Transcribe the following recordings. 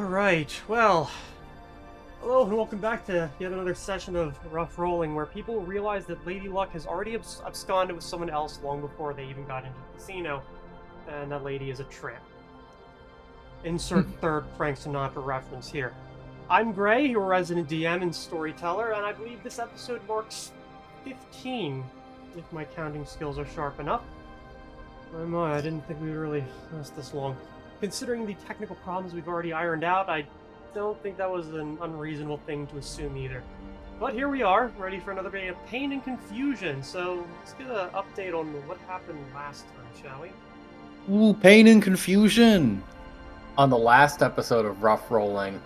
Alright, well, hello and welcome back to yet another session of Rough Rolling, where people realize that Lady Luck has already absconded with someone else long before they even got into the casino, and that lady is a tramp. Insert third Frank Sinatra reference here. I'm Gray, your resident DM and storyteller, and I believe this episode marks 15, if my counting skills are sharp enough. I didn't think we would really last this long. Considering the technical problems we've already ironed out, I don't think that was an unreasonable thing to assume either. But here we are, ready for another day of pain and confusion, so let's get an update on what happened last time, shall we? Ooh, pain and confusion! On the last episode of Rough Rolling,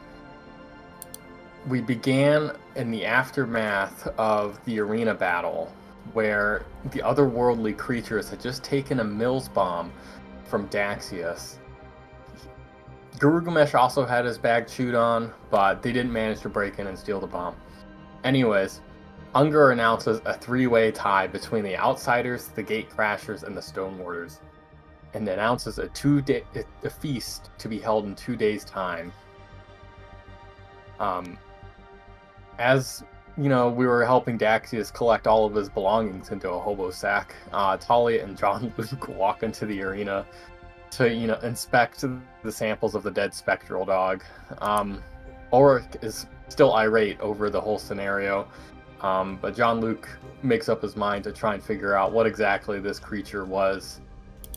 we began in the aftermath of the arena battle, where the otherworldly creatures had just taken a Mills bomb from Daxius. Garugamesh also had his bag chewed on, but they didn't manage to break in and steal the bomb. Anyways, Unger announces a three-way tie between the Outsiders, the Gatecrashers, and the Stonewarders, and announces a feast to be held in 2 days' time. As you know, we were helping Daxius collect all of his belongings into a hobo sack. Talia and John Luke walk into the arena to, inspect the samples of the dead spectral dog. Ulrich is still irate over the whole scenario, but John Luke makes up his mind to try and figure out what exactly this creature was.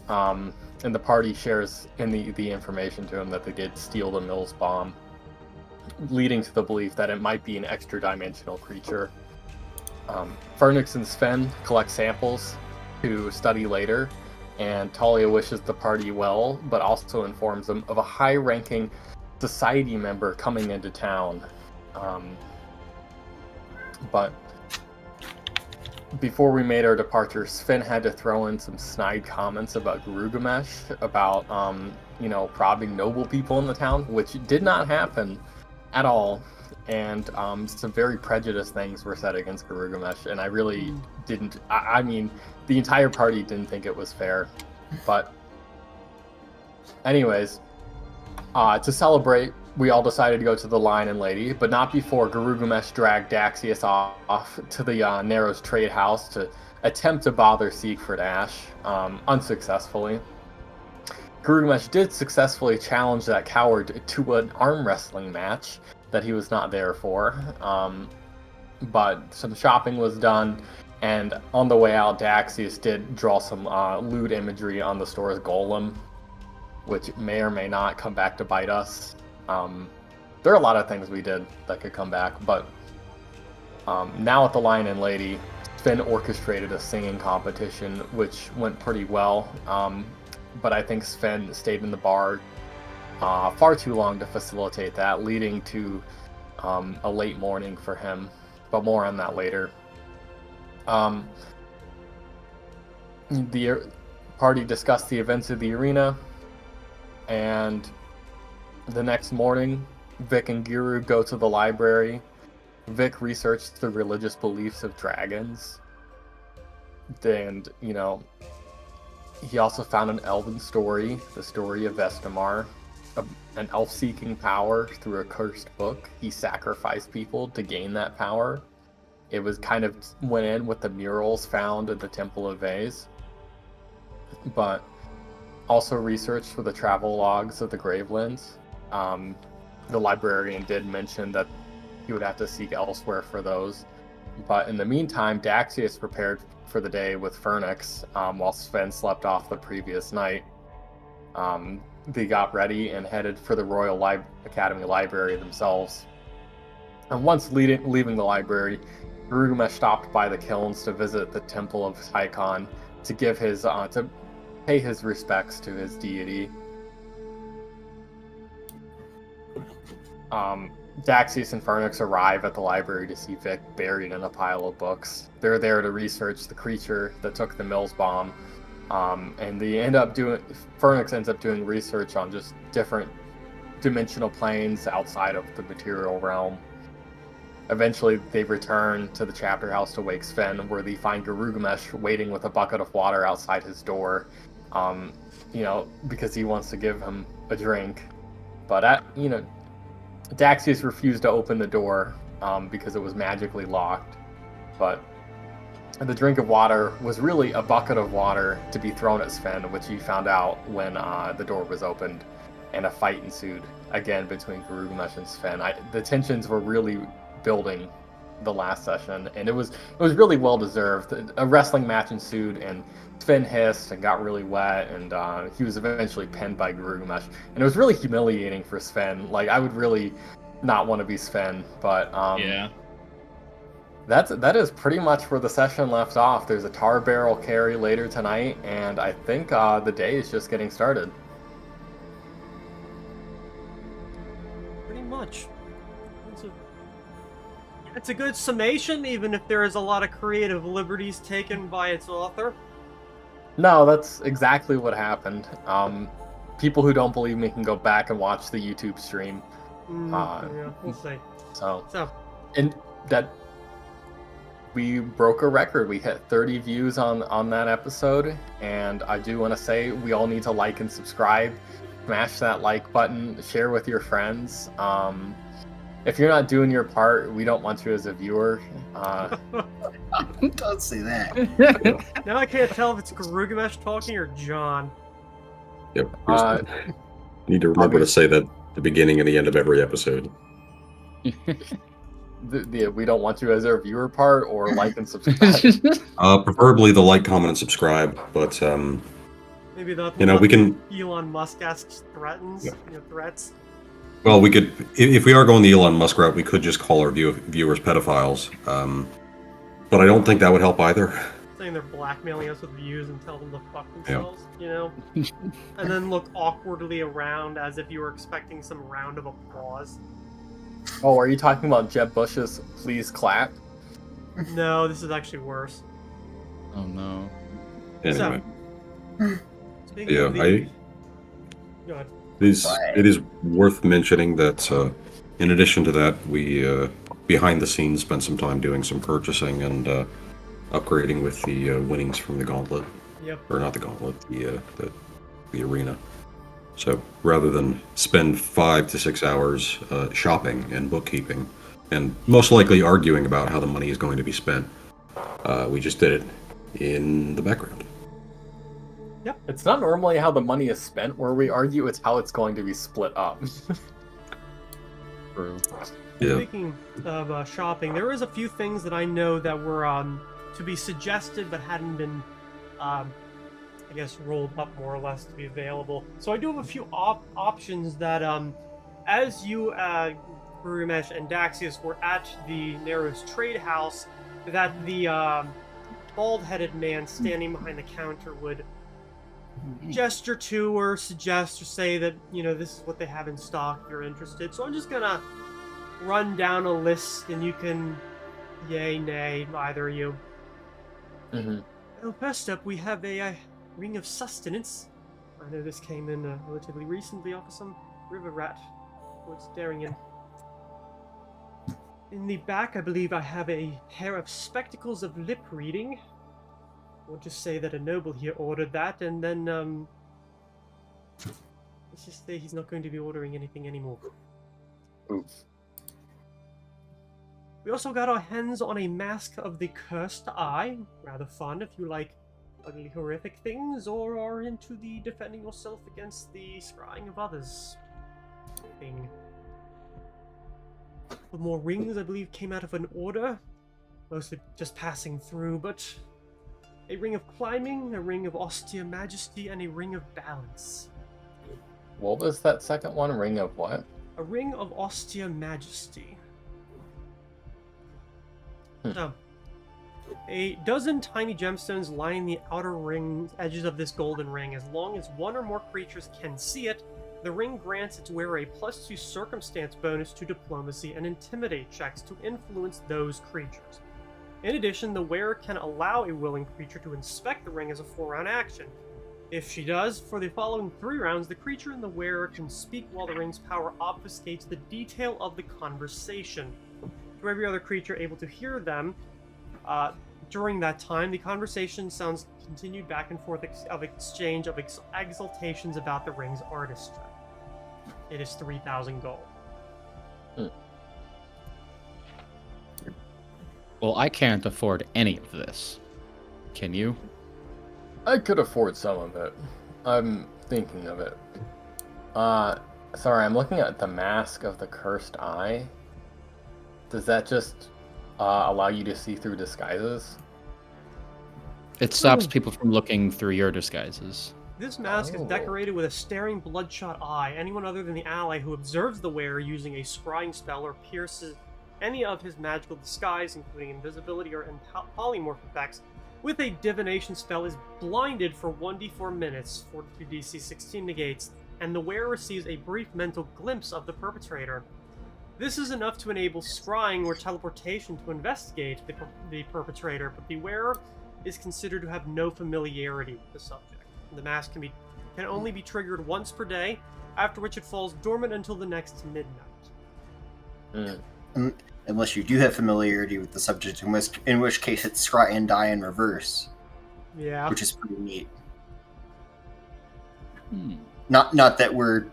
And the party shares in the information to him that they did steal the Mills bomb, leading to the belief that it might be an extra-dimensional creature. Fernix and Sven collect samples to study later, and Talia wishes the party well, but also informs them of a high-ranking society member coming into town. But before we made our departure, Sven had to throw in some snide comments about Garugamesh, about, probbing noble people in the town, which did not happen at all. And some very prejudiced things were said against Garugamesh, and I really didn't. I mean, the entire party didn't think it was fair. But, anyways, to celebrate, we all decided to go to the Lion and Lady, but not before Garugamesh dragged Daxius off to the Narrows Trade House to attempt to bother Siegfried Ash, unsuccessfully. Garugamesh did successfully challenge that coward to an arm wrestling match that he was not there for, but some shopping was done, and on the way out, Daxius did draw some lewd imagery on the store's golem, which may or may not come back to bite us. There are a lot of things we did that could come back, but now at the Lion and Lady, Sven orchestrated a singing competition, which went pretty well, but I think Sven stayed in the bar far too long to facilitate that, leading to a late morning for him, but more on that later. The party discussed the events of the arena, and the next morning, Vic and Guru go to the library. Vic researched the religious beliefs of dragons, and, he also found an elven story, the story of Vestamar, an elf seeking power through a cursed book. He sacrificed people to gain that power. It was kind of went in with the murals found in the Temple of Vase, but also researched for the travel logs of the Gravelands. The librarian did mention that he would have to seek elsewhere for those, but in the meantime, Daxius prepared for the day with Fernix, while Sven slept off the previous night. They got ready and headed for the Royal Academy Library themselves. And once leaving the library, Garugamesh stopped by the kilns to visit the Temple of Tychon to give to pay his respects to his deity. Daxius and Fernix arrive at the library to see Vic buried in a pile of books. They're there to research the creature that took the Mills bomb, and Fernix ends up doing research on just different dimensional planes outside of the material realm. Eventually, they return to the chapter house to wake Sven, where they find Garugamesh waiting with a bucket of water outside his door, because he wants to give him a drink. But Daxius refused to open the door because it was magically locked, but the drink of water was really a bucket of water to be thrown at Sven, which he found out when the door was opened, and a fight ensued again between Garugamesh and Sven. The tensions were really building the last session, and it was really well deserved. A wrestling match ensued, and Sven hissed and got really wet, and he was eventually pinned by Garugamesh, and it was really humiliating for Sven. Like, I would really not want to be Sven, but Yeah. That is pretty much where the session left off. There's a tar barrel carry later tonight, and I think the day is just getting started. Pretty much. It's a good summation, even if there is a lot of creative liberties taken by its author. No, that's exactly what happened. People who don't believe me can go back and watch the YouTube stream. Yeah, we'll see. So, So, and that we broke a record. We hit 30 views on that episode, and I do want to say we all need to like and subscribe. Smash that like button, share with your friends. If you're not doing your part, we don't want you as a viewer. Don't say that. now I can't tell if it's Garugamesh talking or John. Yep. Need to remember to say that at the beginning and the end of every episode. We don't want you as our viewer part, or like and subscribe. Preferably the like, comment, and subscribe. But Maybe that's we can. Elon Musk asks threatens. Yeah. Threats. Well, we could, if we are going the Elon Musk route, we could just call our viewers pedophiles. But I don't think that would help either. Saying they're blackmailing us with views and tell them to fuck themselves, and then look awkwardly around as if you were expecting some round of applause. Oh, are you talking about Jeb Bush's "Please Clap"? No, this is actually worse. Oh no. Anyway, Speaking yeah, of the... Go ahead. it is worth mentioning that in addition to that, we behind the scenes spent some time doing some purchasing and upgrading with the winnings from the gauntlet. Yep. Or not the gauntlet, the arena. So rather than spend 5 to 6 hours shopping and bookkeeping, and most likely arguing about how the money is going to be spent, we just did it in the background. Yep. It's not normally how the money is spent where we argue, it's how it's going to be split up. True. Yeah. Speaking of shopping, there is a few things that I know that were to be suggested but hadn't been, I guess, rolled up more or less to be available. So I do have a few options that, as you, Garugamesh and Daxius were at the Nero's trade house, that the bald-headed man standing behind the counter would gesture to or suggest or say that, this is what they have in stock if you're interested. So I'm just gonna run down a list and you can yay, nay, either of you. Mm-hmm. Well, first up, we have a ring of sustenance. I know this came in relatively recently off of some river rat towards Darien. In the back, I believe I have a pair of spectacles of lip reading. We'll just say that a noble here ordered that, and then, let's just say he's not going to be ordering anything anymore. Oof. We also got our hands on a mask of the cursed eye. Rather fun if you like ugly, horrific things, or are into the defending yourself against the scrying of others thing. The more rings, I believe, came out of an order. Mostly just passing through, but a ring of climbing, a ring of austere majesty, and a ring of balance. What was that second one? Ring of what? A ring of austere majesty. So, a dozen tiny gemstones line the outer ring edges of this golden ring. As long as one or more creatures can see it, the ring grants its wearer a +2 circumstance bonus to diplomacy and intimidate checks to influence those creatures. In addition, the wearer can allow a willing creature to inspect the ring as a 4-round action. If she does, for the following 3 rounds, the creature and the wearer can speak while the ring's power obfuscates the detail of the conversation. To every other creature able to hear them, during that time, the conversation sounds continued back and forth of exchange of exaltations about the ring's artistry. It is 3,000 gold. Well, I can't afford any of this. Can you? I could afford some of it. I'm thinking of it. Sorry, I'm looking at the Mask of the Cursed Eye. Does that just allow you to see through disguises? It stops people from looking through your disguises. This mask is Oh. decorated with a staring, bloodshot eye. Anyone other than the ally who observes the wearer using a scrying spell or pierces any of his magical disguise, including invisibility or polymorph effects, with a divination spell is blinded for 1d4 minutes, 42 DC 16 negates, and the wearer receives a brief mental glimpse of the perpetrator. This is enough to enable scrying or teleportation to investigate the perpetrator, but the wearer is considered to have no familiarity with the subject. The mask can only be triggered once per day, after which it falls dormant until the next midnight. Unless you do have familiarity with the subject, in which case it's scry and die in reverse, Yeah. which is pretty neat. Hmm. Not that we're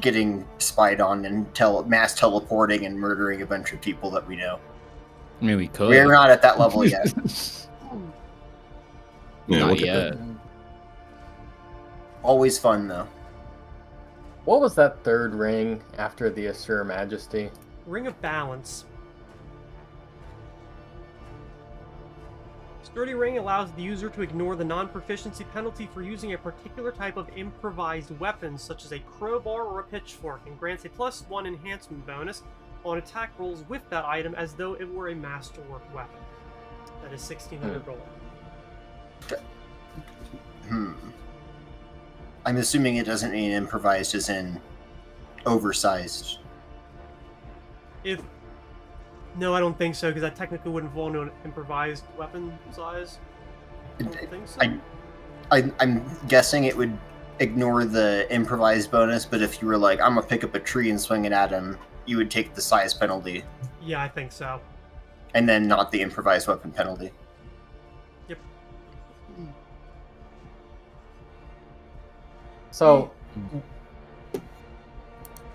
getting spied on and mass teleporting and murdering a bunch of people that we know. I mean, we could. We're not at that level yet. Yeah, Not we'll get yet. there. Always fun though. What was that third ring after the Assure Majesty? Ring of Balance. Sturdy Ring allows the user to ignore the non-proficiency penalty for using a particular type of improvised weapon, such as a crowbar or a pitchfork, and grants a +1 enhancement bonus on attack rolls with that item as though it were a masterwork weapon. That is 1,600 gold. I'm assuming it doesn't mean improvised as in oversized. No, I don't think so, because that technically wouldn't fall into an improvised weapon size. I don't think so. I'm guessing it would ignore the improvised bonus, but if you were like, I'm gonna pick up a tree and swing it at him, you would take the size penalty, Yeah, I think so. and then not the improvised weapon penalty. Yep. So,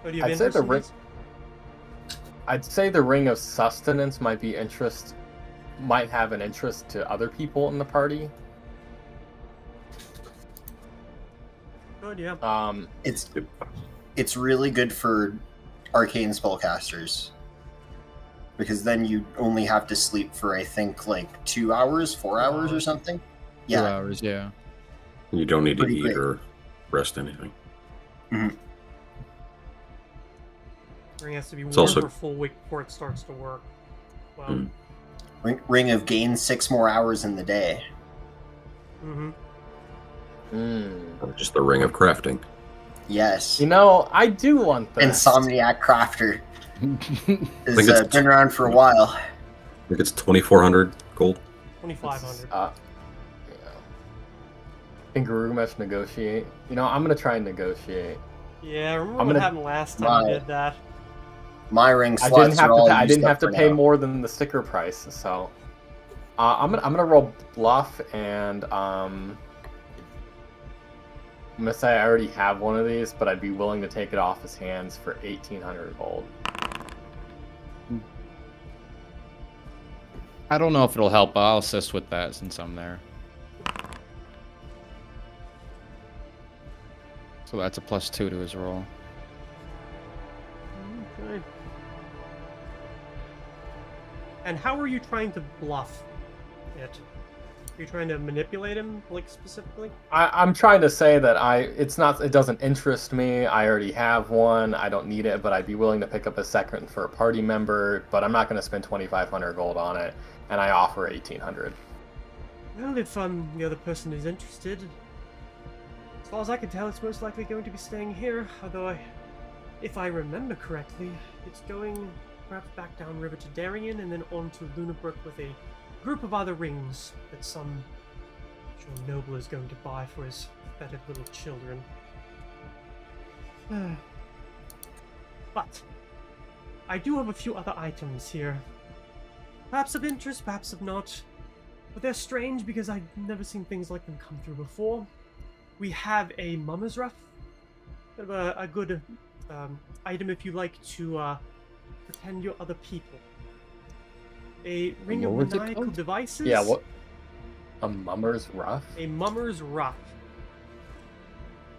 Oh, do you have I'd say interest the in ring. these? I'd say the Ring of Sustenance might have an interest to other people in the party. Good, yeah. It's really good for arcane spellcasters, because then you only have to sleep for I think like 2 hours, 4 hours or something. 2 hours, yeah. You don't need to Pretty eat great. or rest anything. Ring has to be It's warm also- for a full week before it starts to work. Well, Mm. Ring of gain 6 more hours in the day. Or just the ring of crafting. Yes. You know, I do want this. Insomniac Crafter think has it's- been around for a while. I think it's 2,400 gold. 2,500. Can Garumesh negotiate? You know, I'm gonna try and negotiate. Yeah, remember I'm what gonna- happened last time Right. we did that? My ring I slots didn't have are all to. I used didn't up have to for pay now. more than the sticker price. So, I'm gonna roll bluff, and I'm gonna say I already have one of these, but I'd be willing to take it off his hands for 1,800 gold. I don't know if it'll help, but I'll assist with that since I'm there. So that's a +2 to his roll. Okay. And how are you trying to bluff it? Are you trying to manipulate him, like, specifically? I'm trying to say that it doesn't interest me. I already have one. I don't need it, but I'd be willing to pick up a second for a party member. But I'm not going to spend 2,500 gold on it, and I offer 1,800. Well, if the other person is interested, as far as I can tell, it's most likely going to be staying here. Although, if I remember correctly, it's going perhaps back downriver to Darien and then on to Lunabrook with a group of other rings that some noble is going to buy for his fetid little children. But I do have a few other items here. Perhaps of interest, perhaps of not. But they're strange because I've never seen things like them come through before. We have a mummer's ruff. Kind of a good item if you like to pretend you're other people. A ring of What was it maniacal called? devices. Yeah, what? A mummer's ruff? A mummer's ruff.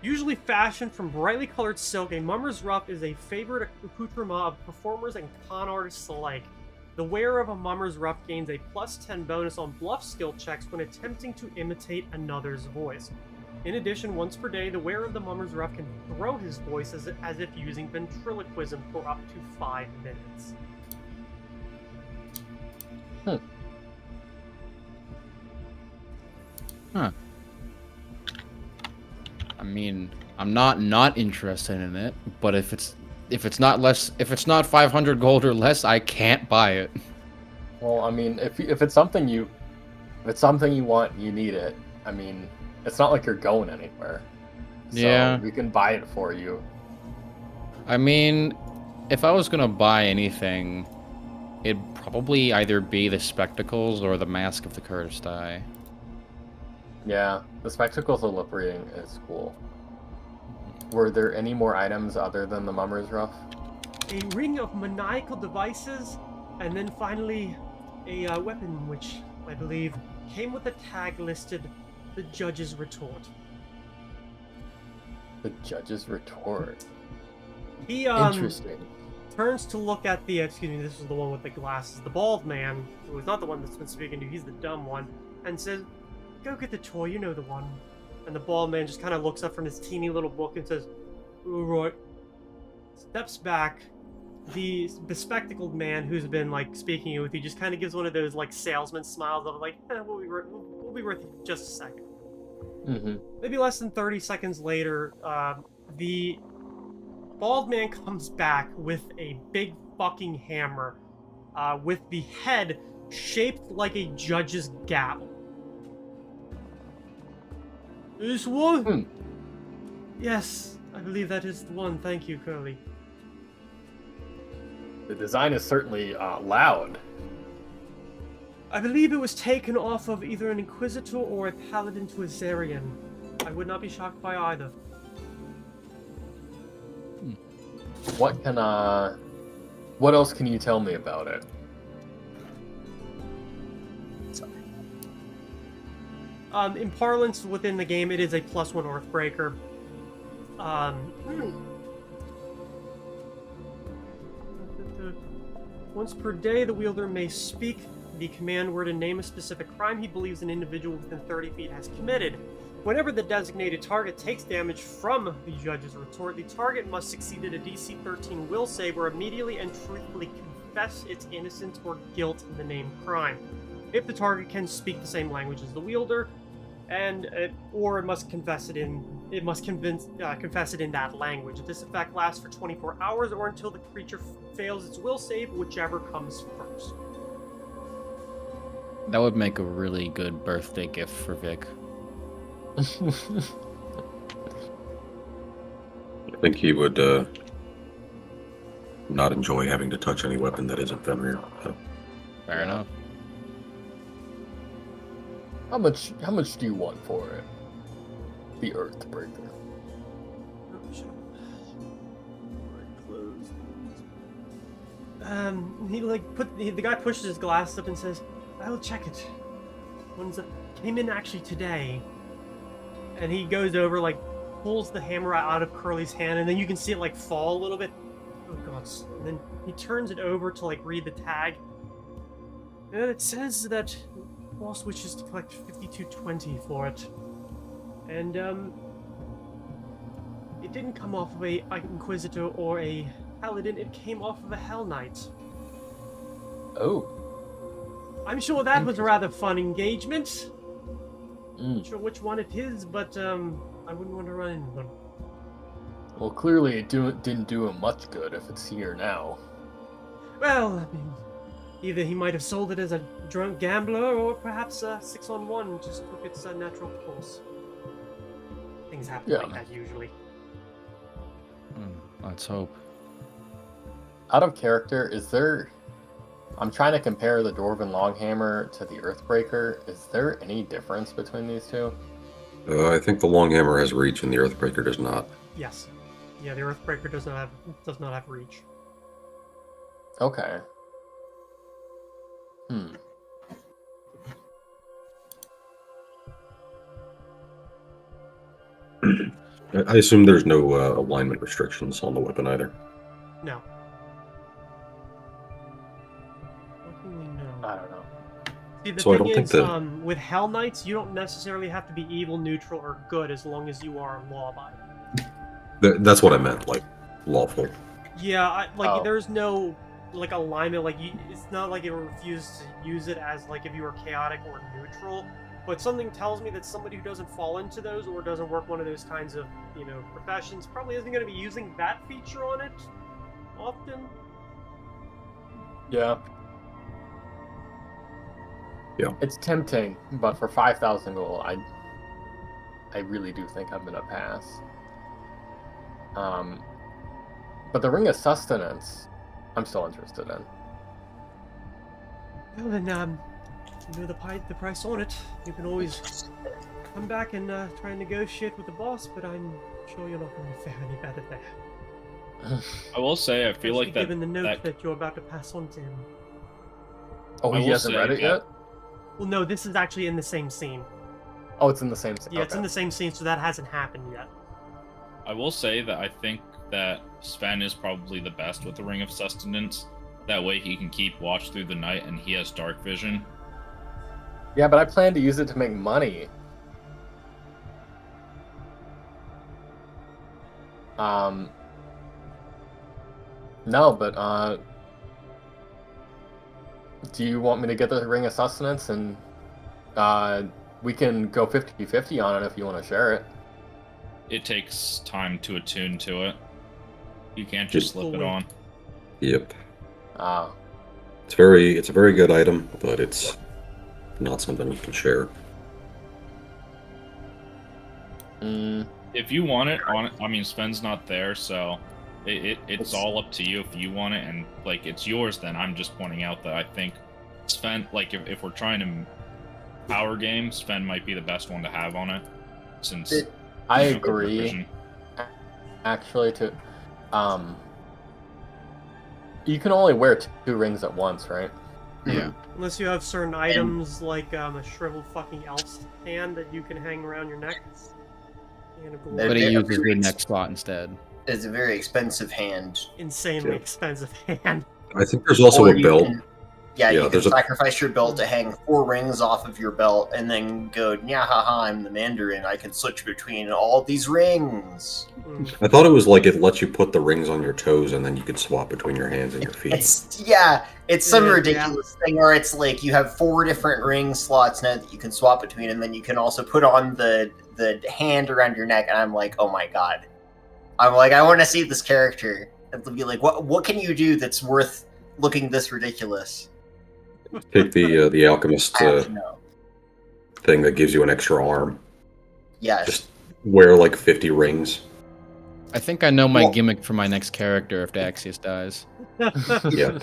Usually fashioned from brightly colored silk, a mummer's ruff is a favorite accoutrement of performers and con artists alike. The wearer of a mummer's ruff gains a +10 bonus on bluff skill checks when attempting to imitate another's voice. In addition, once per day, the wearer of the mummer's ruff can throw his voice as if using ventriloquism for up to 5 minutes. Huh. I mean, I'm not interested in it, but if it's not 500 gold or less, I can't buy it. Well, I mean, if it's something you want, you need it. I mean, it's not like you're going anywhere. So Yeah. we can buy it for you. I mean, if I was gonna buy anything, it'd probably either be the spectacles or the mask of the cursed eye. Yeah, the spectacles of Liprian is cool. Were there any more items other than the mummer's ruff? A ring of maniacal devices, and then finally a weapon which I believe came with a tag listed the Judge's Retort. The judge's retort. He Interesting. turns to look at the, excuse me, this is the one with the glasses, the bald man, who is not the one that's been speaking to, he's the dumb one, and says, "Go get the toy, you know the one." And the bald man just kind of looks up from his teeny little book and says, "All right." Steps back. The bespectacled man who's been like speaking with you just kind of gives one of those like salesman smiles of like, we'll be worth it in just a second. Mm-hmm. Maybe less than 30 seconds later, the bald man comes back with a big fucking hammer, with the head shaped like a judge's gavel. This one? Yes, I believe that is the one. Thank you, Curly. The design is certainly loud. I believe it was taken off of either an Inquisitor or a Paladin to a Zarian. I would not be shocked by either. What else can you tell me about it? In parlance within the game, it is a +1 Earthbreaker. Once per day, the wielder may speak the command word and name a specific crime he believes an individual within 30 feet has committed. Whenever the designated target takes damage from the judge's retort, the target must succeed at a DC 13 will save or immediately and truthfully confess its innocence or guilt in the named crime. If the target can speak the same language as the wielder, or it must confess it in that language. This effect lasts for 24 hours or until the creature fails its will save, whichever comes first. That would make a really good birthday gift for Vic. I think he would not enjoy having to touch any weapon that isn't Fenrir. So. Fair enough. How much do you want for it? The Earthbreaker. The guy pushes his glasses up and says, "I will check it. Came in actually today." And he goes over, like, pulls the hammer out of Curly's hand, and then you can see it like fall a little bit. Oh god! And then he turns it over to like read the tag, and it says that boss wishes to collect 5220 for it, and it didn't come off of a Inquisitor or a Paladin. It came off of a Hell Knight. Oh. I'm sure that was a rather fun engagement. Mm. Sure which one it is, but I wouldn't want to run into them. Well, clearly it didn't do him much good if it's here now. Well, I mean, either he might have sold it as a drunk gambler, or perhaps 6-on-1 just took its natural course. Things happen like that usually. Let's hope. Out of character, is there... I'm trying to compare the Dwarven Longhammer to the Earthbreaker. Is there any difference between these two? I think the Longhammer has reach and the Earthbreaker does not. Yes. Yeah, the Earthbreaker does not have reach. Okay. I assume there's no alignment restrictions on the weapon either. No. Luckily, no. I don't know. See, the So I thing don't think is, that- with Hell Knights, you don't necessarily have to be evil, neutral, or good as long as you are law-abiding. That's what I meant, like lawful. Yeah, Oh. there's no like alignment. It's not like it refused to use it as like if you were chaotic or neutral. But something tells me that somebody who doesn't fall into those or doesn't work one of those kinds of professions probably isn't going to be using that feature on it often. Yeah. Yeah. It's tempting, but for 5,000 gold, I really do think I'm gonna pass. But the Ring of Sustenance, I'm still interested in. Well then, the price on it. You can always come back and try and negotiate with the boss, but I'm sure you're not going to fare any better there. I will say, I feel Especially like that. given the note that that you're about to pass on to him. Oh, I he will hasn't say read it that- yet? Well, no, this is actually in the same scene. Oh, it's in the same scene. Yeah, it's in Okay. the same scene, so that hasn't happened yet. I will say that I think that Sven is probably the best with the Ring of Sustenance. That way he can keep watch through the night and he has dark vision. Yeah, but I plan to use it to make money. No, but do you want me to get the Ring of Sustenance and we can go 50-50 on it if you want to share it. It takes time to attune to it. You can't just slip it on. Yep. Ah. It's a very good item, but it's not something you can share. If you want it, I mean, Sven's not there, so it's all up to you if you want it, and like it's yours. Then I'm just pointing out that I think Sven, like if we're trying to power game, Sven might be the best one to have on it, since I you know, agree. vision. Actually, you can only wear 2 rings at once, right? Yeah. Unless you have certain items like a shriveled fucking elf's hand that you can hang around your neck. And a gold- But he They're uses the very neck slot instead. It's a very expensive hand. insanely Yeah. expensive hand. I think there's also Or a you belt. can- Yeah, Yeah, you can there's a- sacrifice your belt to hang 4 rings off of your belt and then go, yeah, haha, I'm the Mandarin. I can switch between all these rings. Mm. I thought it was like it lets you put the rings on your toes and then you could swap between your hands and your feet. It's some Yeah, ridiculous thing where it's like you have 4 different ring slots now that you can swap between, and then you can also put on the hand around your neck, and I'm like, oh my god. I'm like, I want to see this character. And to be like, what can you do that's worth looking this ridiculous? Take the alchemist I have to know. thing that gives you an extra arm. Yes. Just wear like 50 rings. I think I know my Well- gimmick for my next character if Daxius dies. Yeah.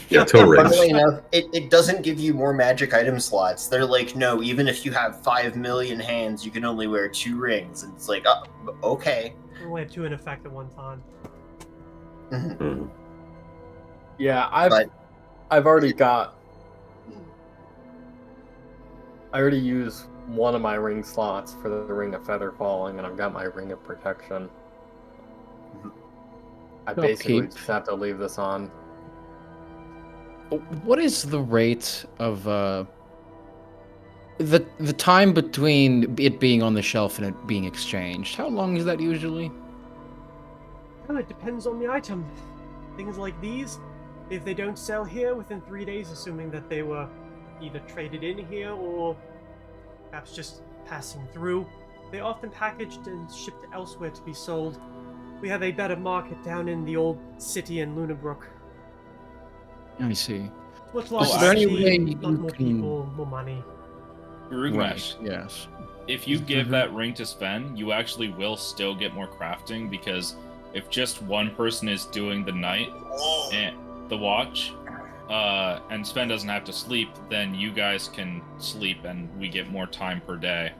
Yeah, toe rings. Funnily enough, it doesn't give you more magic item slots. They're like, no, even if you have 5 million hands, you can only wear 2 rings. And it's like, okay. You only have 2 in effect at one time. Mhm. Mhm. Yeah, But- I've already got. I already used one of my ring slots for the Ring of Feather Falling, and I've got my Ring of Protection. I basically Upkeep. just have to leave this on. What is the rate of the time between it being on the shelf and it being exchanged? How long is that usually? Well, it depends on the item. Things like these, if they don't sell here within 3 days, assuming that they were either traded in here or perhaps just passing through, they are often packaged and shipped elsewhere to be sold. We have a better market down in the old city in Lunabrook. I see. Much Is larger there any city, way you lot more can- people, more money. Rugmesh, Yes. if you give Mhm. that ring to Sven, you actually will still get more crafting, because if just one person is doing the night and the watch, and Sven doesn't have to sleep, then you guys can sleep and we get more time per day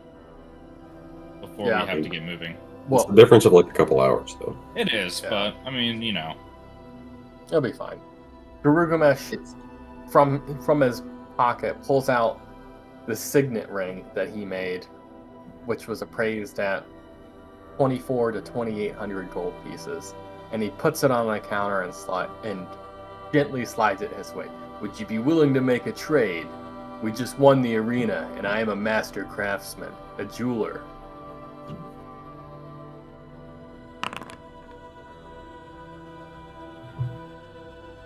before Yeah. we have to get moving. It's Well, the difference of like a couple hours, though. It is, Yeah. but I mean, you know. it'll be fine. Garugamesh, It's from his pocket, pulls out the signet ring that he made, which was appraised at 24 to 2,800 gold pieces, and he puts it on a counter and gently slides it his way. Would you be willing to make a trade? We just won the arena, and I am a master craftsman, a jeweler.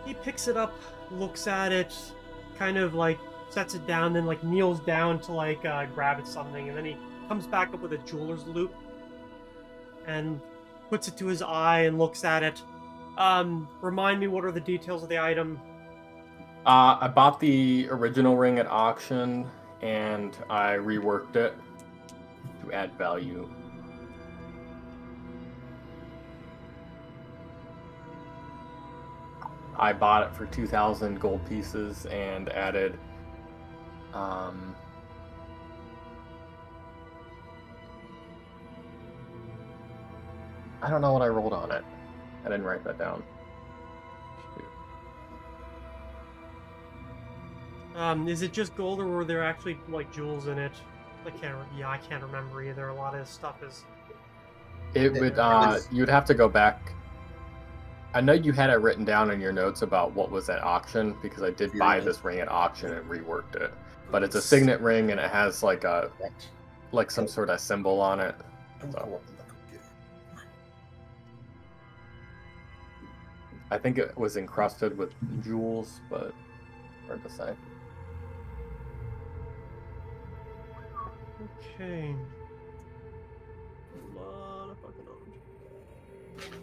He picks it up, looks at it, kind of like sets it down, then like kneels down to like grab at something, and then he comes back up with a jeweler's loop and puts it to his eye and looks at it. Remind me, what are the details of the item? I bought the original ring at auction, and I reworked it to add value. I bought it for 2,000 gold pieces and added I don't know what I rolled on it. I didn't write that down. Is it just gold, or were there actually like jewels in it? I can't remember either. A lot of this stuff is. It would you'd have to go back. I know you had it written down in your notes about what was at auction, because I did buy this ring at auction and reworked it. But it's a signet ring, and it has like some sort of symbol on it. So. I think it was encrusted with jewels, but hard to say. Okay. A lot of fucking orange.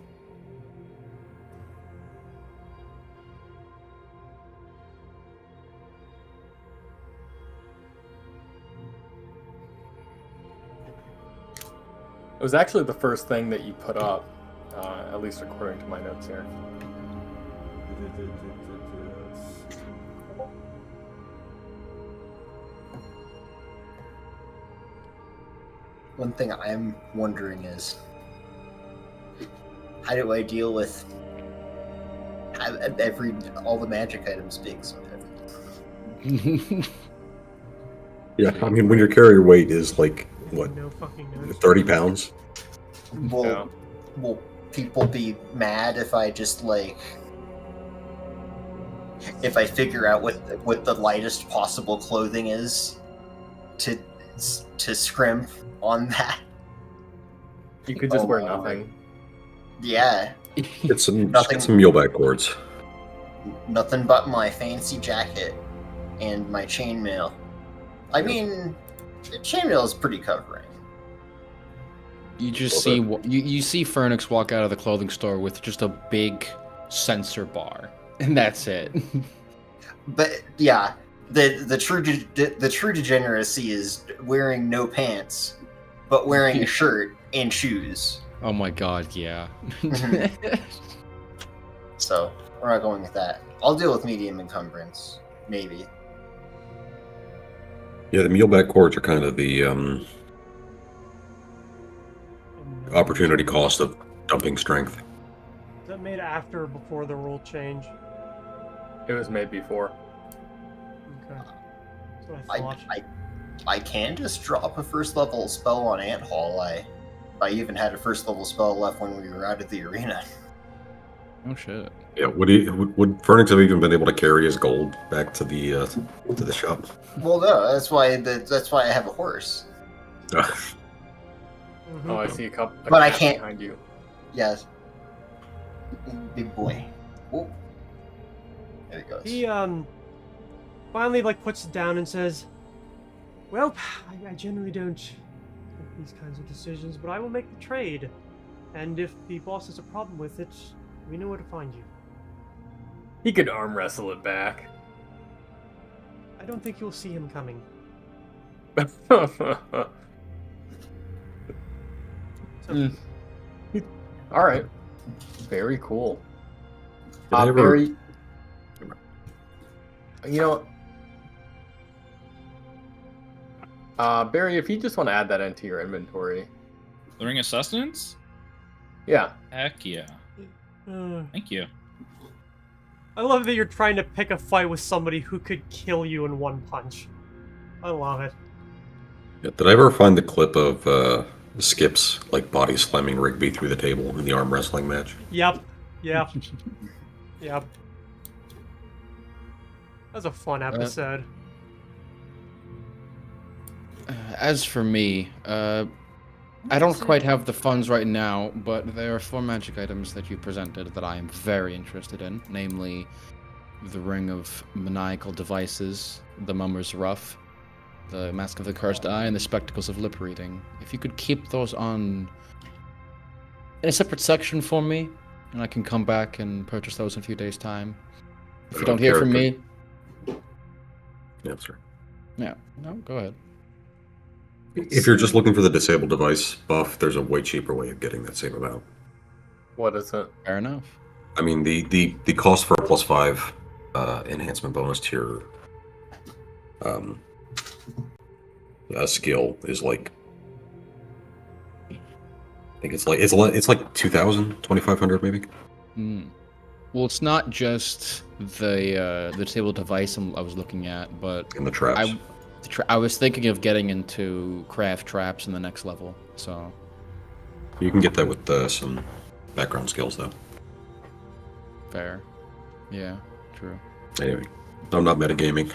It was actually the first thing that you put up, at least according to my notes here. one thing I'm wondering is, how do I deal with all the magic items being so heavy? Yeah, I mean, when your carrier weight is like, what, No fucking knows. 30 pounds? Will people be mad if I just if I figure out what the lightest possible clothing is to scrimp on that? You could just wear nothing. Yeah, Get some Nothing. get some muleback cords. nothing but my fancy jacket and my chainmail. I mean, chainmail is pretty covering. You just see you see Fernix walk out of the clothing store with just a big sensor bar, and that's it. But yeah, the true degeneracy is wearing no pants, but wearing a shirt and shoes. Oh my god, yeah. So we're not going with that. I'll deal with medium encumbrance, maybe. Yeah, the muleback cords are kind of the opportunity cost of dumping strength. Is that made after or before the rule change? It was made before. Okay. That's what I thought. I can just drop a first level spell on Ant Hall. I even had a first level spell left when we were out of the arena. Oh shit. Yeah, would Fernix have even been able to carry his gold back to the shop? Well, no, that's why I have a horse. Mhm. Oh, I see a couple. But I can't- behind you. Yes, big boy. Whoop. There he goes. He finally puts it down and says, "Well, I generally don't make these kinds of decisions, but I will make the trade. And if the boss has a problem with it, we know where to find you." He could arm wrestle it back. I don't think you'll see him coming. So, Mm. All right. Very cool. Did I ever- Barry, you know, Barry, if you just want to add that into your inventory, The Ring of Sustenance? yeah. Heck yeah. Thank you. I love that you're trying to pick a fight with somebody who could kill you in one punch. I love it. Yeah, did I ever find the clip of Skip's like body slamming Rigby through the table in the arm wrestling match? Yep. Yep. Yep. That was a fun episode. As for me, I don't quite have the funds right now, but there are 4 magic items that you presented that I am very interested in, namely the Ring of Maniacal Devices, the Mummer's Ruff, the Mask of the Cursed Eye, and the Spectacles of Lip Reading. If you could keep those on in a separate section for me, and I can come back and purchase those in a few days' time. If you don't hear from me... Yeah, sir. Yeah, no, go ahead. If you're just looking for the disabled device buff, there's a way cheaper way of getting that same amount. What is it? Fair enough. I mean, the cost for a +5 enhancement bonus tier skill is like, I think it's like 2,000, 2,500 maybe. Well, it's not just the disabled device I was looking at, but And the traps. I was thinking of getting into craft traps in the next level, so... You can get that with some background skills, though. Fair. Yeah, true. Anyway, I'm not metagaming.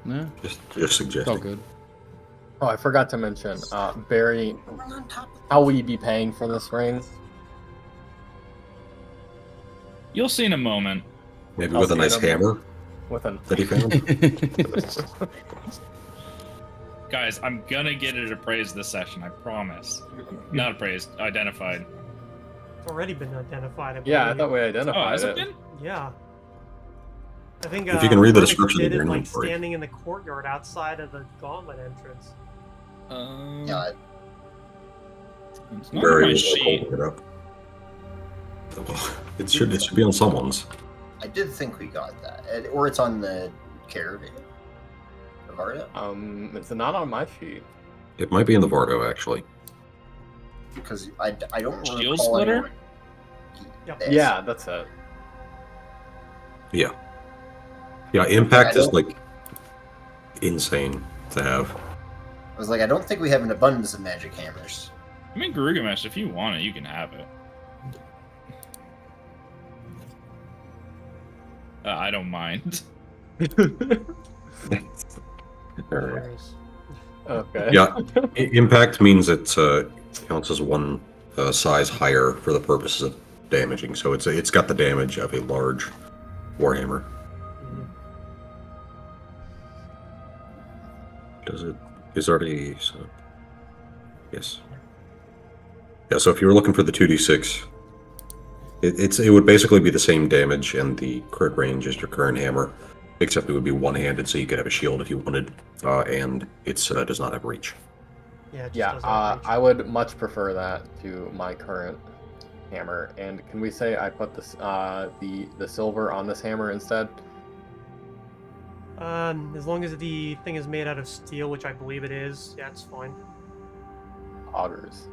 Yeah, Just it's suggesting. all good. Oh, I forgot to mention, Barry, We're on top of how will you be paying for this ring? You'll see in a moment. Maybe I'll with a see nice it on- hammer With an that he found. Guys, I'm gonna get it appraised this session, I promise. Not appraised, identified. It's already been identified. Yeah, I believe. thought we Oh, identified has it it. been? Yeah. I think If you can read the Rubik description did of your it, like inventory. standing in the courtyard outside of the gauntlet entrance. Yeah, It's not Barry on my was sheet. holding it up. It should be on someone's. I did think we got that. Or it's on the caravan. Vardo? It's not on my sheet. It might be in the Vardo, actually. Because I don't Shield recall splitter? anyone- Yep. Yes. Yeah, that's it. Yeah. Yeah, impact I is don't- like insane to have. I was like, I don't think we have an abundance of magic hammers. I mean, Garugamesh, if you want it, you can have it. I don't mind. Alright. Okay. Yeah, impact means it counts as one size higher for the purposes of damaging. So it's got the damage of a large warhammer. Does it? Is already so? Yes. Yeah. So if you were looking for the 2d6, it would basically be the same damage and the crit range as your current hammer, except it would be one-handed, so you could have a shield if you wanted, and it does not have reach. Yeah, it just Yeah, doesn't have reach. I would much prefer that to my current hammer. And can we say I put this the silver on this hammer instead? As long as the thing is made out of steel, which I believe it is, yeah, it's fine. Augers.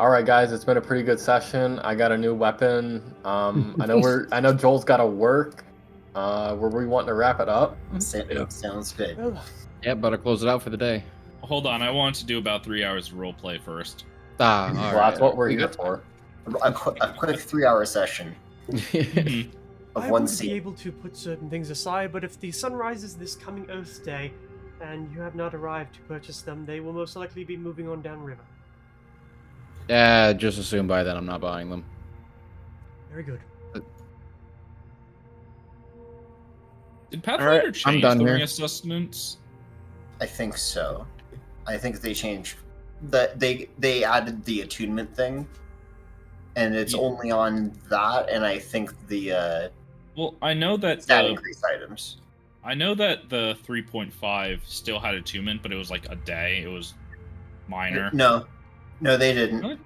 All right, guys, it's been a pretty good session. I got a new weapon. I know Joel's got to work. Were we wanting to wrap it up? Sounds good. Yeah, better close it out for the day. Hold on, I want to do about 3 hours of roleplay first. All Well, right. that's what we're We here got for. A quick 3-hour session Mhm. of I one would be scene. able to put certain things aside, but if the sun rises this coming Oath Day, and you have not arrived to purchase them, they will most likely be moving on downriver. Yeah, just assume by then I'm not buying them. Very good. Did Pathfinder I'm change done the here. ring of sustenance? I think so. I think they changed that they added the attunement thing, and it's Yeah. only on that. And I think the Well, I know that stat the increase items. I know that the 3.5 still had attunement, but it was like a day. It was minor. No, they didn't. Really?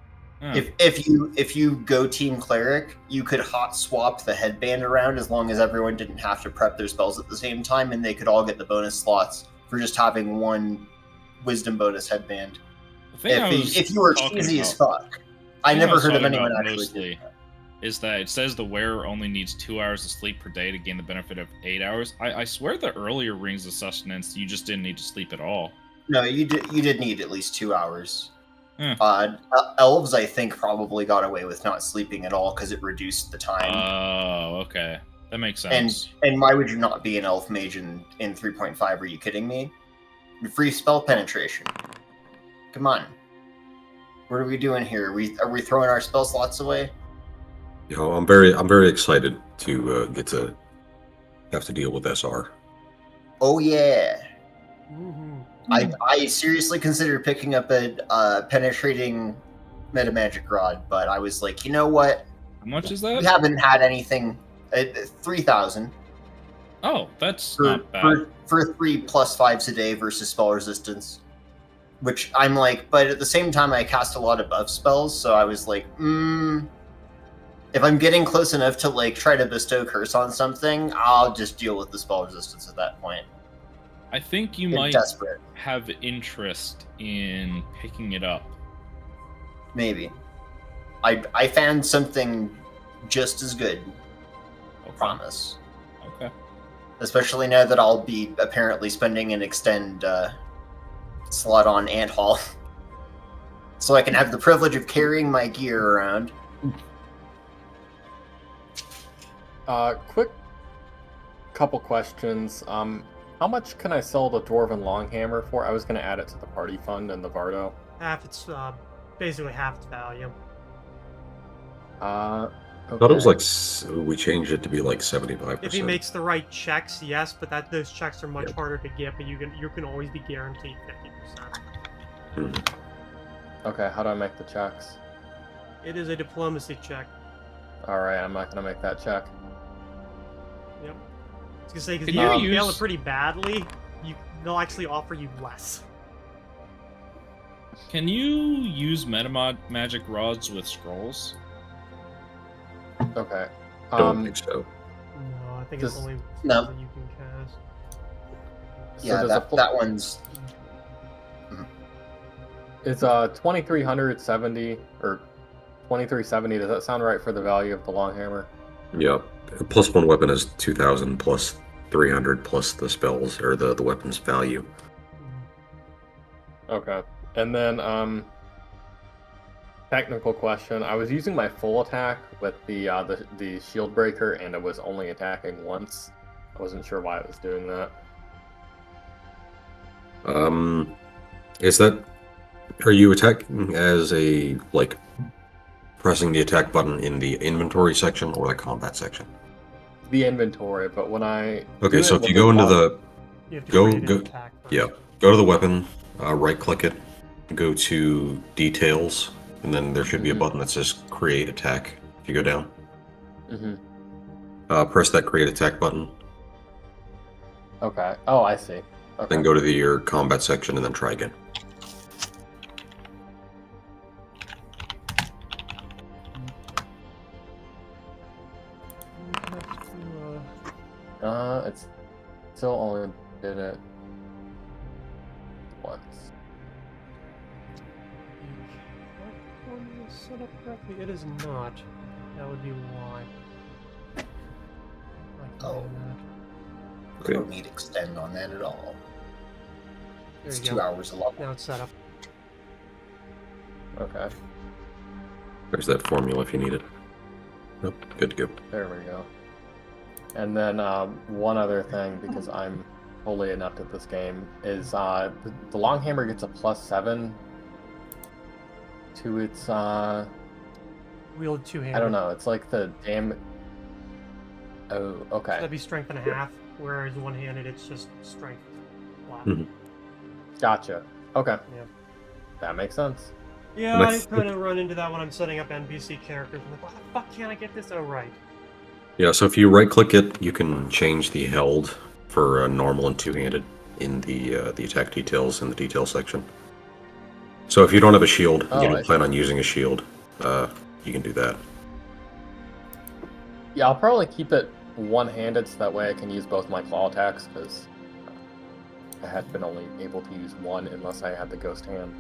Oh. If you go team cleric, you could hot swap the headband around as long as everyone didn't have to prep their spells at the same time, and they could all get the bonus slots for just having one wisdom bonus headband. The thing I was If you were talking cheesy as about- fuck, I thing never was heard of talking anyone about actually. mostly doing that. is that it says the wearer only needs 2 hours of sleep per day to gain the benefit of 8 hours. I swear the earlier rings of sustenance, you just didn't need to sleep at all. No, you did need at least 2 hours. Hmm. Elves, I think, probably got away with not sleeping at all because it reduced the time. Oh, okay. That makes sense. And why would you not be an elf mage in 3.5? Are you kidding me? Free spell penetration. Come on. What are we doing here? Are we throwing our spell slots away? You know, I'm very excited to get to have to deal with SR. Oh yeah. Mm-hmm. I seriously considered picking up a penetrating metamagic rod, but I was like, you know what? How much is We that? haven't had anything. 3,000 Oh, that's for, not bad. for 3 plus 5s a day versus spell resistance. Which I'm like, but at the same time, I cast a lot of buff spells, so I was like, if I'm getting close enough to like try to bestow curse on something, I'll just deal with the spell resistance at that point. I think you Get might desperate, have interest in picking it up. maybe. I found something just as good. Okay. Promise. Okay. Especially now that I'll be apparently spending an extend slot on Ant Hall, so I can have the privilege of carrying my gear around. Quick couple questions. How much can I sell the Dwarven Longhammer for? I was going to add it to the party fund and the Vardo. Half its basically half its value. I thought it was like we changed it to be like 75%. If he makes the right checks, yes, but those checks are much harder to get. But you can always be guaranteed 50%. Okay, how do I make the checks? It is a diplomacy check. All right, I'm not going to make that check. Yep. I was gonna say, because Can if you you fail use- it pretty badly, they'll actually offer you less. Can you use magic rods with scrolls? Okay. Don't think so. No, I think Does- it's only No. that you can cast. So Yeah, does that one's. It's 2370 or 2370. Does that sound right for the value of the Longhammer? Yeah. Plus one weapon is 2,000 plus 300 plus the spells or the weapon's value. Okay. And then technical question. I was using my full attack with the shield breaker and it was only attacking once. I wasn't sure why it was doing that. Is that... Are you attacking as a, like, pressing the attack button in the inventory section or the combat section? The inventory, but when I Okay, do so it if with you go into the... You have to Go- create an go- attack first. Yeah. Go to the weapon, right-click it, go to Details, and then there should be a Mhm. button that says Create Attack. If you go down, Mm-hmm. press that Create Attack button, Okay. Oh, I see. Okay. then go to your combat section, and then try again. It's still only did it once. Platform is set up correctly. It is not. That would be why. Oh. That. We don't need extend on that at all. There It's you 2 go. hours a level. Now it's set up. Okay. There's that formula if you need it. Nope, good to go. There we go. And then one other thing, because I'm totally inept at this game, is the Longhammer gets a +7 to its Wield two-handed. I don't know. It's like the damn. Oh, okay. That'd be strength and a half, whereas one-handed it's just strength flat. Mhm. Gotcha. Okay. Yeah. That makes sense. Yeah, And I that's- kind of run into that when I'm setting up NPC characters. I'm like, why the fuck can't I get this? Oh, right. Yeah, so if you right-click it, you can change the held for normal and two-handed in the attack details in the detail section. So if you don't have a shield, Oh, you I don't plan on using a shield, you can do that. Yeah, I'll probably keep it one-handed so that way I can use both my claw attacks, because I had been only able to use one unless I had the ghost hand.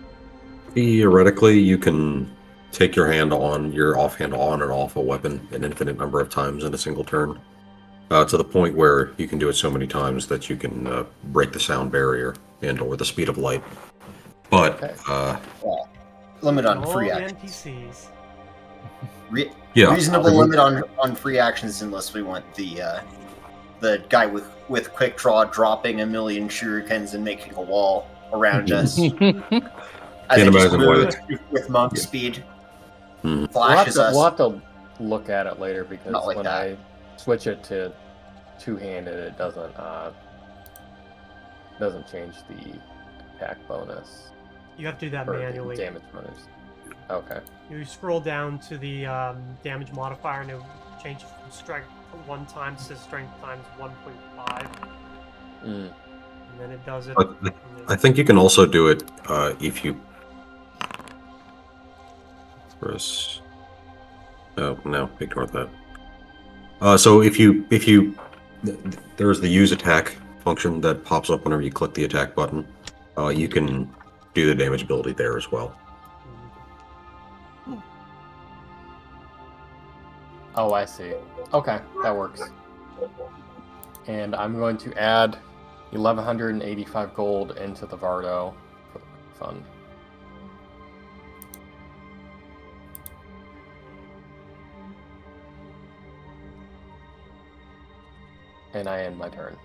Theoretically, you can take your offhand on and off a weapon an infinite number of times in a single turn, to the point where you can do it so many times that you can break the sound barrier and/or the speed of light. But Limit on All free the actions. NPCs. yeah, Reasonable limit on free actions, unless we want the guy with quick draw dropping a million shurikens and making a wall around us. As Can't I just imagine why move with monk speed. Flashes us. We'll have to look at it later because Not like when that. I switch it to two-handed, it doesn't change the attack bonus You have to do that or manually. damage bonus. Okay. You scroll down to the damage modifier and it will change from strength 1 times to strength times 1.5. Mm. And then it does it. But I think you can also do it if you press. Oh no, ignore that. So if you there's the use attack function that pops up whenever you click the attack button. You can do the damage ability there as well. Oh, I see. Okay, that works. And I'm going to add 1,185 gold into the Vardo fund. And I end my turn.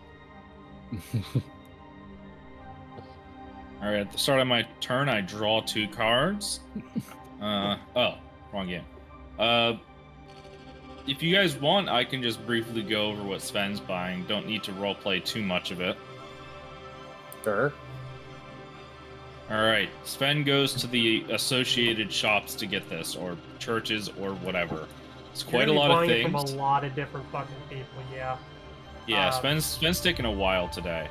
All right, at the start of my turn, I draw 2 cards. Oh, wrong game. If you guys want, I can just briefly go over what Sven's buying. Don't need to roleplay too much of it. Sure. All right, Sven goes to the associated shops to get this, or churches, or whatever. It's quite a lot of It from things. a lot of different fucking people, yeah. Yeah, Sven's taking a while today.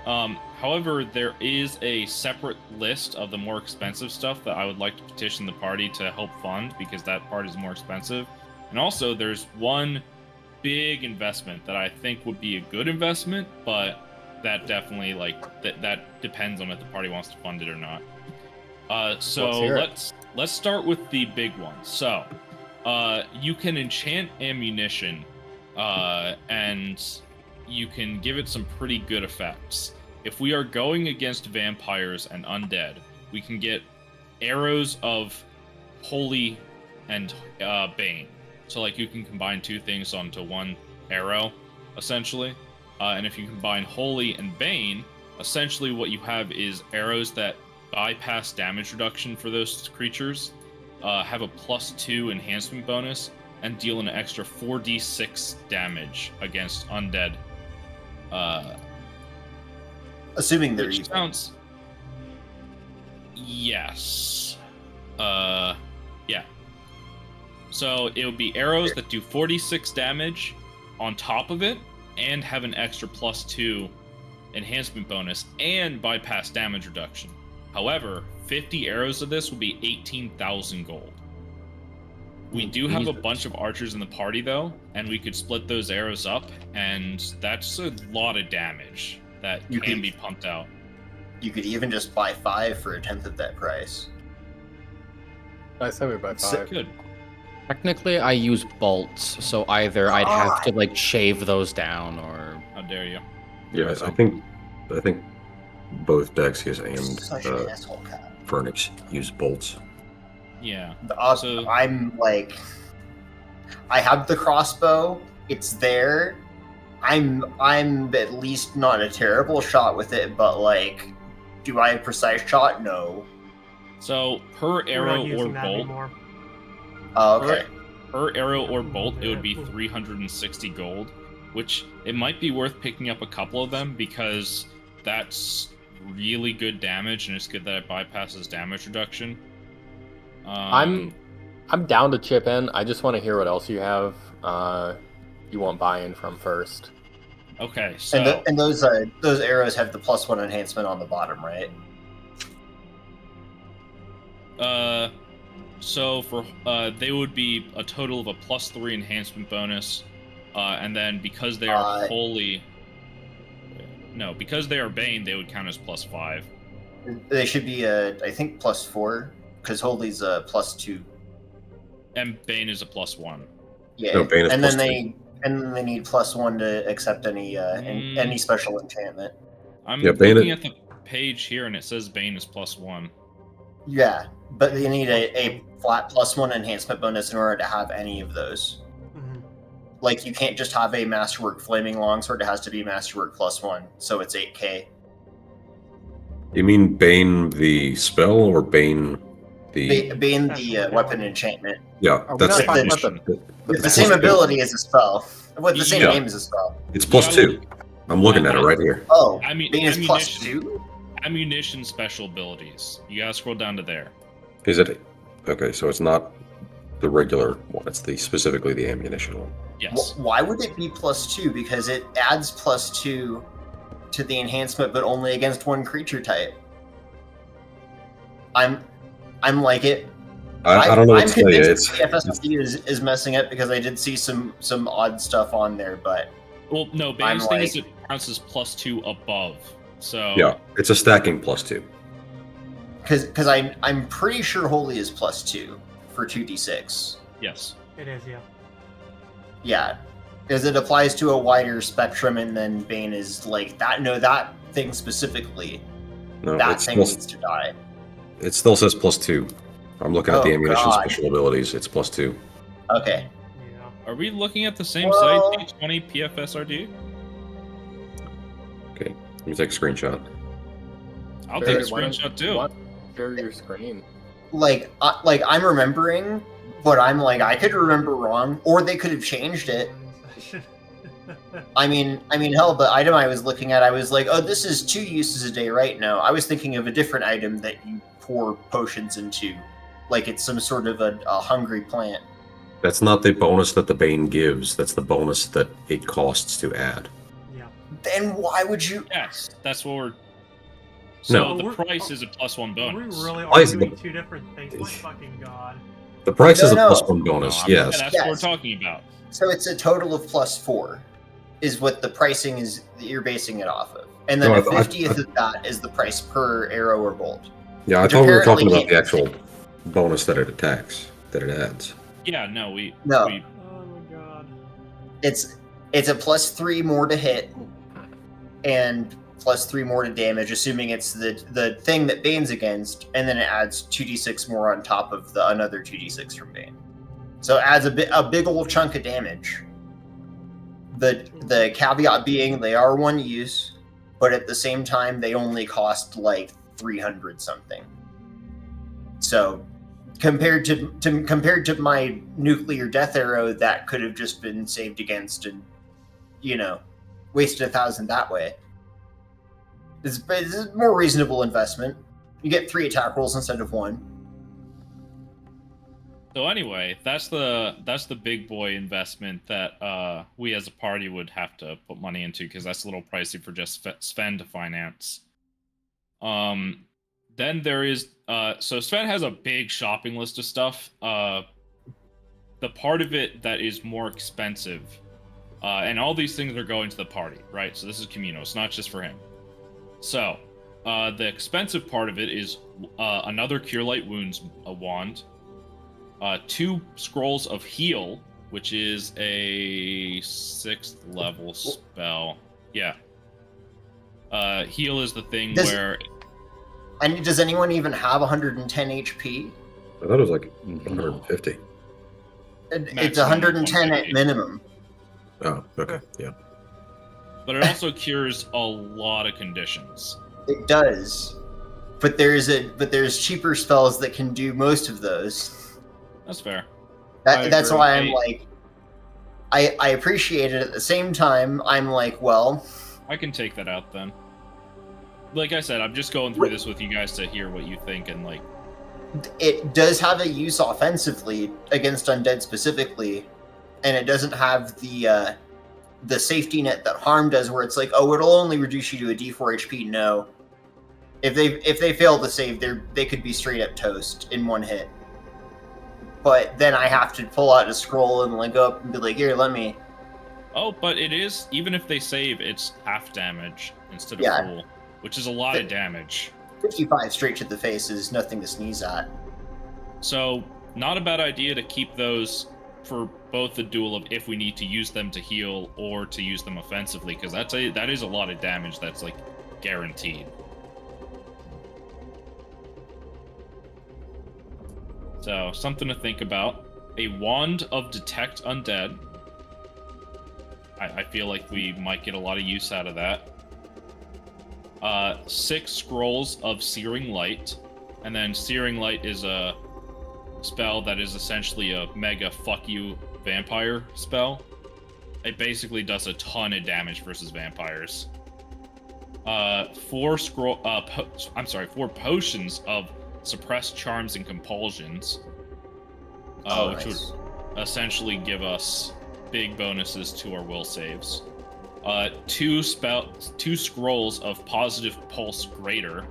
However, there is a separate list of the more expensive stuff that I would like to petition the party to help fund, because that part is more expensive. And also, there's one big investment that I think would be a good investment, but that definitely, that depends on if the party wants to fund it or not. So let's start with the big one. So, you can enchant ammunition, and you can give it some pretty good effects. If we are going against vampires and undead, we can get arrows of Holy and Bane. So, like, you can combine 2 things onto 1 arrow, essentially. And if you combine Holy and Bane, essentially what you have is arrows that bypass damage reduction for those creatures, have a +2 enhancement bonus, and deal an extra 4d6 damage against undead. Assuming they're Which evil. sounds... Yes. Yeah. So it would be arrows that do 46 damage on top of it, and have an extra +2 enhancement bonus, and bypass damage reduction. However, 50 arrows of this will be 18,000 gold. We do have a bunch of archers in the party, though, and we could split those arrows up, and that's a lot of damage that can be pumped out. You could even just buy 5 for 1/10 of that price. I said we buy 5. Good. Technically, I use bolts, so either I'd have to like shave those down, or How dare you? Yeah, I think both Dexius and Such an asshole cat. Phoenix use bolts. Yeah. So I'm like, I have the crossbow. It's there. I'm at least not a terrible shot with it, but like, do I have precise shot? No. So per We're not arrow or using that bolt, anymore. Oh, okay. per arrow or bolt, it would be 360 gold, which it might be worth picking up a couple of them, because that's really good damage, and it's good that it bypasses damage reduction. I'm down to chip in. I just want to hear what else you have. You want buy-in from first. Okay, so And those arrows have the +1 enhancement on the bottom, right? so for they would be a total of a +3 enhancement bonus, and then because they are because they are Bane, they would count as +5. They should be I think +4, because Holy's +2. And Bane is a +1. Yeah, No, Bane is and plus then they need +1 to accept any special enchantment. I'm Yeah, Bane looking it- at the page here, and it says Bane is +1. Yeah, but you need a flat +1 enhancement bonus in order to have any of those. Mhm. Like, you can't just have a Masterwork Flaming Longsword, it has to be Masterwork +1, so it's 8k. You mean Bane the spell or Bane the? Bane the Special weapon ability. enchantment. Yeah, Are we that's not talking the- about the With the same plus two. ability as a spell. With the same Yeah. name as a spell. It's +2. I'm looking at it Yeah. right here. Oh, I mean, Bane is ammunition. +2? Ammunition special abilities. You gotta scroll down to there. Is it? Okay, so it's not the regular one. It's specifically the ammunition one. Yes. Why would it be +2? Because it adds +2 to the enhancement, but only against one creature type. I'm like it. I don't know what I'm to tell you. convinced It's the FSP is messing up because I did see some odd stuff on there, but Well, no, Bane's I'm thing is like- it counts as +2 above. So yeah, it's a stacking +2. because I'm pretty sure Holy is +2 for 2d6. yes. It is, yeah. Yeah, because it applies to a wider spectrum, and then Bane is like that. No, that thing specifically, No, that it's thing still, needs to die. it still says +2. I'm looking at the Oh, ammunition God. special abilities. It's +2. Okay, Yeah. Are we looking at the same Well- site, D20 PFSRD? Okay, let me take a screenshot. I'll Barry, take a why don't- screenshot too. why- Share your screen. like I'm remembering, but I'm like I could remember wrong, or they could have changed it. I mean, hell, the item I was looking at, I was like, oh, this is 2 uses a day right now. I was thinking of a different item that you pour potions into, like it's some sort of a hungry plant. That's not the bonus that the Bane gives. That's the bonus that it costs to add. Yeah. Then why would you? Yes, that's what we're. So No. the We're- price is a +1 We bonus. really Why are is doing the- two different things. My fucking god. The price is a No. +1 bonus, No, yes. Yeah, that's what we're Yes. talking about. So it's a total of +4, is what the pricing is that you're basing it off of, and then No, a I- 50th of that is the price per arrow or bolt. Yeah, I Which thought we were talking apparently about the can't- actual bonus that it attacks, that it adds. Yeah, no, we. No. we Oh my god. It's a +3 more to hit, and +3 more to damage, assuming it's the thing that Bane's against, and then it adds 2d6 more on top of the another 2d6 from Bane. So it adds a big old chunk of damage. The caveat being they are 1 use, but at the same time they only cost like 300 something. So compared to my nuclear death arrow that could have just been saved against and wasted 1,000 that way. It's a more reasonable investment. You get 3 attack rolls instead of 1. So anyway, that's the big boy investment that we as a party would have to put money into because that's a little pricey for just Sven to finance. Then there is so Sven has a big shopping list of stuff. The part of it that is more expensive, and all these things are going to the party, right? So this is communal. It's not just for him. So the expensive part of it is another Cure Light Wounds wand. 2 scrolls of heal, which is a 6th level spell. Yeah. Heal is the thing where And does anyone even have 110 HP? I thought it was like 150. It's Maximum 110 at 150. minimum. Oh, okay, yeah. but it also cures a lot of conditions. It does, but there's cheaper spells that can do most of those. That's fair. That's agree. why I'm like, I appreciate it. At the same time, I'm like, well, I can take that out then. Like I said, I'm just going through this with you guys to hear what you think and like. it does have a use offensively against undead specifically, and it doesn't have the safety net that harm does, where it's like, oh, it'll only reduce you to a D4 HP. No, if they fail to save, they could be straight up toast in 1 hit. But then I have to pull out a scroll and like go up and be like, here, let me. Oh, but it is even if they save, it's half damage instead of Yeah. full, which is a lot of damage. 55 straight to the face is nothing to sneeze at. So not a bad idea to keep those for both the duel of if we need to use them to heal or to use them offensively, because that is a lot of damage that's like guaranteed. So something to think about. A wand of detect undead. I feel like we might get a lot of use out of that. 6 scrolls of Searing Light. And then Searing Light is a spell that is essentially a mega fuck you vampire spell. It basically does a ton of damage versus vampires. 4 potions of Suppressed Charms and Compulsions. Which would essentially give us big bonuses to our will saves. 2 scrolls of Positive Pulse Greater,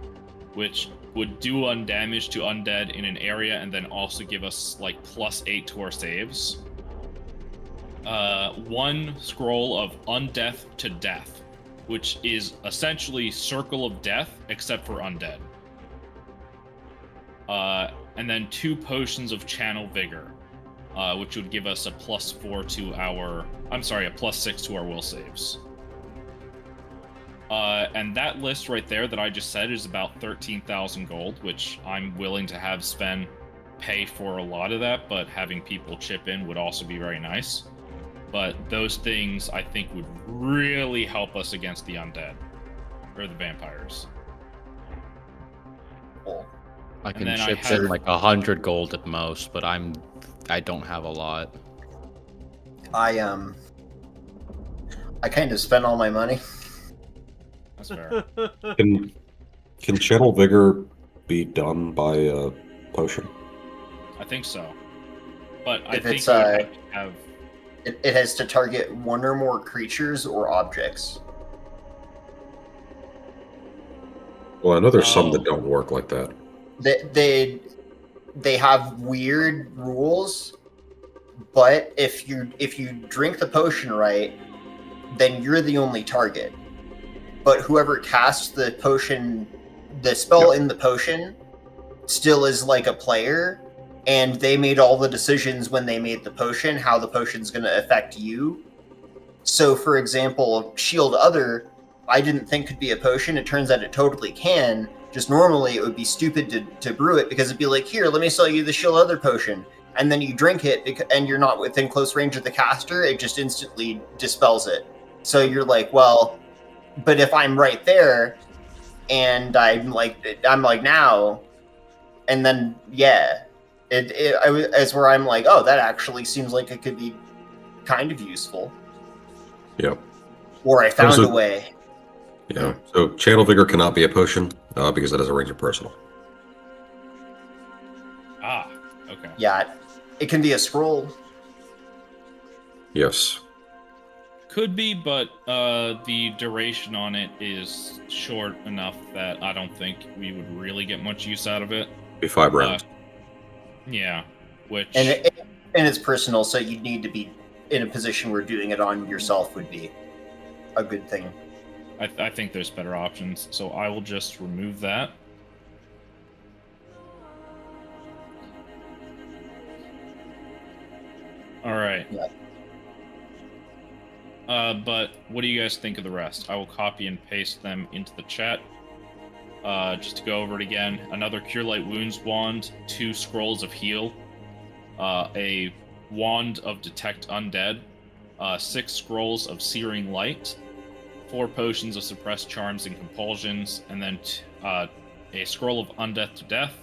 which would do undamage to undead in an area and then also give us like +8 to our saves. 1 scroll of Undeath to Death, which is essentially Circle of Death except for undead. And then 2 potions of Channel Vigor, which would give us a +4 to our... I'm sorry, a +6 to our will saves. And that list right there that I just said is about 13,000 gold, which I'm willing to have Sven pay for a lot of that, but having people chip in would also be very nice. But those things, I think, would really help us against the undead, or the vampires. Cool. I can chip in like 100 gold at most, but I don't have a lot. I kind of spent all my money. That's fair. Can Channel Vigor be done by a potion? I think so. But I If think it's, we would have... It has to target 1 or more creatures or objects. Well, I know there's some that don't work like that. They have weird rules, but if you drink the potion right, then you're the only target. But whoever casts the potion, the spell in the potion, still is like a player, and they made all the decisions when they made the potion, how the potion's going to affect you. So, for example, Shield Other, I didn't think could be a potion. It turns out it totally can. Just normally it would be stupid to brew it, because it'd be like, here, let me sell you the Shield Other potion. And then you drink it, and you're not within close range of the caster, it just instantly dispels it. So you're like, well, but if I'm right there, and I'm like now, and then, yeah, it's where I'm like, oh, that actually seems like it could be kind of useful. Yep. Or I found a way. Yeah. So Channel Vigor cannot be a potion because it has a range of personal. Ah, okay. Yeah, it can be a scroll. Yes. Could be, but the duration on it is short enough that I don't think we would really get much use out of it. Be 5 rounds. Yeah, which... And it's personal, so you'd need to be in a position where doing it on yourself would be a good thing. I think there's better options, so I will just remove that. Alright. Yeah. But what do you guys think of the rest? I will copy and paste them into the chat. Just to go over it again. Another Cure Light Wounds wand, 2 scrolls of heal, a wand of Detect Undead, 6 scrolls of Searing Light, 4 potions of Suppressed Charms and Compulsions, and then a scroll of Undeath to Death,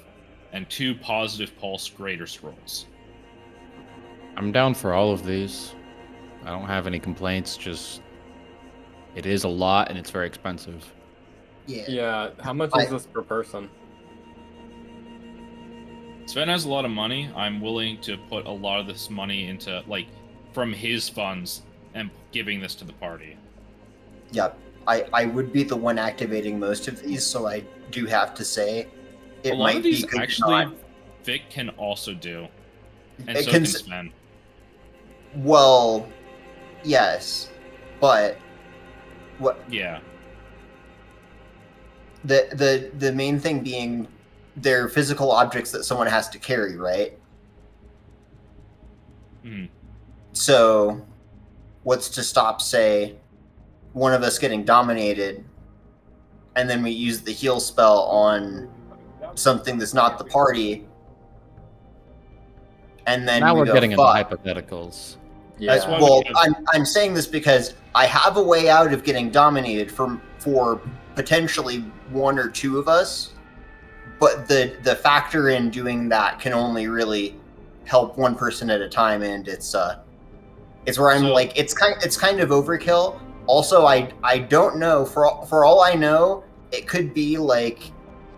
and 2 Positive Pulse Greater Scrolls. I'm down for all of these. I don't have any complaints, just it is a lot and it's very expensive. Yeah, how much is this per person? Sven has a lot of money. I'm willing to put a lot of this money into, like, from his funds and giving this to the party. Yeah, I would be the one activating most of these, so I do have to say it a lot might of these be actually Vic can also do, and It so can can Sven. Well, yes, but what Yeah, the main thing being they're physical objects that someone has to carry, right? Mhm. So, what's to stop, say, one of us getting dominated, and then we use the heal spell on something that's not the party, and then Now we we're go, getting into fuck. hypotheticals. That's why Well, we have- I'm saying this because I have a way out of getting dominated for potentially one or two of us, but the factor in doing that can only really help one person at a time, and it's where I'm So- like it's kind of overkill. Also, I don't know, for all I know, it could be like,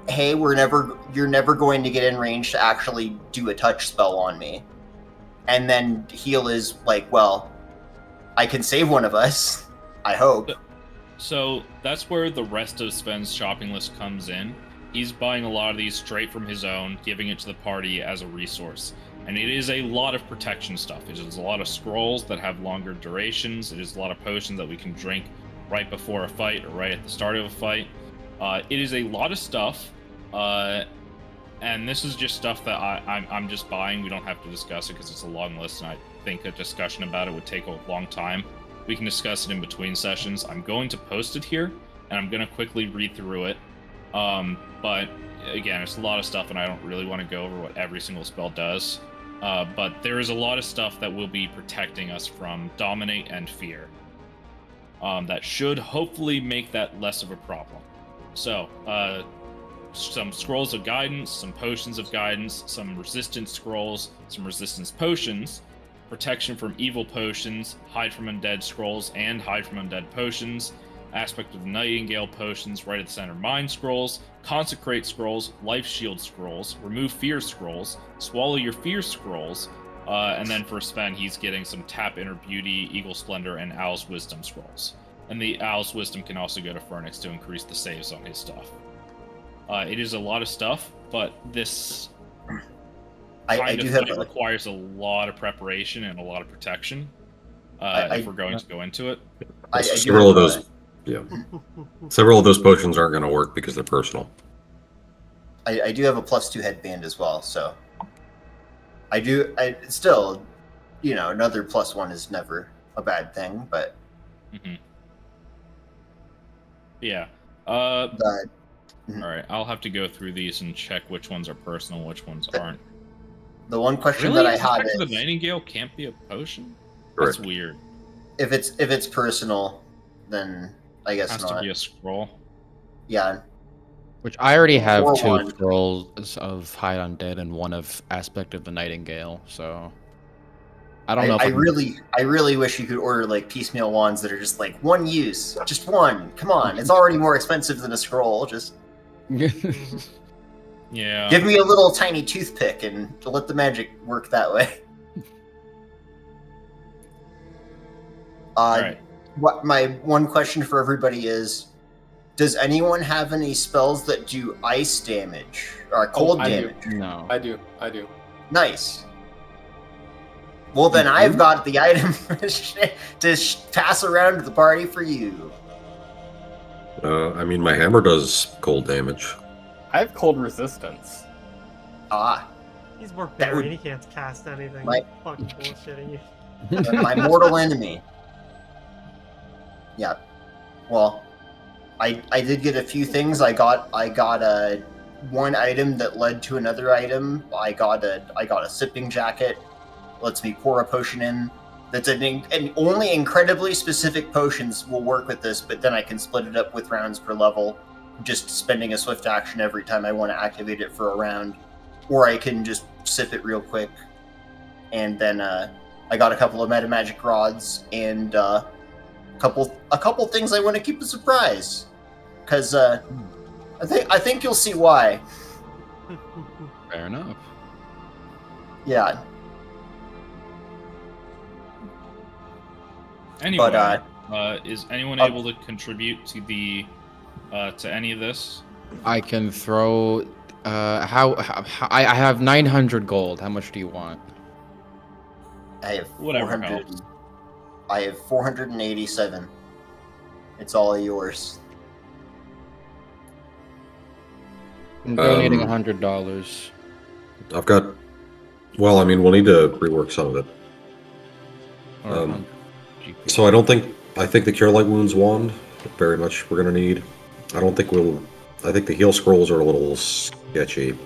hey, you're never going to get in range to actually do a touch spell on me. And then heal is like, well, I can save one of us, I hope. So that's where the rest of Sven's shopping list comes in. He's buying a lot of these straight from his own, giving it to the party as a resource. And it is a lot of protection stuff. It is a lot of scrolls that have longer durations. It is a lot of potions that we can drink right before a fight or right at the start of a fight. It is a lot of stuff. And this is just stuff that I'm just buying. We don't have to discuss it because it's a long list, and I think a discussion about it would take a long time. We can discuss it in between sessions. I'm going to post it here, and I'm going to quickly read through it. But again, it's a lot of stuff, and I don't really want to go over what every single spell does. But there is a lot of stuff that will be protecting us from Dominate and Fear. That should hopefully make that less of a problem. So, some scrolls of guidance, some potions of guidance, some resistance scrolls, some resistance potions, protection from evil potions, hide from undead scrolls, and hide from undead potions, aspect of the Nightingale potions, right at the center mind scrolls, consecrate scrolls, life shield scrolls, remove fear scrolls, swallow your fear scrolls, and then for Sven, he's getting some tap inner beauty, eagle splendor, and owl's wisdom scrolls. And the owl's wisdom can also go to Furnax to increase the saves on his stuff. It is a lot of stuff, but this I do have requires a lot of preparation and a lot of protection if we're going to go into it. Several of those, yeah, several of those potions aren't going to work because they're personal. I do have a +2 headband as well, so I still, another +1 is never a bad thing, but yeah. but All right, I'll have to go through these and check which ones are personal, which ones aren't. the one question Really? that I had Aspect of is, the Nightingale can't be a potion? Correct. That's weird. if it's personal, then I guess Has not. to be a scroll. Yeah, Which I already have Or 2 one. scrolls of Hide Undead and 1 of Aspect of the Nightingale, so I don't know if I I'm- really wish you could order like piecemeal wands that are just like one use, just one. Come on, it's already more expensive than a scroll. Just Yeah. give me a little tiny toothpick and let the magic work that way. All right. What my one question for everybody is: does anyone have any spells that do ice damage or cold I do. damage? No. I do. Nice. Well, then You I've do? got the item to pass around to the party for you. I mean, my hammer does cold damage. I have cold resistance. Ah, He's more That would- buried. He can't cast anything. Right. Fucking bullshitting you. my mortal enemy. Yeah. Well, I did get a few things. I got a one item that led to another item. I got a sipping jacket. Lets me pour a potion in. That's and only incredibly specific potions will work with this, but then I can split it up with rounds per level, just spending a swift action every time I want to activate it for a round, or I can just sip it real quick. And then I got a couple of meta magic rods and a couple things I want to keep a surprise, because I think you'll see why. Fair enough. Yeah. Anyway, But, is anyone able to contribute to the to any of this? I can throw. How I have 900 gold. How much do you want? I have Whatever 400. helps. I have 487. It's all yours. I'm donating Um, $100. I've got. Well, I mean, we'll need to rework some of it. Or Um, 100 GP. So I think the Cure Light Wounds wand, very much we're gonna need. I think the heal scrolls are a little sketchy.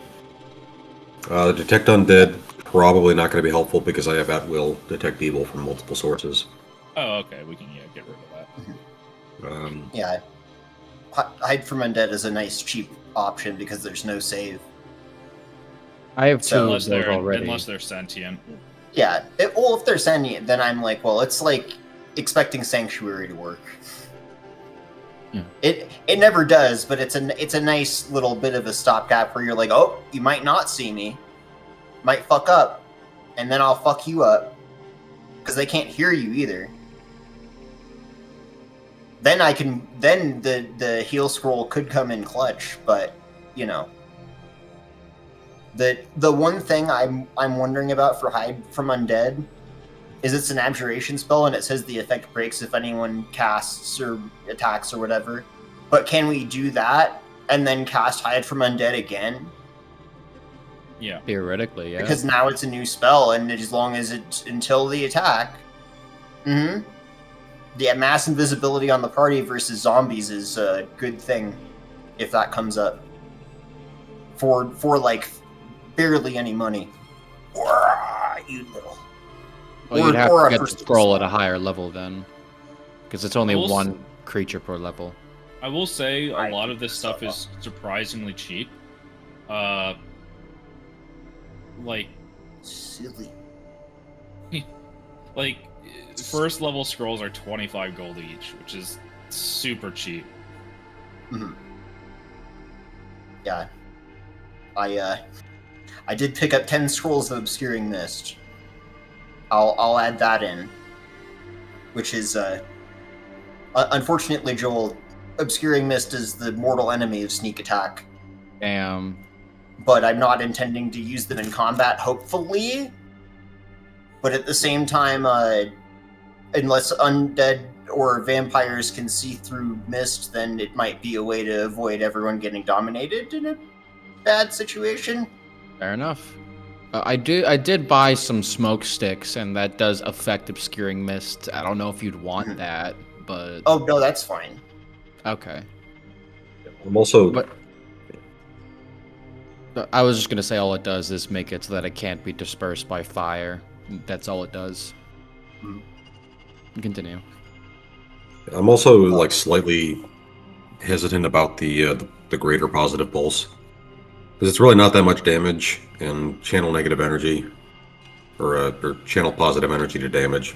Detect Undead, probably not gonna be helpful because I have at will detect evil from multiple sources. Oh, okay. We can get rid of that. Yeah. Hide from Undead is a nice, cheap option because there's no save. I have So- two of Unless those they're already. sentient. Yeah. Well, if they're sentient, then I'm like, well, it's like expecting Sanctuary to work. Yeah. It never does, but it's a nice little bit of a stopgap where you're like, oh, you might not see me, might fuck up, and then I'll fuck you up because they can't hear you either. Then the heal scroll could come in clutch, but you know. The one thing I'm wondering about for Hide from Undead is it's an abjuration spell and it says the effect breaks if anyone casts or attacks or whatever. But can we do that and then cast Hide from Undead again? Yeah. Theoretically, yeah. Because now it's a new spell, and as long as it's until the attack. Mm-hmm. The mass invisibility on the party versus zombies is a good thing if that comes up. For like barely any money. You little. Well, you'd have or to a get the first scroll at level a higher level then. Because it's only I will one creature per level. I will say a I lot think of this so. stuff is surprisingly cheap. Like Silly. like first level scrolls are 25 gold each, which is super cheap. Mm-hmm. Yeah. I did pick up 10 scrolls of Obscuring Mist. I'll add that in. Which is unfortunately, Joel, Obscuring Mist is the mortal enemy of sneak attack. Damn. But I'm not intending to use them in combat, hopefully. But at the same time, unless undead or vampires can see through mist, then it might be a way to avoid everyone getting dominated in a bad situation. Fair enough. I did buy some smoke sticks, and that does affect obscuring mist. I don't know if you'd want Mhm. that, but Oh, no, that's fine. okay. I'm also But I was just gonna say all it does is make it so that it can't be dispersed by fire. That's all it does. Mhm. Continue. I'm also like slightly hesitant about the greater positive pulse because it's really not that much damage, and channel negative energy or channel positive energy to damage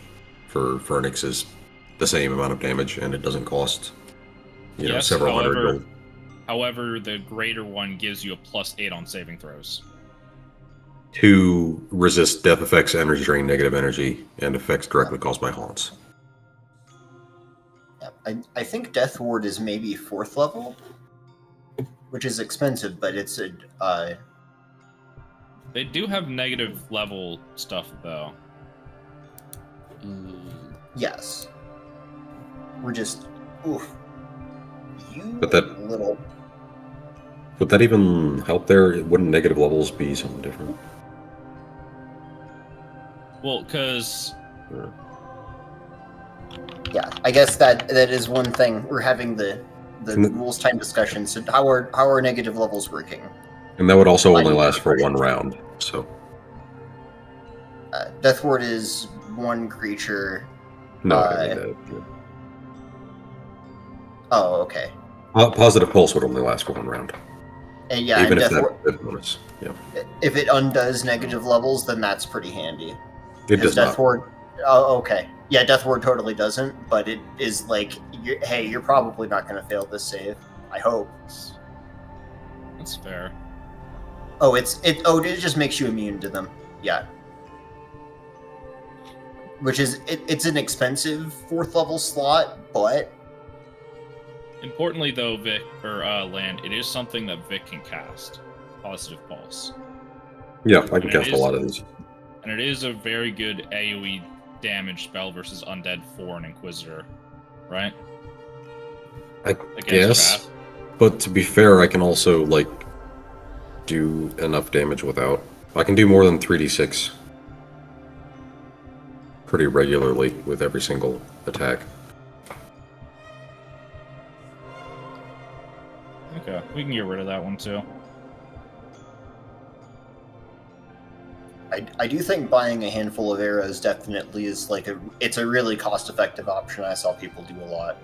for Phoenix is the same amount of damage, and it doesn't cost Yes, several hundred however- gold. However, the greater one gives you a +8 on saving throws. To resist death effects, energy drain, negative energy, and effects directly caused by haunts. Yeah, I think Death Ward is maybe 4th level, which is expensive, but it's a They do have negative level stuff though. yes. We're just oof. You But that- little. Would that even help there? Wouldn't negative levels be something different? Well, because Yeah, I guess that is one thing. We're having the And the- rules time discussion. So how are negative levels working? And that would also I only need last for refresh. one round. So Death Ward is one creature. no, I mean, Oh, okay. positive pulse would only last for one round, And yeah, even and if Death Ward, that bonus. Yeah, if it undoes negative levels, then that's pretty handy. it Because does Death not. Ward. Oh, okay. Yeah, Death Ward totally doesn't, but it is like, hey, you're probably not going to fail this save. I hope. that's fair. Oh, it just makes you immune to them. Yeah. Which is it's an expensive 4th level slot, but Importantly, though, Vic or Land, it is something that Vic can cast. Positive pulse, Yeah, I can And it cast a is- lot of these. and it is a very good AOE damage spell versus undead for an Inquisitor, right? I Against guess, trap. but to be fair, I can also like do enough damage without. I can do more than 3d6. pretty regularly with every single attack. Okay, we can get rid of that one too. I do think buying a handful of arrows definitely is like it's a really cost-effective option. I saw people do a lot.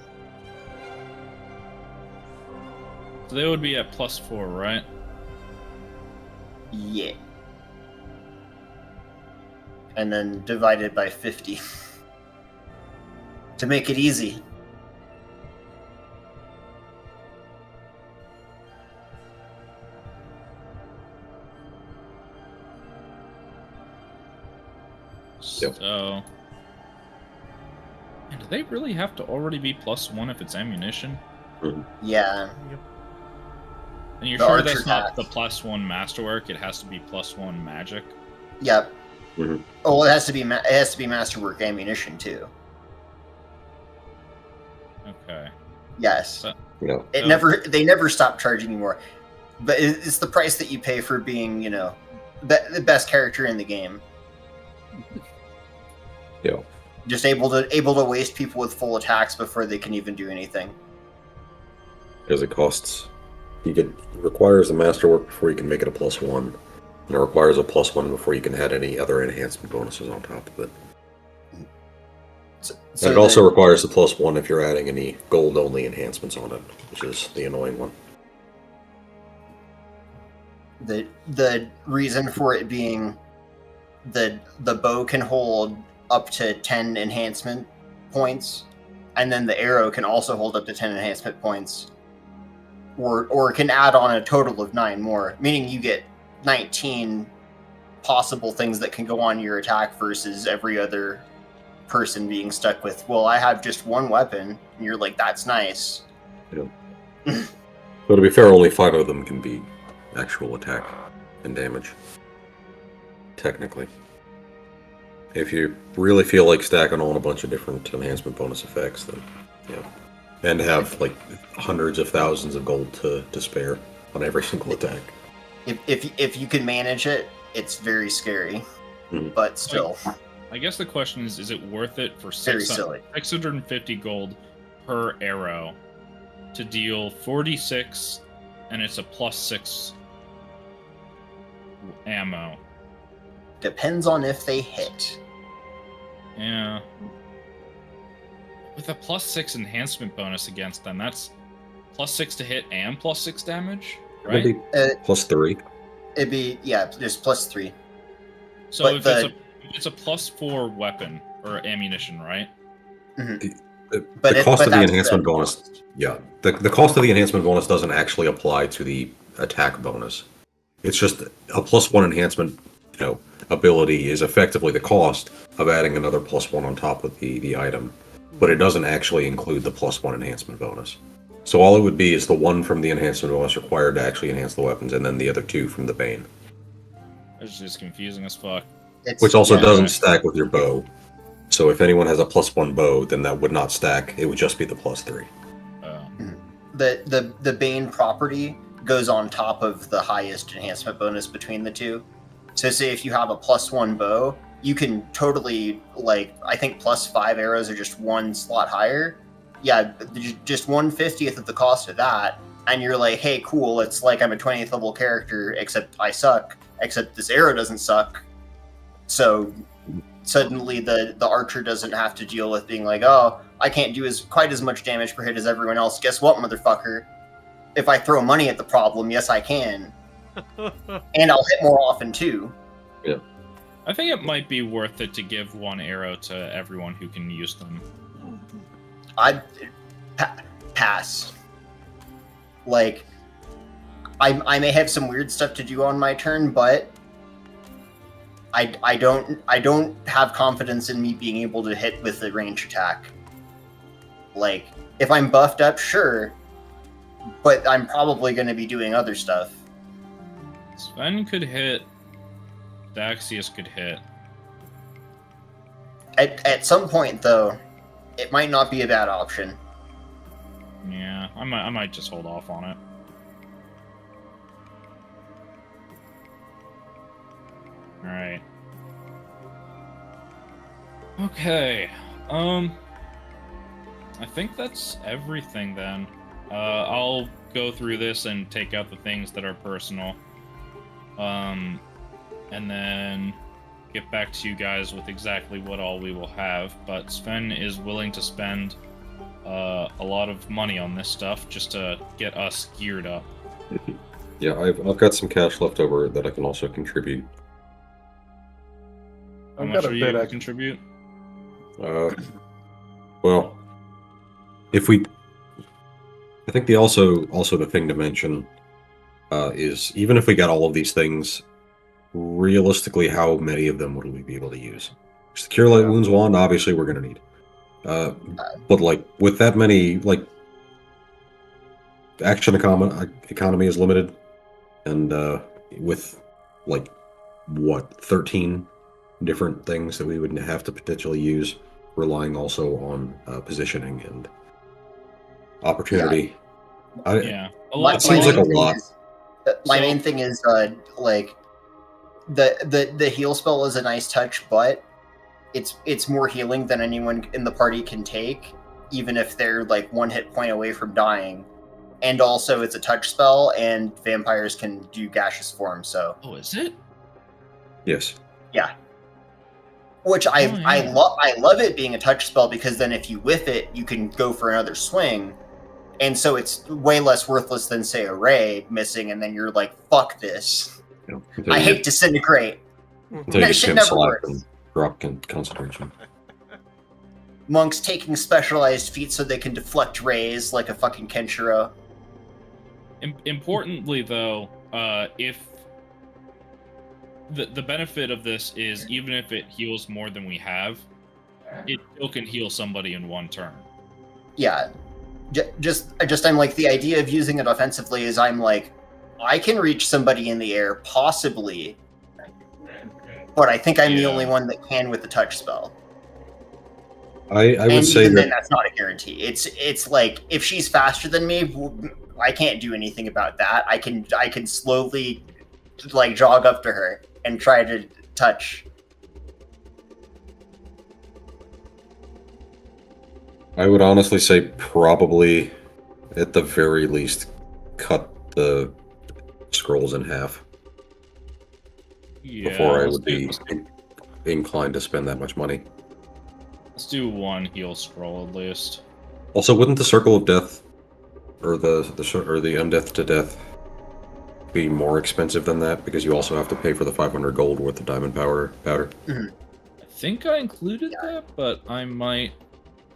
So they would be at +4, right? Yeah. And then divided by 50 to make it easy. Yep. So, and do they really have to already be +1 if it's ammunition? Yeah. Yep. And you're The sure archer that's not the tax. +1 masterwork? It has to be +1 magic. Yep. Mhm. Oh, well, it has to be masterwork ammunition too. Okay. Yes. But- Yeah. They never stop charging you more. But it's the price that you pay for being, the best character in the game. Yeah. Just able to waste people with full attacks before they can even do anything. Because it costs. It requires a masterwork before you can make it a +1. And it requires a +1 before you can add any other enhancement bonuses on top of it. So And it also requires a +1 if you're adding any gold-only enhancements on it, which is the annoying one. the reason for it being the bow can hold up to 10 enhancement points, and then the arrow can also hold up to 10 enhancement points, or can add on a total of 9 more, meaning you get 19 possible things that can go on your attack versus every other person being stuck with, well, I have just one weapon, and you're like, that's nice. But to be fair, only 5 of them can be actual attack and damage. Technically. If you really feel like stacking on a bunch of different enhancement bonus effects, then yeah. And have like hundreds of thousands of gold to spare on every single attack. If you can manage it, it's very scary. Mhm. But still, I guess the question is it worth it for very silly. 650 gold per arrow to deal 46, and it's a +6 ammo? Depends on if they hit. Yeah. With a +6 enhancement bonus against them, that's +6 to hit and +6 damage, right? Maybe +3. It'd be, yeah, just +3. So but if it's a +4 weapon or ammunition, right? But The cost of the that's enhancement bonus. Yeah, the cost of the enhancement bonus doesn't actually apply to the attack bonus. It's just a +1 enhancement, ability is effectively the cost of adding another +1 on top of the item, but it doesn't actually include the +1 enhancement bonus. So all it would be is the 1 from the enhancement bonus required to actually enhance the weapons, and then the other 2 from the Bane, It's just confusing as fuck. which also yeah, doesn't stack with your bow. So if anyone has a +1 bow, then that would not stack. It would just be the +3. The Bane property goes on top of the highest enhancement bonus between the two. So say if you have a +1 bow, you can totally, like, I think +5 arrows are just 1 slot higher. Yeah, just 1/50th of the cost of that, and you're like, hey, cool, it's like I'm a 20th level character, except I suck, except this arrow doesn't suck. So suddenly the archer doesn't have to deal with being like, oh, I can't do quite as much damage per hit as everyone else. Guess what, motherfucker? If I throw money at the problem, yes, I can. And I'll hit more often, too. I think it might be worth it to give 1 arrow to everyone who can use them. I'd pass. Like, I may have some weird stuff to do on my turn, but I don't have confidence in me being able to hit with the range attack. Like, if I'm buffed up, sure, but I'm probably going to be doing other stuff. Sven could hit. Daxius could hit. At some point, though, it might not be a bad option. Yeah, I might just hold off on it. Alright. Okay. I think that's everything then. I'll go through this and take out the things that are personal. And then get back to you guys with exactly what all we will have. But Sven is willing to spend a lot of money on this stuff just to get us geared up. Yeah, I've got some cash left over that I can also contribute. How I've much got a are bit you I- contribute? Well, if we, I think also the thing to mention is even if we got all of these things, realistically, how many of them would we be able to use? The Cure Light Wounds wand, obviously, we're gonna need. But like with that many, like action economy is limited, and with like what 13 different things that we would have to potentially use, relying also on positioning and opportunity. Yeah. It seems like a lot. My So- main thing is like the heal spell is a nice touch, but it's more healing than anyone in the party can take, even if they're like 1 hit point away from dying. And also, it's a touch spell, and vampires can do gaseous form. So, Oh, is it? Yes. which Oh, yeah. I love it being a touch spell, because then if you whiff it, you can go for another swing, and so it's way less worthless than say a ray missing, and then you're like, fuck this. I hate disintegrate. Until That you shit can never select works. and drop concentration. Monks taking specialized feats so they can deflect rays like a fucking Kenshiro. Importantly, though, if the benefit of this is even if it heals more than we have, it still can heal somebody in 1 turn. Yeah, just I'm like, the idea of using it offensively is I'm like, I can reach somebody in the air possibly, but I think I'm the Yeah. only one that can with the touch spell. I would And say even then, that that's not a guarantee. It's like, if she's faster than me, I can't do anything about that. I can slowly like jog up to her and try to touch. I would honestly say probably at the very least cut the scrolls in half Yeah. before I let's would be inclined to spend that much money. Let's do 1 heal scroll at least. Also, wouldn't the Circle of Death or the Undeath to Death be more expensive than that, because you also have to pay for the 500 gold worth of diamond powder? I think I included that, but I might.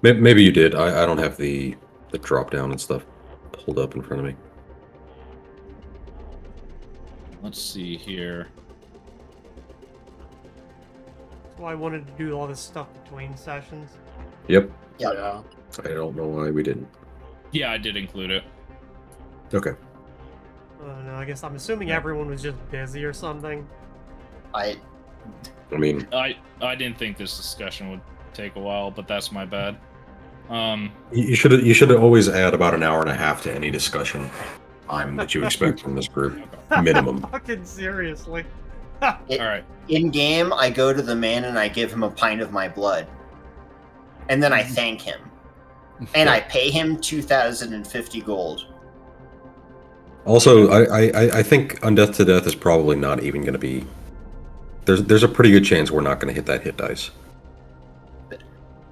Maybe you did. I don't have the drop down and stuff pulled up in front of me. Let's see here. So I wanted to do all this stuff between sessions. Yep. Yeah. I don't know why we didn't. Yeah, I did include it. Okay. No, I guess I'm assuming everyone was just busy or something. I mean, I didn't think this discussion would take a while, but that's my bad. you should always add about an hour and a half to any discussion time that you expect from this group, minimum. Fucking seriously. All right. In game, I go to the man and I give him a pint of my blood, and then I thank him, and I pay him 2,050 gold. Also, I think Undeath to Death is probably not even going to be. There's a pretty good chance we're not going to hit that hit dice.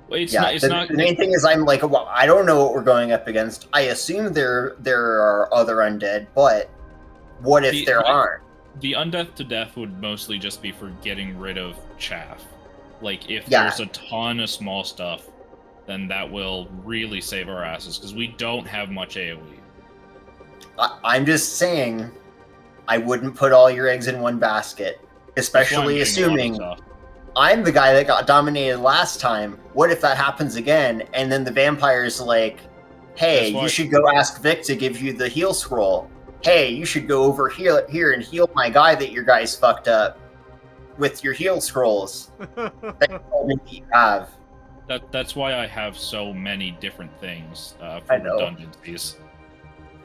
Well, it's Yeah, not. It's the, not. the main thing is I'm like, well, I don't know what we're going up against. I assume there are other undead, but what if there aren't? The Undeath to Death would mostly just be for getting rid of chaff. Like, if Yeah. there's a ton of small stuff, then that will really save our asses, because we don't have much AoE. I'm just saying, I wouldn't put all your eggs in one basket, That's why I'm especially getting a lot of assuming stuff. I'm the guy that got dominated last time. What if that happens again? And then the vampire's like, hey, That's why- you should go ask Vic to give you the heal scroll. Hey, you should go over here and heal my guy that your guys fucked up with your heal scrolls that you told me that you have. That's why I have so many different things for I know. redundancies.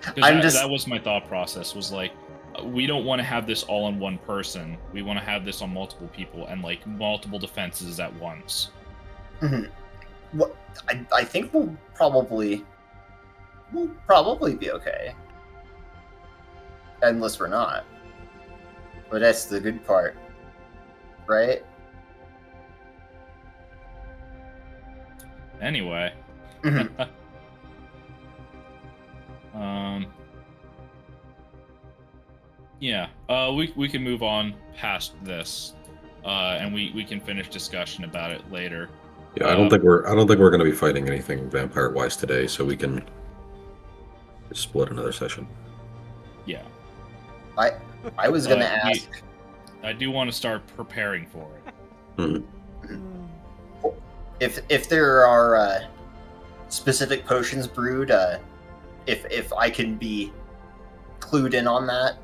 I'm Because just- that was my thought process, was like, we don't want to have this all on one person. We want to have this on multiple people and like multiple defenses at once. Mhm. What I think we'll probably be okay, unless we're not. But that's the good part, right? Anyway. Mhm. Yeah. We can move on past this, and we can finish discussion about it later. Yeah, I don't think we're going to be fighting anything vampire-wise today, so we can just split another session. Yeah. I was gonna ask I do want to start preparing for it. Mhm. if there are specific potions brewed. If I can be clued in on that,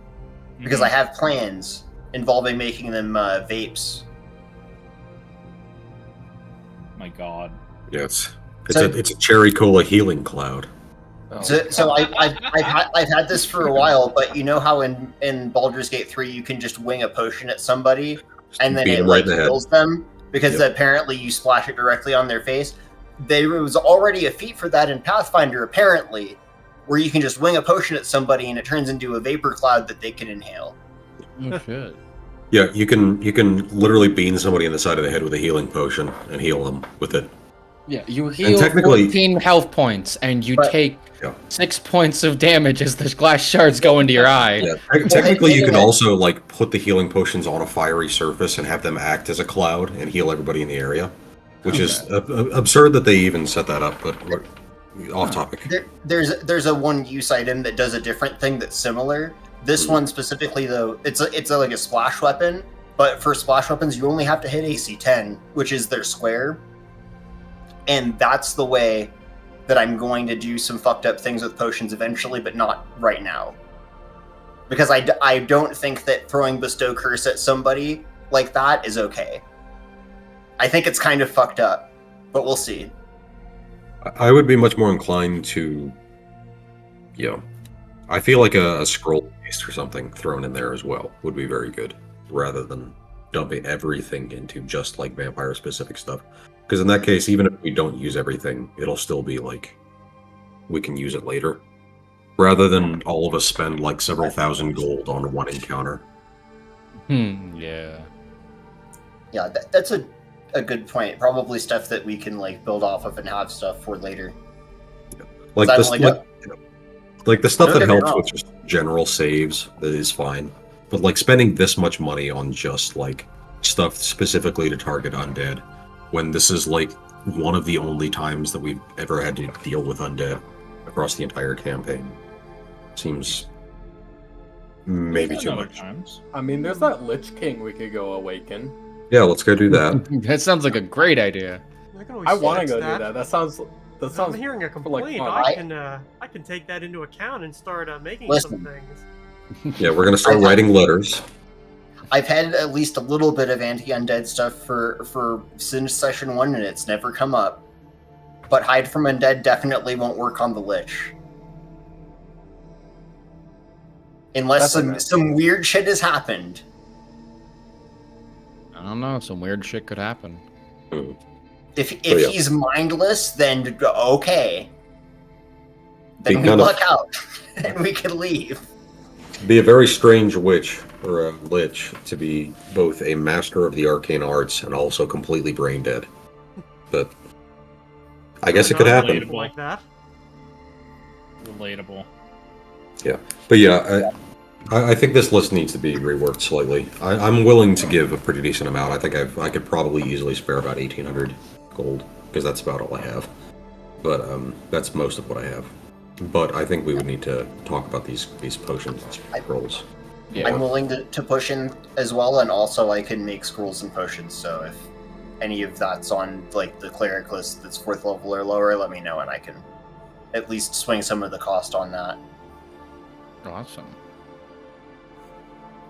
because I have plans involving making them vapes. My God. Yeah, it's a cherry cola healing cloud. Oh. So I've had this for a while, but you know how in Baldur's Gate 3 you can just wing a potion at somebody and then Beat it 'em right like in the head. kills them because Yep. apparently you splash it directly on their face. There was already a feat for that in Pathfinder, apparently, where you can just wing a potion at somebody and it turns into a vapor cloud that they can inhale. Oh shit. Yeah, you can literally bean somebody in the side of the head with a healing potion and heal them with it. Yeah, you heal technically- 14 health points, and you But- take Yeah. 6 points of damage as the glass shards go into your eye. Yeah, technically you can anyway. also like put the healing potions on a fiery surface and have them act as a cloud and heal everybody in the area, which is absurd that they even set that up. But we're off topic. There's a one use item that does a different thing that's similar. This one specifically, though, it's like a splash weapon. But for splash weapons, you only have to hit AC 10, which is their square. And that's the way that I'm going to do some fucked up things with potions eventually, but not right now. Because I don't think that throwing Bestow Curse at somebody like that is okay. I think it's kind of fucked up, but we'll see. I would be much more inclined to, I feel like a scroll paste or something thrown in there as well would be very good, rather than dumping everything into just like vampire specific stuff. Because in that case, even if we don't use everything, it'll still be like we can use it later, rather than all of us spend like several thousand gold on one encounter. Yeah. Yeah, that's a good point. Probably stuff that we can like build off of and have stuff for later. Like I'm this, like the stuff Don't that get me helps wrong. with just general saves, that is fine. But like spending this much money on just like stuff specifically to target undead, when this is like one of the only times that we've ever had to deal with undead across the entire campaign, seems maybe too Other much. times. I mean, there's that Lich King we could go awaken. Yeah, let's go do that. That sounds like a great idea. I can always I want to fix go do that. That sounds. That If I'm sounds. hearing a like complaint. fun. I can take that into account and start making Listen. some things. Yeah, we're gonna start writing letters. I've had at least a little bit of anti-undead stuff for since session 1, and it's never come up. But hide from undead definitely won't work on the Lich. Unless That's okay. some weird shit has happened. I don't know. Some weird shit could happen. If yeah. he's mindless, then okay. Be Then we kind of- luck out, and we can leave. Be a very strange witch or a lich to be both a master of the arcane arts and also completely brain dead. But I guess it could happen. Something like that. Relatable. But yeah, I think this list needs to be reworked slightly. I'm willing to give a pretty decent amount. I think I could probably easily spare about 1,800 gold because that's about all I have. But that's most of what I have. But I think we would need to talk about these potions and scrolls. Yeah. I'm willing to push in as well, and also I can make scrolls and potions. So if any of that's on like the cleric list that's 4th level or lower, let me know, and I can at least swing some of the cost on that. Awesome.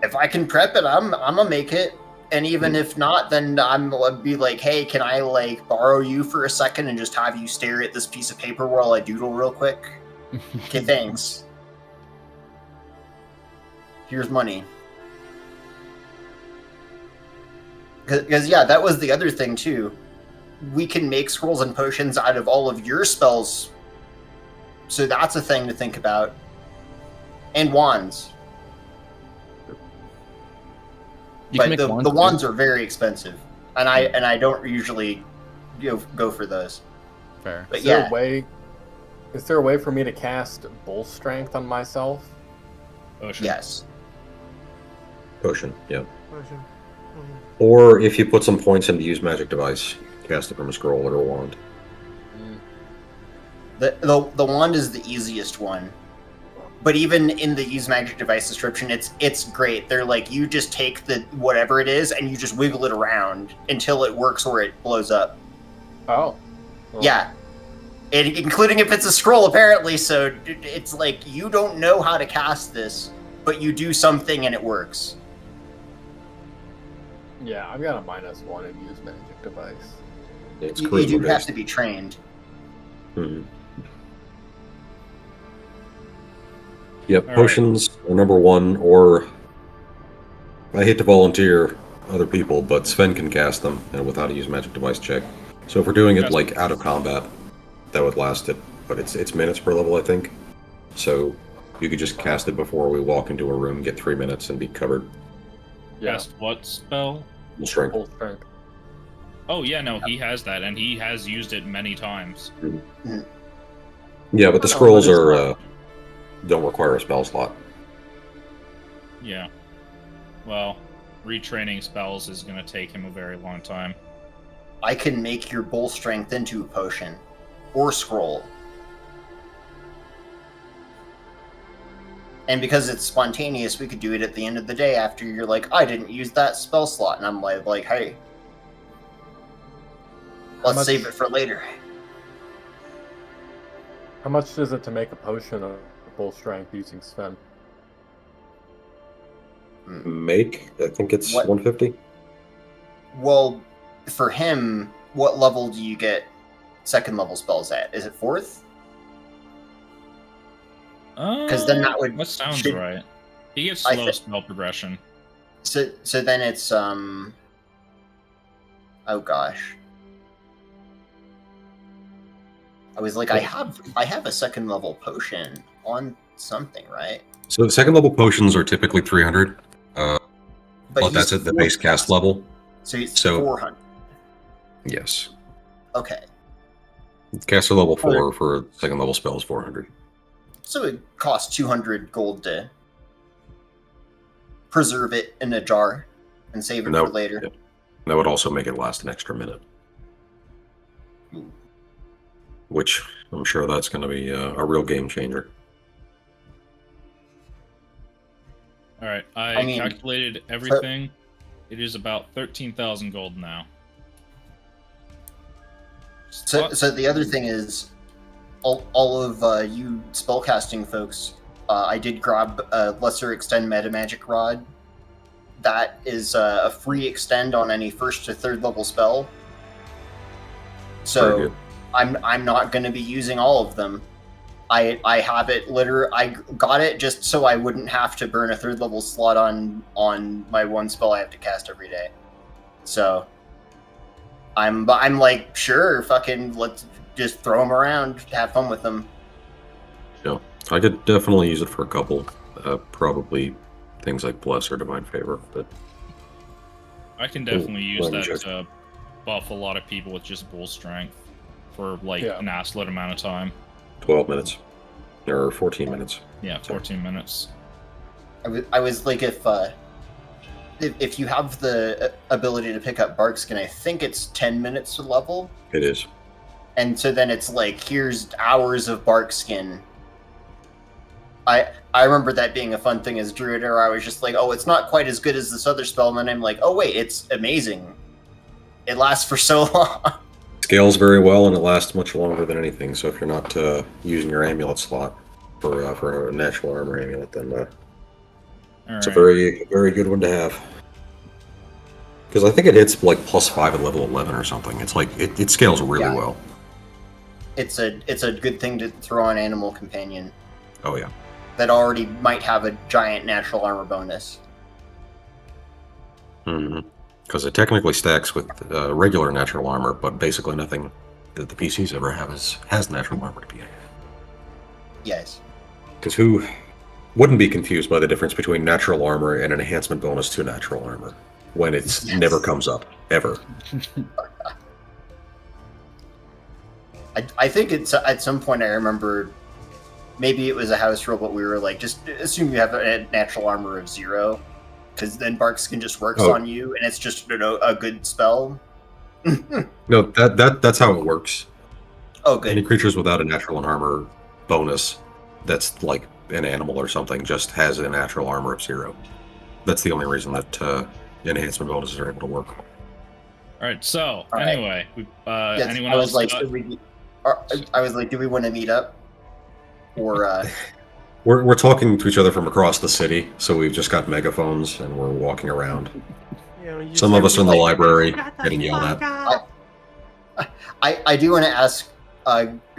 If I can prep it, I'm gonna make it. And even if not, then I'm gonna be like, hey, can I like borrow you for a second and just have you stare at this piece of paper while I doodle real quick? Okay, thanks. Here's money. Because yeah, that was the other thing too. we can make scrolls and potions out of all of your spells. So that's a thing to think about. And wands. You can But make the wands, wands too. are very expensive. And I don't usually go for those. Fair. But Is there yeah. a way? Is there a way for me to cast Bull Strength on myself? Ocean. Yes. Potion, yeah. Potion. Mhm. Or if you put some points into use magic device, cast it from a scroll or a wand. The wand is the easiest one. But even in the use magic device description, it's great. They're like, you just take the whatever it is and you just wiggle it around until it works or it blows up. Oh. Well, Yeah. Including if it's a scroll, apparently. So it's like, you don't know how to cast this, but you do something and it works. Yeah, I've got a -1 in use magic device. It's You charisma do have based. to be trained. Mhm. Yep, All right. potions are number one, or I hate to volunteer other people, but Sven can cast them and without a use magic device check. So if we're doing it Cast- like out of combat, that would last it, but it's minutes per level, I think. So you could just cast it before we walk into a room, get 3 minutes, and be covered. Yeah. Cast what spell? Full strength. Bull Strength. Oh yeah, no, he has that, and he has used it many times. Yeah, but the No, scrolls but it's are not- don't require a spell slot. Yeah. Well, retraining spells is going to take him a very long time. I can make your bull strength into a potion or scroll. And because it's spontaneous, we could do it at the end of the day after you're like, I didn't use that spell slot. And I'm like hey, let's much- save it for later. How much is it to make a potion of Bull Strength using Sven? Make, I think it's What? 150. Well, for him, what level do you get second level spells at? Is it fourth? Because then that would That sounds should- right. He gets I slow thi- spell progression. So then it's oh gosh. I was like, I have a second level potion on something, right? So the second level potions are typically 300, but he's that's at the fourth base cast class. level. So it's So- 400. Yes. Okay. Caster level 4 for second level spell is 400. So it costs 200 gold to preserve it in a jar and save it No, for later. yeah. That would also make it last an extra minute. Ooh. Which I'm sure that's going to be a real game changer. All right, I mean, calculated everything. It is about 13,000 gold now. So the other thing is, all of you spellcasting folks, I did grab a lesser extend meta magic rod. That is a free extend on any first to third level spell. Very So good. I'm not going to be using all of them. I have it I got it just so I wouldn't have to burn a third level slot on my one spell I have to cast every day. So I'm like, sure, fucking let's just throw them around, have fun with them. Yeah, I could definitely use it for a couple. Probably things like Bless or Divine Favor, but I can definitely use let me that check. to buff a lot of people with just bull strength for like Yeah. an absolute amount of time. 12 minutes. Or 14 minutes. Yeah, 14 minutes. I was like, if you have the ability to pick up bark skin, I think it's 10 minutes to level. It is. And so then it's like, here's hours of bark skin. I remember that being a fun thing as druid, or I was just like, oh, it's not quite as good as this other spell, and then I'm like, oh wait, it's amazing. It lasts for so long. Scales very well and it lasts much longer than anything. So if you're not using your amulet slot for a natural armor amulet, then All it's a right. very, very good one to have. Because I think it hits like +5 at level 11 or something. It's like it scales really Yeah. well. It's a good thing to throw on Animal Companion Oh yeah. that already might have a giant natural armor bonus. hmm Because it technically stacks with regular natural armor, but basically nothing that the PCs ever have has natural armor to be in. Yes. Because who wouldn't be confused by the difference between natural armor and an enhancement bonus to natural armor when it's never comes up, ever? I think it's at some point I remember maybe it was a house rule, but we were like, just assume you have a natural armor of 0, because then Bark Skin just works on you, and it's just a good spell. No, that's how it works. Oh, good. Any creatures without a natural armor bonus that's like an animal or something just has a natural armor of 0. That's the only reason that enhancement bonuses are able to work. All right. So All right. anyway, Yes, anyone I was else? like, I was like, do we want to meet up? Or We're talking to each other from across the city, so we've just got megaphones and we're walking around. You know, you Some just of us are in the like, library "Shut the getting yelled fuck at. up." I do want to ask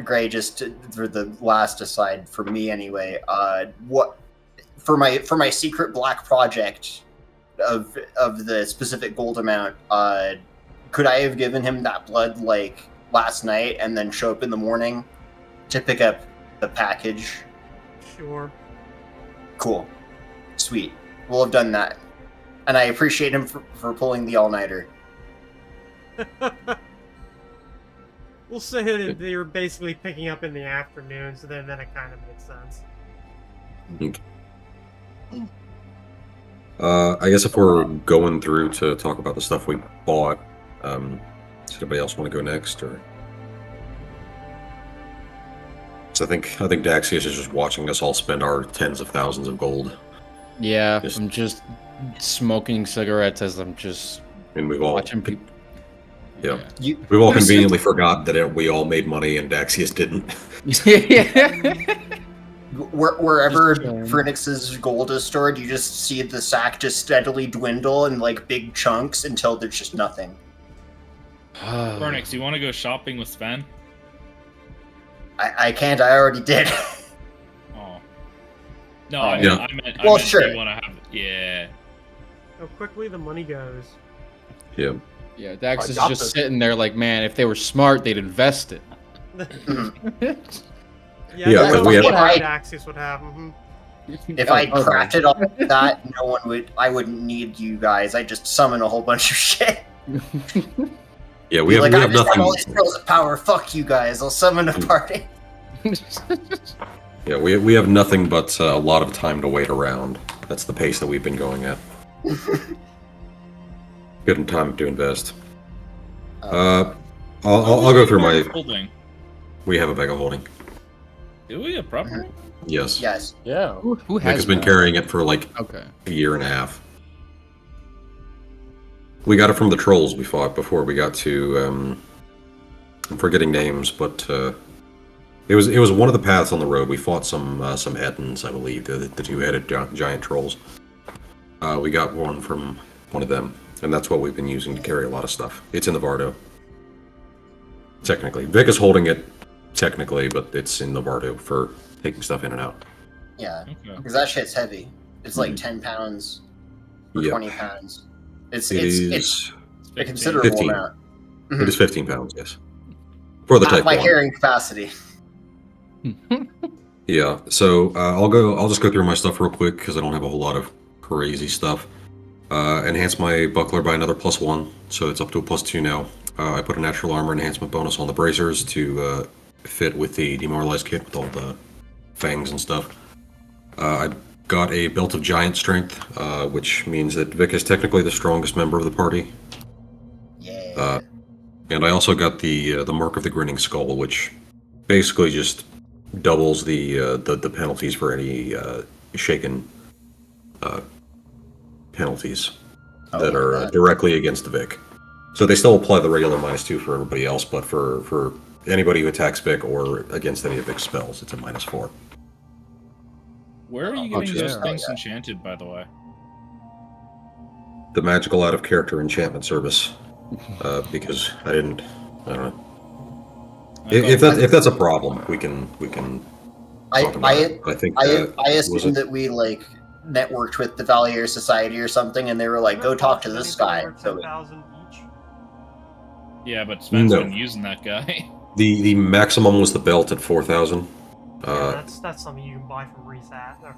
Gray, just for the last aside for me anyway. What for my secret black project of the specific gold amount? Could I have given him that blood like last night and then show up in the morning to pick up the package? Sure. Cool, sweet. We'll have done that, and I appreciate him for pulling the all-nighter. We'll say that they were basically picking up in the afternoon, so then it kind of makes sense. I guess if we're going through to talk about the stuff we bought, does anybody else want to go next, or? So I think Daxius is just watching us all spend our tens of thousands of gold, Yeah, I'm just smoking cigarettes as I'm just and we've all watching people. Yeah, You, we've all conveniently forgotten that we all made money and Daxius didn't. wherever Just chilling. Phoenix's gold is stored, you just see the sack just steadily dwindle in like big chunks until there's just nothing. Burnix, you want to go shopping with Sven? I can't. I already did. Oh. No, Oh, I yeah. meant. Well, I meant sure. You want to have? Yeah. How quickly the money goes. Yeah, Yeah, Dax I is got just this. sitting there like, man, if they were smart, they'd invest it. Yeah, Yeah, that's but what we have- Axis would have. If I Okay. crafted all of that, no one would. I wouldn't need you guys. I just summon a whole bunch of shit. yeah, We we like, I have just have all nothing. these pearls of power. Fuck you guys. I'll summon a party. Yeah, we have nothing but a lot of time to wait around. That's the pace that we've been going at. Good time to invest. I'll go through my. Holding. We have a bag of holding. Do we have proper? Yes. Yes. Yeah. Who Nick has has been that? carrying it for like Okay. a year and a half. We got it from the trolls we fought before we got to. I'm forgetting names, but it was one of the paths on the road. We fought some Ettins, I believe, the two-headed giant trolls. We got one from one of them, and that's what we've been using to carry a lot of stuff. It's in the Vardo. Technically, Vic is holding it. Technically, but it's in the Vardo for taking stuff in and out. Yeah. Okay. Because that shit's heavy. It's like 10 pounds or Yep. 20 pounds. It's It it's is. a considerable 15. amount. It is 15 pounds. Yes. For the Half type my 1. carrying capacity. Yeah, so I'll just go through my stuff real quick because I don't have a whole lot of crazy stuff. Enhance my buckler by another +1, so it's up to a +2 now. I put a natural armor enhancement bonus on the bracers to fit with the demoralized kit with all the fangs and stuff. I got a belt of giant strength, which means that Vic is technically the strongest member of the party. Yeah. And I also got the mark of the grinning skull, which basically just doubles the penalties for any shaken penalties that are directly against the Vic. So they still apply the regular -2 for everybody else, but for anybody who attacks Vic or against any of Vic's spells, it's a -4. Where are you Oh, getting yeah. those things enchanted, by the way? The magical out of character enchantment service, because I don't know. If that's a problem, we can I talk about it. I think I was assume it? that we like networked with the Valier Society or something, and they were like, "Go talk to this guy." So 10,000 each. Yeah, but Sven's No. been using that guy. The maximum was the belt at 4,000. Yeah, that's something you can buy from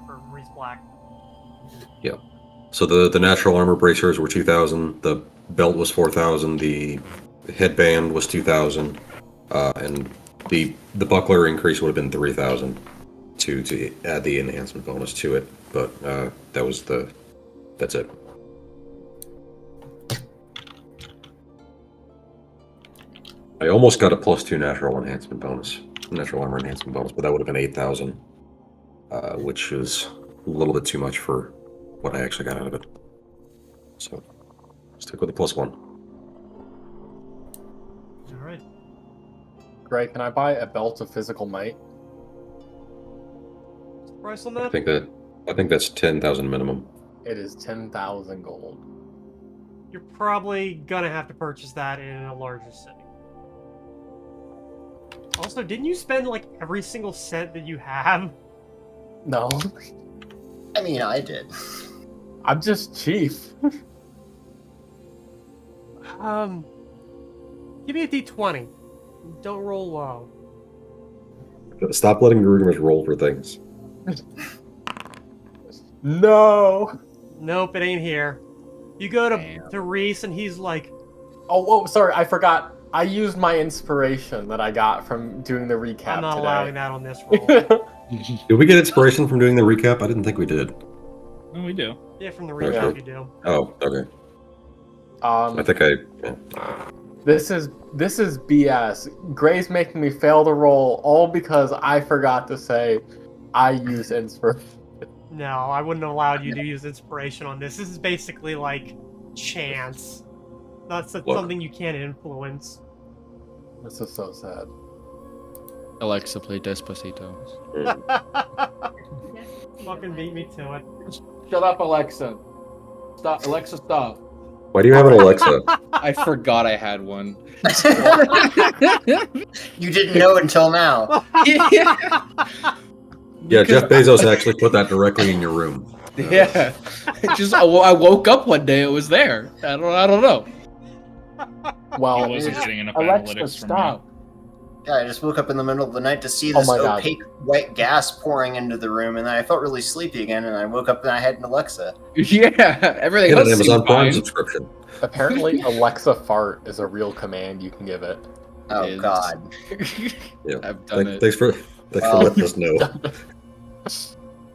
from Reese Black. Yeah. So the natural armor bracers were 2,000. The belt was 4,000. The headband was 2,000. And the buckler increase would have been 3,000 to add the enhancement bonus to it. But that's it. I almost got a +2 natural armor enhancement bonus, but that would have been 8,000, which is a little bit too much for what I actually got out of it. So, stick with the +1. All right. Greg, can I buy a belt of physical might? What's the price on I that? think that's 10,000 minimum. It is 10,000 gold. You're probably gonna have to purchase that in a larger city. Also, didn't you spend like every single cent that you have? No, I mean, I did. I'm just chief. Give me a d20. Don't roll low. Stop letting Rudimus roll for things. No. Nope, it ain't here. You go Damn. to Reese, and he's like, Oh, whoa, sorry, I forgot. I used my inspiration that I got from doing the recap I'm not today. allowing that on this roll. Did we get inspiration from doing the recap? I didn't think we did. No, we do. Yeah, from the Okay. recap you do. Oh, okay. I um, think this is BS. Gray's making me fail the roll all because I forgot to say I use inspiration. No, I wouldn't have allowed you to use inspiration on this. This is basically like chance. That's something you can't influence. This is so sad. Alexa, play Despacito. Fucking beat me to it. Shut up, Alexa. Stop, Alexa, stop. Why do you have an Alexa? I forgot I had one. You didn't know until now. Yeah, Jeff Bezos actually put that directly in your room. Yeah. I woke up one day, it was there. I don't know. Well, He wasn't getting enough Alexa, analytics from stop. Yeah, I just woke up in the middle of the night to see Oh this my God. opaque white gas pouring into the room, and then I felt really sleepy again, and I woke up and I had an Alexa. Yeah, everything Get else an Amazon seemed Prime fine. subscription. Apparently, Alexa fart is a real command you can give it. Oh Is- God. Yeah. I've done it. Thanks for letting us know.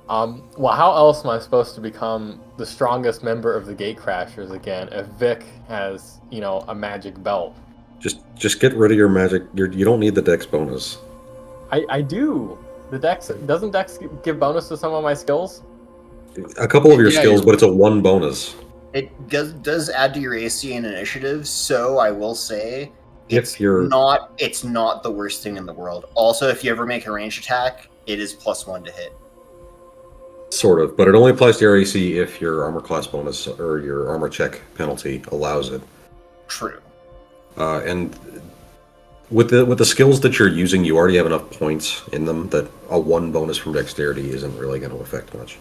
Well, how else am I supposed to become the strongest member of the Gatecrashers again if Vic has, a magic belt? Just get rid of your magic. You don't need the dex bonus. I do. The Dex doesn't Dex give bonus to some of my skills? A couple of your Yeah, skills, you're- but it's a 1 bonus. It does add to your AC and initiative, so I will say If you're it's not the worst thing in the world. Also, if you ever make a ranged attack, it is +1 to hit. sort of, but it only applies to your AC if your armor class bonus or your armor check penalty allows it. True. And with the skills that you're using, you already have enough points in them that a 1 bonus from dexterity isn't really going to affect much.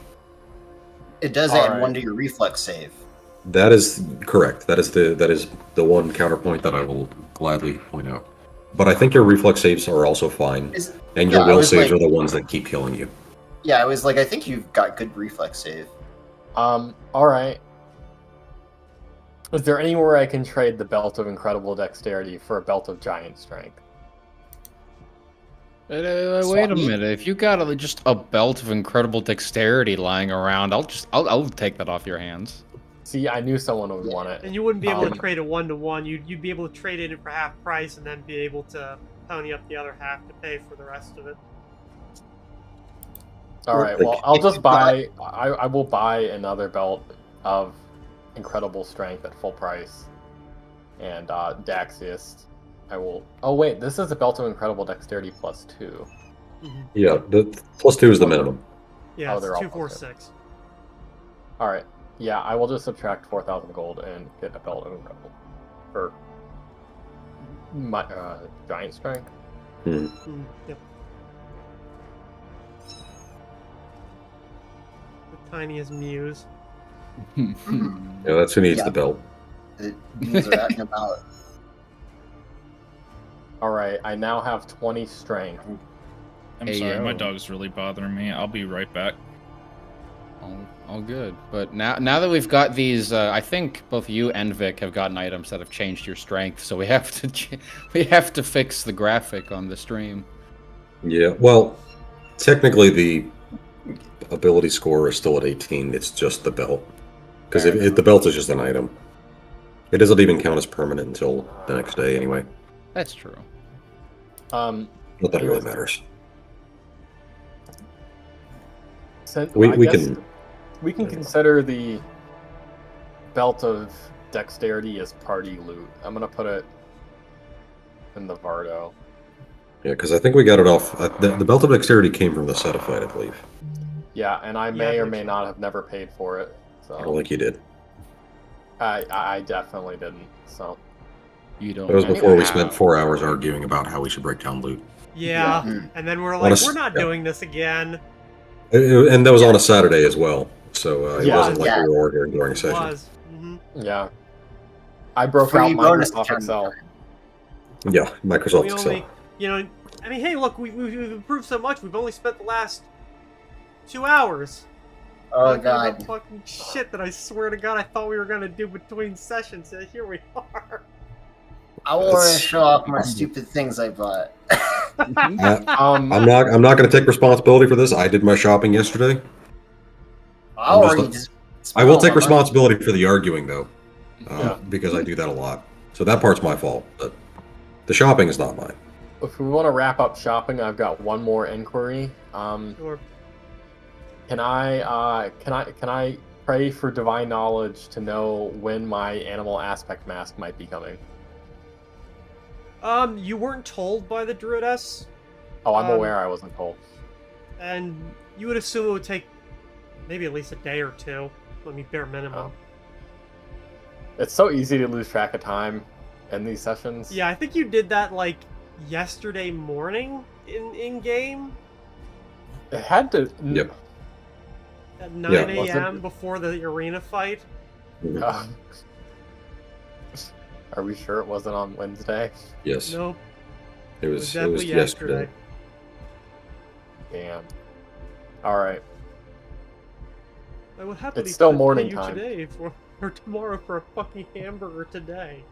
It does All add right. 1 to your reflex save. That is correct. That is the one counterpoint that I will gladly point out. But I think your reflex saves are also fine, and your yeah, I will was saves like- are the ones that keep killing you. Yeah, I was like, I think you've got good reflex save. Alright. Is there anywhere I can trade the Belt of Incredible Dexterity for a Belt of Giant Strength? Wait a minute. If you got just a belt of incredible dexterity lying around, I'll take that off your hands. See, I knew someone would want it. And you wouldn't be able to Um, trade it 1-to-1. You'd be able to trade it for half price, and then be able to pony up the other half to pay for the rest of it. Alright, well, I'll just buy... I will buy another Belt of Incredible Strength at full price. And, Daxiest. I will... Oh, wait, this is a Belt of Incredible Dexterity +2. Yeah, the +2 is the minimum. Yeah, Oh, it's they're all 2, 4, plus 6. Alright, yeah, I will just subtract 4,000 gold and get a Belt of Incredible. For... my, Giant Strength. Yep. tiniest muse. Yeah, that's who needs Yeah. the belt. These are out and about. Alright, I now have 20 strength. I'm Hey, sorry, my yo. dog's really bothering me. I'll be right back. All good. But now that we've got these, I think both you and Vic have gotten items that have changed your strength. So we have to we have to fix the graphic on the stream. Yeah, well, technically the ability score is still at 18. It's just the belt. Because Fair if the belt is just an item. It doesn't even count as permanent until the next day anyway. That's true. Not that it really matters. We can consider the belt of dexterity as party loot. I'm gonna put it in the Vardo. Yeah, because I think we got it off. The belt of dexterity came from the Cetaphite, I believe. Yeah, and I may or may not have never paid for it. I don't So think you did. I definitely didn't. So You don't. That was before we have- spent 4 hours arguing about how we should break down loot. Yeah, Mm. and then we're What like, a we're not yeah. doing this again. And that was on a Saturday as well. So it Yeah. wasn't like Yeah. we were ordering during It session. was. hmm yeah, I broke Free out bonus Microsoft account. Excel. Yeah, Microsoft We Excel. only, you know, I mean, hey, look, we've improved so much. We've only spent the last 2 hours. Oh talking about god. fucking shit that I swear to God I thought we were gonna do between sessions. And here we are. I want to That's- show off my stupid things I bought. Um, I'm not going to take responsibility for this. I did my shopping yesterday. I I'm just already a- just. I will spent all take my money. responsibility for the arguing though, Yeah. because I do that a lot. So that part's my fault. But the shopping is not mine. if we want to wrap up shopping, I've got one more inquiry. Sure. Can I pray for divine knowledge to know when my animal aspect mask might be coming? You weren't told by the Druidess, Oh, I'm Um, aware I wasn't told. and you would assume it would take maybe at least a day or two. Let me bare minimum. Oh. It's so easy to lose track of time in these sessions. Yeah, I think you did that like yesterday morning in game It had to. Yep. at 9 Yeah, was it? a.m. before the arena fight. Uh, are we sure it wasn't on Wednesday? Yes, No, it it was. was It was definitely yesterday. Damn. All right. I would happily It's still pay morning you time. today for or tomorrow for a fucking hamburger today.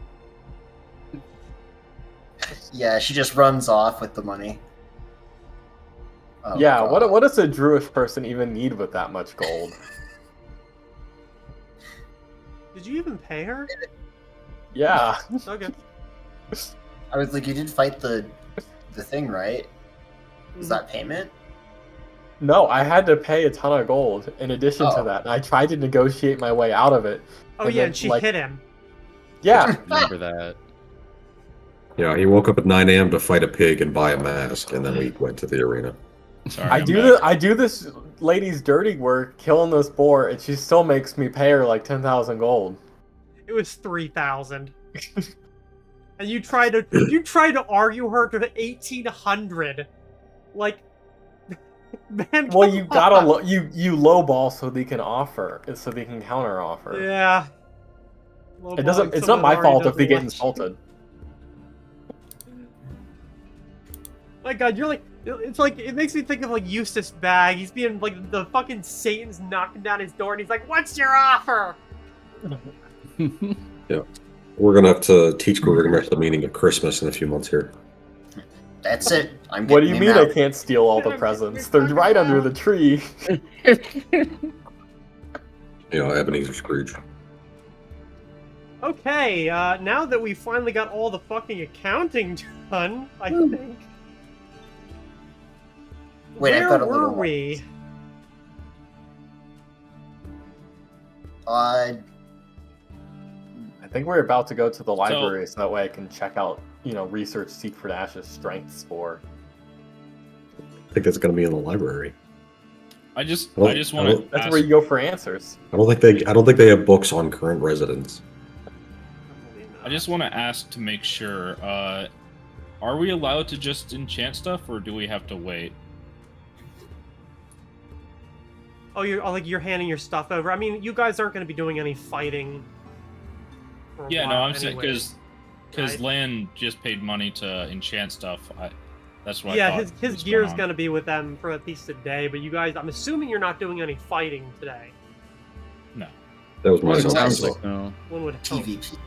Yeah, she just runs off with the money. Oh, Yeah. God. What does a Druish person even need with that much gold? Did you even pay her? Yeah. Okay. I was like, you did fight the thing, right? Was that payment? No, I had to pay a ton of gold in addition to Oh. that. And I tried to negotiate my way out of it. Oh And yeah, then, and she like- hit him. Yeah. Remember that. Yeah, he woke up at 9 a.m. to fight a pig and buy a mask, and then we went to the arena. Sorry, I I'm do back. this lady's dirty work, killing this boar, and she still makes me pay her like 10,000 gold. It was 3,000. And you tried to argue her to 1,800. Like, man. Well, come you gotta on. you lowball so they can offer, so they can counter offer. Yeah. It doesn't. It's not my fault if they get insulted. My God, you're like. It's like it makes me think of like Eustace Bag. He's being like the fucking Satan's knocking down his door, and he's like, "What's your offer?" We're gonna have to teach Gregor the meaning of Christmas in a few months here. That's it. I'm What do you getting mean him I out. can't steal all the presents? They're right under the tree. Ebenezer Scrooge. Okay, now that we finally got all the fucking accounting done, I think. Wait, I've Where got a were little. we? Uh, I think we're about to go to the library so that way I can check out, research Siegfried Ash's strength score. I think that's gonna be in the library. I just Well, want to. That's where you go for answers. I don't think they have books on current residents. I just want to ask to make sure. Are we allowed to just enchant stuff, or do we have to wait? Oh, you're handing your stuff over. I mean, you guys aren't going to be doing any fighting. For a Yeah, no, while I'm saying anyways, because right? Lan just paid money to enchant stuff. That's what I Yeah, thought his was gear going is on. going to be with them for at least a day. But you guys, I'm assuming you're not doing any fighting today. No. That was my It assumption sounds as well. like no. One would hope. PvP.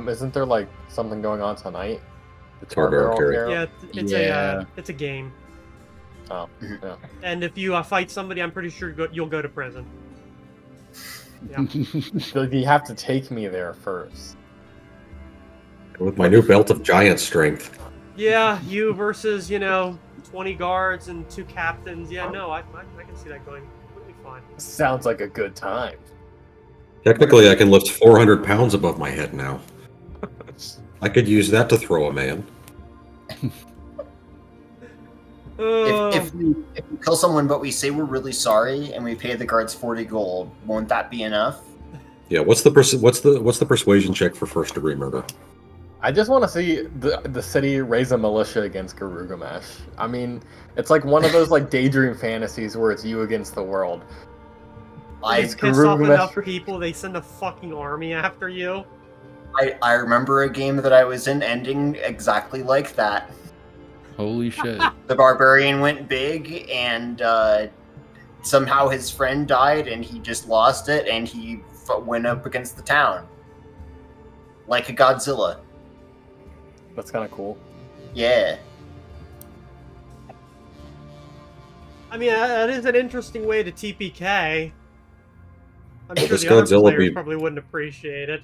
Isn't there like something going on tonight? The Barbaro carry. Yeah, it's a game. Oh, yeah. And if you fight somebody, I'm pretty sure you'll go to prison. Yeah. So you have to take me there first. With my new belt of giant strength. Yeah, you versus 20 guards and 2 captains. Yeah, no, I can see that going completely fine. Sounds like a good time. Technically, I can lift 400 pounds above my head now. I could use that to throw a man. If we kill someone but we say we're really sorry and we pay the guards 40 gold, won't that be enough? Yeah, what's the persuasion check for first degree murder? I just want to see the city raise a militia against Garugamesh. I mean, it's like one of those like daydream fantasies where it's you against the world. I It's piss off Garugamesh. enough people, they send a fucking army after you. I remember a game that I was in ending exactly like that. Holy shit. The barbarian went big and somehow his friend died and he just lost it and he went up against the town. Like a Godzilla. That's kind of cool. Yeah. I mean, that is an interesting way to TPK. I'm sure This the other Godzilla players be- probably wouldn't appreciate it.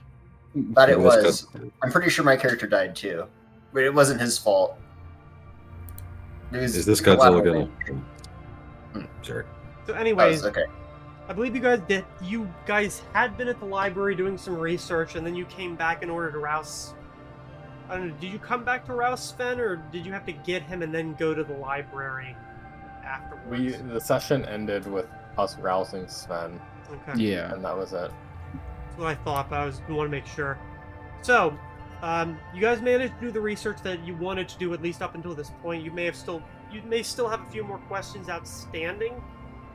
But it This was. I'm pretty sure my character died too. But it wasn't his fault. It was Is this Godzilla collaborative. Sorry. So, Oh, anyways, okay. I believe you guys had been at the library doing some research, and then you came back in order to rouse. I don't know. Did you come back to rouse Sven, or did you have to get him and then go to the library afterwards? The session ended with us rousing Sven, Okay. Yeah. and that was it. That's what I thought, but I want to make sure. So, you guys managed to do the research that you wanted to do at least up until this point. You may still have a few more questions outstanding,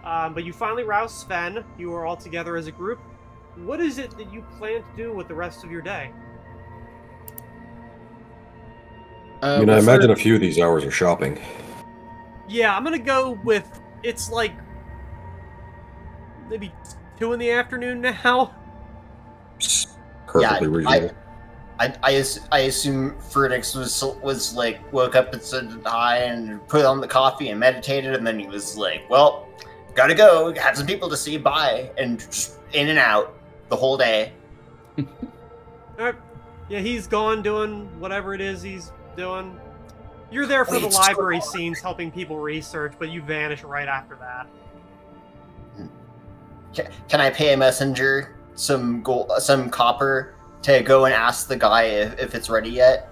but you finally roused Sven. You are all together as a group. What is it that you plan to do with the rest of your day? I mean, I imagine a few of these hours are shopping. Yeah, I'm gonna go with it's like maybe 2 in the afternoon now. Perfectly reasonable. I assume Ferdix was like woke up and said hi and put on the coffee and meditated and then he was like, well, gotta go, have some people to see, bye, and just in and out the whole day. Alright. Yeah, he's gone doing whatever it is he's doing. You're there for Wait, the so- library scenes helping people research, but you vanish right after that. Can I pay a messenger some gold, some copper to go and ask the guy if it's ready yet?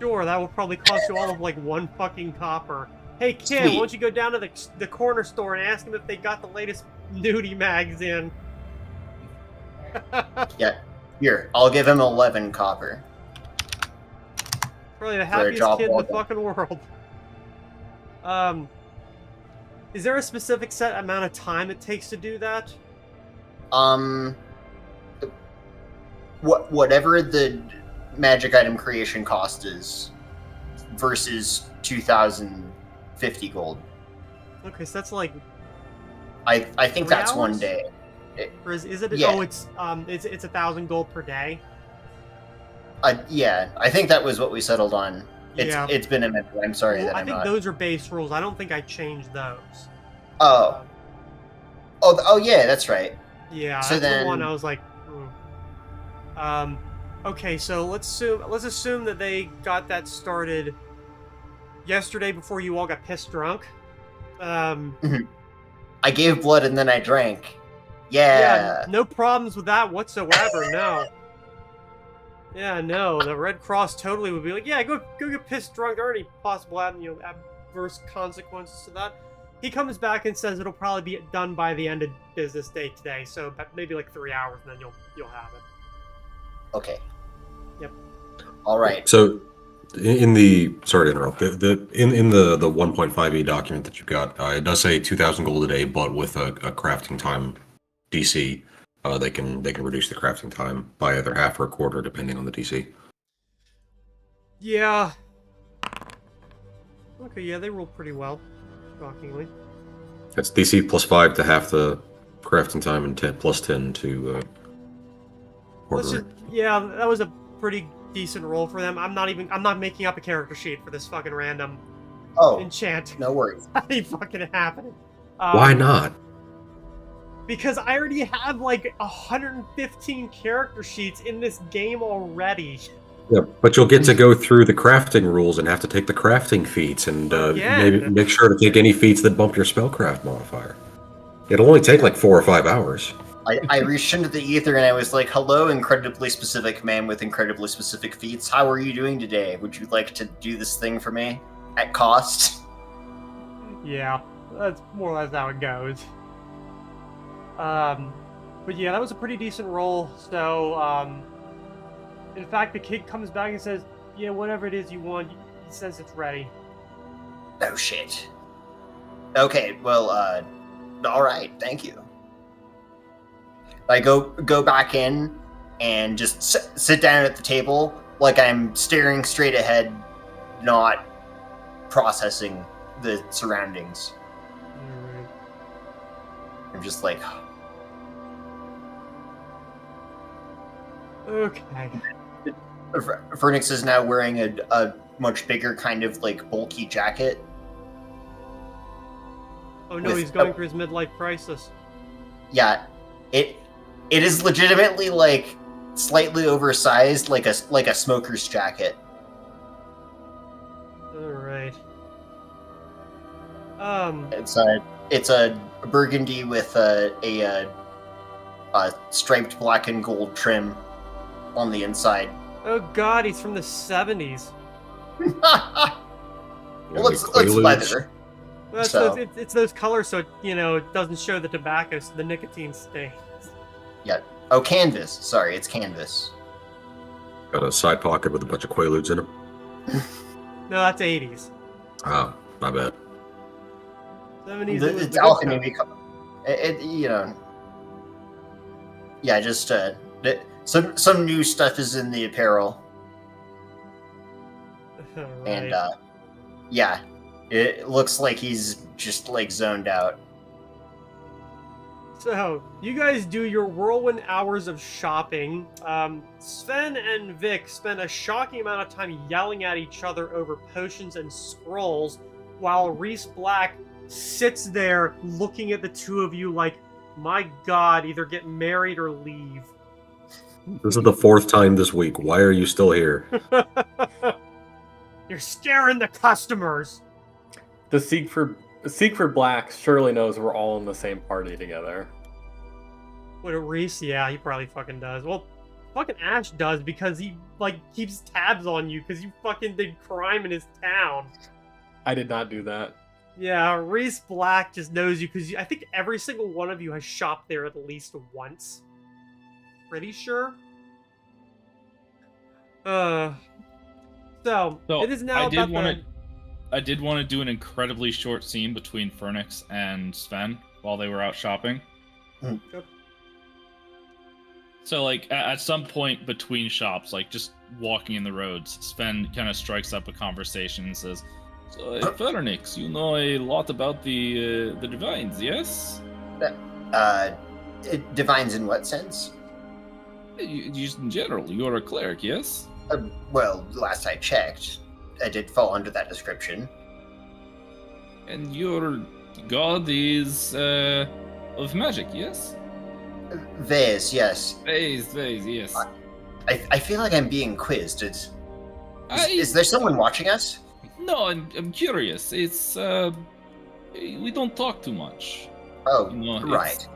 Sure, that will probably cost you all of like 1 fucking copper. Hey kid, Sweet. why don't you go down to the corner store and ask them if they got the latest nudie mags in? Yeah. Here, I'll give him 11 copper. Probably the For a happiest job kid in the well done. fucking world. Is there a specific set amount of time it takes to do that? Whatever the magic item creation cost is versus 2,050 gold. Okay, so that's like, I think 3 that's 1 hours? day. or is it? Yeah. Oh, it's 1,000 gold per day. Yeah, I think that was what we settled on. Yeah. It's been a minute. I'm sorry Well, that I I'm think not. those are base rules. I don't think I changed those. Oh, yeah, that's right. Yeah, So that's the one then- I was like, okay, so let's assume that they got that started yesterday before you all got pissed drunk. I gave blood and then I drank. Yeah. No problems with that whatsoever. No. Yeah, no, the Red Cross totally would be like, yeah, go get pissed drunk. There aren't any possible adverse consequences to that. He comes back and says it'll probably be done by the end of business day today, so about maybe like 3 hours, and then you'll have it. Okay. Yep. All right. So, In the sorry to interrupt. In the 1.5e document that you got, it does say 2,000 gold a day, but with a crafting time DC, they can reduce the crafting time by either half or a quarter, depending on the DC. Yeah. Okay, yeah, they roll pretty well, shockingly. That's DC +5 to half the crafting time, and 10 +10 to quarter it. Yeah, that was a pretty decent roll for them. I'm not making up a character sheet for this fucking random enchant. No worries. That ain't fucking happening. Why not? Because I already have like 115 character sheets in this game already. Yeah, but you'll get to go through the crafting rules and have to take the crafting feats, and maybe make sure to take any feats that bump your spellcraft modifier. It'll only take like 4 or 5 hours. I reached into the ether and I was like, hello, incredibly specific man with incredibly specific feats. How are you doing today? Would you like to do this thing for me? At cost? Yeah, that's more or less how it goes. But yeah, that was a pretty decent roll. So, in fact, the kid comes back and says, yeah, whatever it is you want, he says it's ready. Oh, shit. Okay, well, alright, thank you. I go back in and just sit down at the table like I'm staring straight ahead, not processing the surroundings. Alright. I'm just like... Okay. Phoenix is now wearing a much bigger kind of like bulky jacket. Oh no, he's going through his midlife crisis. Yeah, it is legitimately like slightly oversized, like a smoker's jacket. All right. It's a burgundy with a striped black and gold trim on the inside. Oh god, he's from the 70s. Well, it's leather. Well, So- it's those colors, so it doesn't show the tobacco, so the nicotine stains. Yeah. Oh, canvas. Sorry, it's canvas. Got a side pocket with a bunch of Quaaludes in it. No, that's 80s. Oh, my bad. 70s. It's alchemy. Yeah, just some new stuff is in the apparel, and yeah, it looks like he's just like zoned out. So, you guys do your whirlwind hours of shopping. Sven and Vic spend a shocking amount of time yelling at each other over potions and scrolls, while Reese Black sits there looking at the two of you like, my god, either get married or leave. This is the 4th time this week. Why are you still here? You're scaring the customers! The Siegfried Black surely knows we're all in the same party together. What, Reese? Yeah, he probably fucking does. Well, fucking Ash does because he, keeps tabs on you because you fucking did crime in his town. I did not do that. Yeah, Reese Black just knows you because I think every single one of you has shopped there at least once. Pretty sure. So it is now I did want to do an incredibly short scene between Phoenix and Sven while they were out shopping. Yep. So, at some point between shops, just walking in the roads, Sven kind of strikes up a conversation and says, "So, Phoenix, you know a lot about the divines, yes?" Divines in what sense? Just in general, you're a cleric, yes? Well, last I checked, I did fall under that description. And your god is of magic, yes? Vase, yes. Vase, yes. I feel like I'm being quizzed. Is there someone watching us? No, I'm curious. It's we don't talk too much. Oh, right.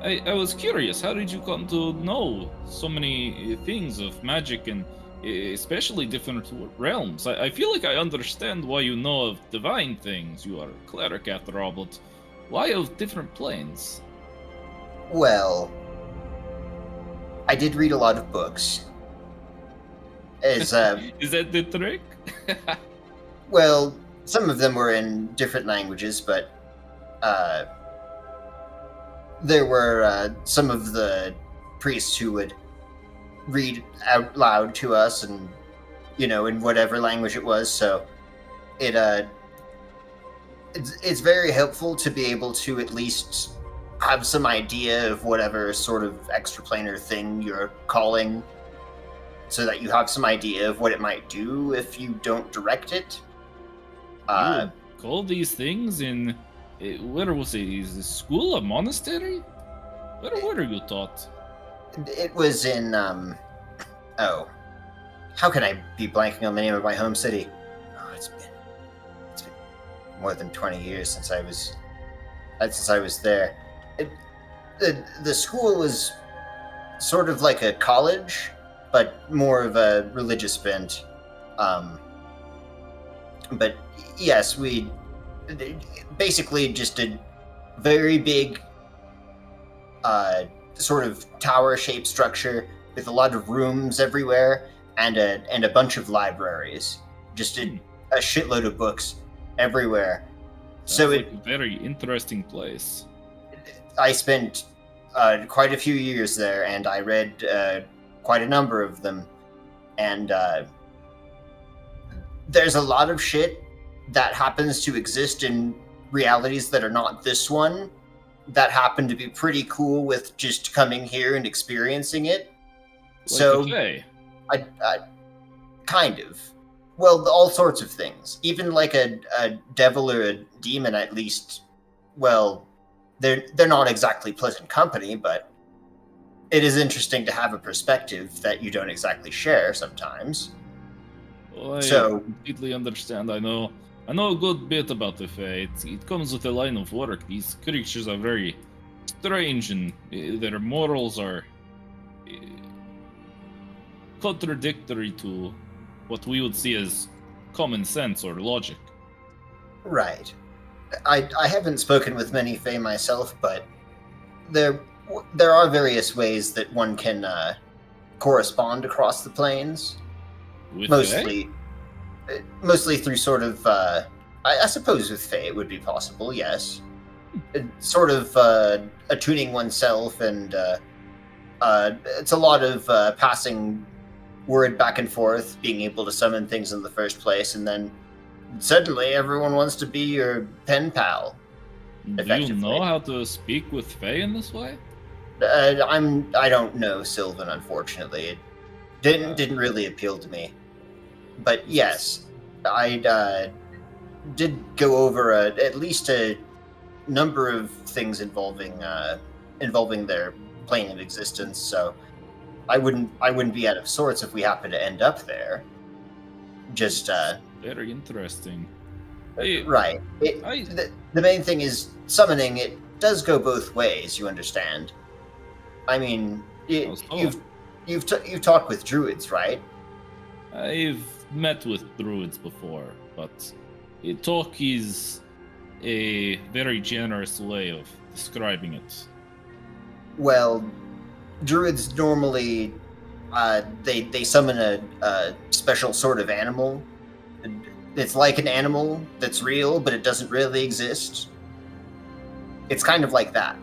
I was curious. How did you come to know so many things of magic and especially different realms? I feel like I understand why you know of divine things. You are a cleric after all, but why of different planes? Well, I did read a lot of books. Is Is that the trick? well, some of them were in different languages, but there were some of the priests who would read out loud to us, and in whatever language it was. So it it's very helpful to be able to at least have some idea of whatever sort of extraplanar thing you're calling, so that you have some idea of what it might do if you don't direct it. You call these things in where was it? Is it school, a monastery? Where are you taught? It was in oh, how can I be blanking on the name of my home city? Oh, it's been more than 20 years since I was there. The school was sort of like a college, but more of a religious bent. But yes, we basically just a very big sort of tower-shaped structure with a lot of rooms everywhere and a bunch of libraries. Just a shitload of books everywhere. Sounds like a very interesting place. I spent quite a few years there, and I read quite a number of them. And there's a lot of shit that happens to exist in realities that are not this one that happen to be pretty cool with just coming here and experiencing it. Like a I kind of. Well, all sorts of things. Even like a devil or a demon, at least. Well, they're not exactly pleasant company, but it is interesting to have a perspective that you don't exactly share sometimes. Well, I completely understand. I know a good bit about the Fae. It comes with a line of work. These creatures are very strange, and their morals are contradictory to what we would see as common sense or logic. Right. I haven't spoken with many Fae myself, but there are various ways that one can correspond across the planes. With Mostly through sort of, I suppose with Fae it would be possible, yes. Sort of attuning oneself, and it's a lot of passing word back and forth, being able to summon things in the first place, and then suddenly everyone wants to be your pen pal. Do you know how to speak with Fae in this way? I don't know Sylvan, unfortunately. It didn't really appeal to me. But yes, I did go over at least a number of things involving their plane of existence, so I wouldn't be out of sorts if we happen to end up there. Just very interesting. Right. The main thing is summoning. It does go both ways. You understand? I mean, you've talked with druids, right? I've met with druids before, but talk is a very generous way of describing it. Well, druids normally they summon a special sort of animal. It's like an animal that's real, but it doesn't really exist. It's kind of like that.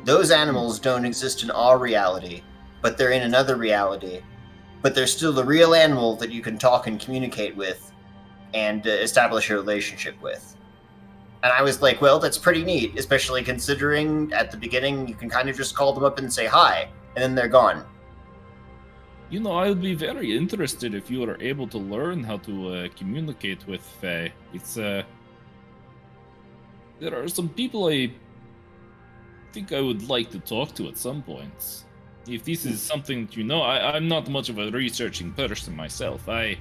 Those animals don't exist in our reality, but they're in another reality. But they're still a real animal that you can talk and communicate with and establish a relationship with. And I was like, well, that's pretty neat, especially considering at the beginning you can kind of just call them up and say hi, and then they're gone. You know, I would be very interested if you were able to learn how to communicate with Fae. It's there are some people I think I would like to talk to at some point. If this is something that you know, I'm not much of a researching person myself. My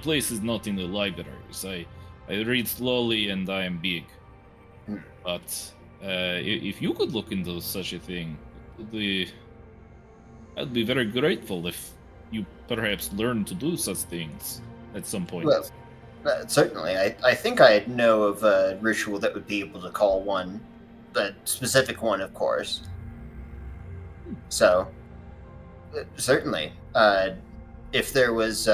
place is not in the libraries. I read slowly and I am big. But if you could look into such a thing, I'd be very grateful if you perhaps learn to do such things at some point. Well, certainly. I think I know of a ritual that would be able to call one, a specific one, of course. So, certainly. if there was,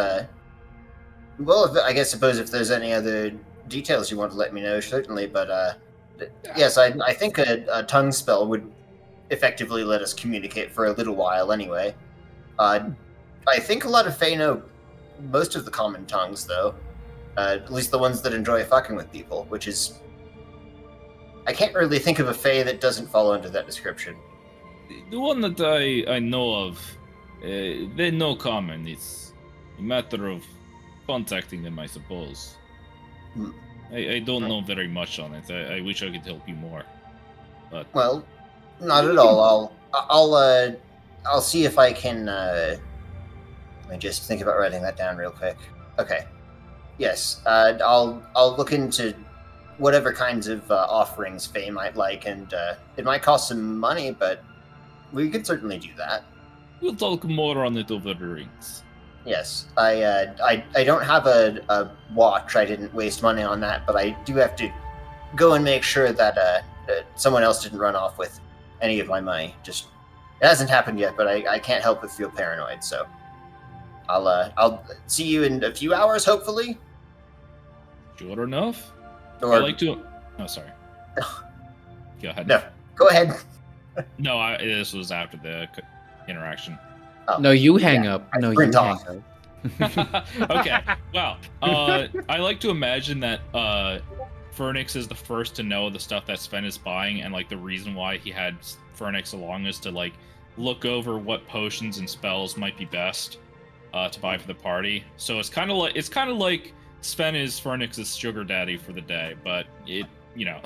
well, I guess suppose if there's any other details you want to let me know, certainly. But yes, I think a tongue spell would effectively let us communicate for a little while anyway. I think a lot of Fae know most of the common tongues, though. At least the ones that enjoy fucking with people, which is... I can't really think of a Fae that doesn't fall under that description. The one that I know of, they know common. It's a matter of contacting them, I suppose. Hmm. I don't know very much on it. I wish I could help you more. But Well, not at all. I'll see if I can. Let me just think about writing that down real quick. Okay. Yes. I'll look into whatever kinds of offerings Faye might like, and it might cost some money, but we could certainly do that. we'll talk more on it over drinks. Yes. I don't have a watch. I didn't waste money on that, but I do have to go and make sure that someone else didn't run off with any of my money. Just it hasn't happened yet, but I can't help but feel paranoid. So I'll see you in a few hours, hopefully. Sure enough. Or I like to. Oh, sorry. Go ahead. no, go ahead. No, this was after the interaction. Oh, No, you hang up. No, you sprint hang off. up. Okay. Well, I like to imagine that Fernix is the first to know the stuff that Sven is buying, and like the reason why he had Fernix along is to like look over what potions and spells might be best to buy for the party. So it's kind of like Sven is Fernix's sugar daddy for the day, but it, you know.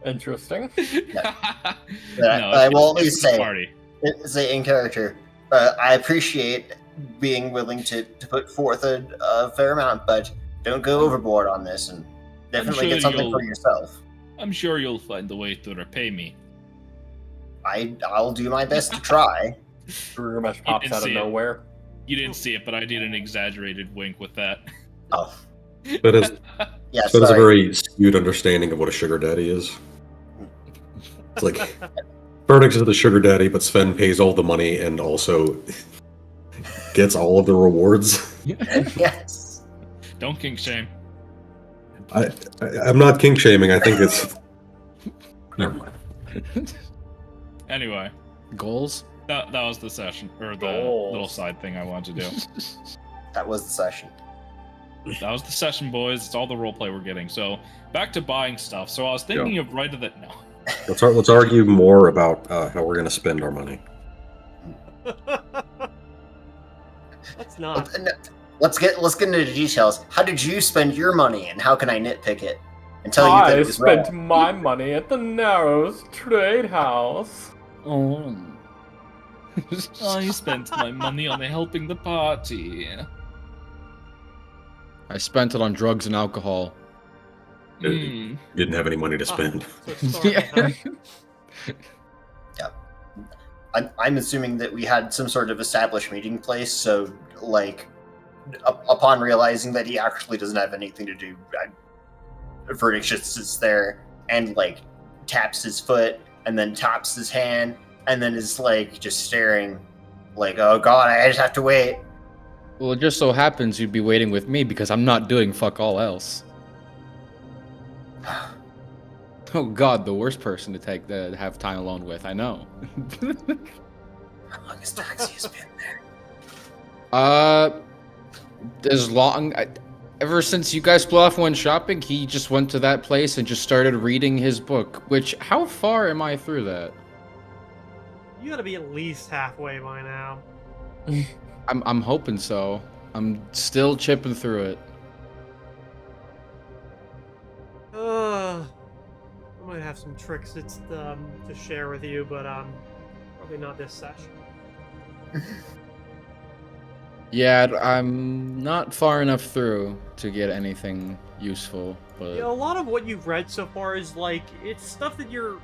Interesting. I will always for the say, party. say in character, I appreciate being willing to put forth a fair amount, but don't go overboard on this, and definitely sure get something for you'll- yourself. I'm sure you'll find a way to repay me. I'll do my best to try. Rumesh pops didn't out of see it. nowhere. You didn't see it, but I did an exaggerated wink with that. Oh, That is yeah, that is a sorry. very skewed understanding of what a sugar daddy is. It's like Fernix is the sugar daddy, but Sven pays all the money and also gets all of the rewards. Yes. Don't kink shame. I'm not kink shaming. I think it's. Never mind. Anyway, Goals? that was the session, or the Goals. little side thing I wanted to do. That was the session. That was the session, boys. It's all the roleplay we're getting. So back to buying stuff. So I was thinking of right of that. No. Let's argue more about how we're going to spend our money. Let's not. Let's get into the details. How did you spend your money, and how can I nitpick it and tell you that I it was spent wrong? my money at the Narrows Trade House. Oh. I spent my money on helping the party. I spent it on drugs and alcohol. Hmm. Didn't have any money to spend. So sorry, huh? I'm assuming that we had some sort of established meeting place, so, like, upon realizing that he actually doesn't have anything to do, Verdict just sits there and, like, taps his foot, and then taps his hand, and then is, like, just staring, like, oh god, I just have to wait. Well, it just so happens you'd be waiting with me because I'm not doing fuck all else. Oh god, the worst person to have time alone with, I know. How long has Taxius been there? As long... Ever since you guys blew off and went shopping, he just went to that place and just started reading his book, which, how far am I through that? You gotta be at least halfway by now. I'm hoping so. I'm still chipping through it. I might have some tricks to share with you, but probably not this session. Yeah, I'm not far enough through to get anything useful, but... Yeah, a lot of what you've read so far is like it's stuff that you're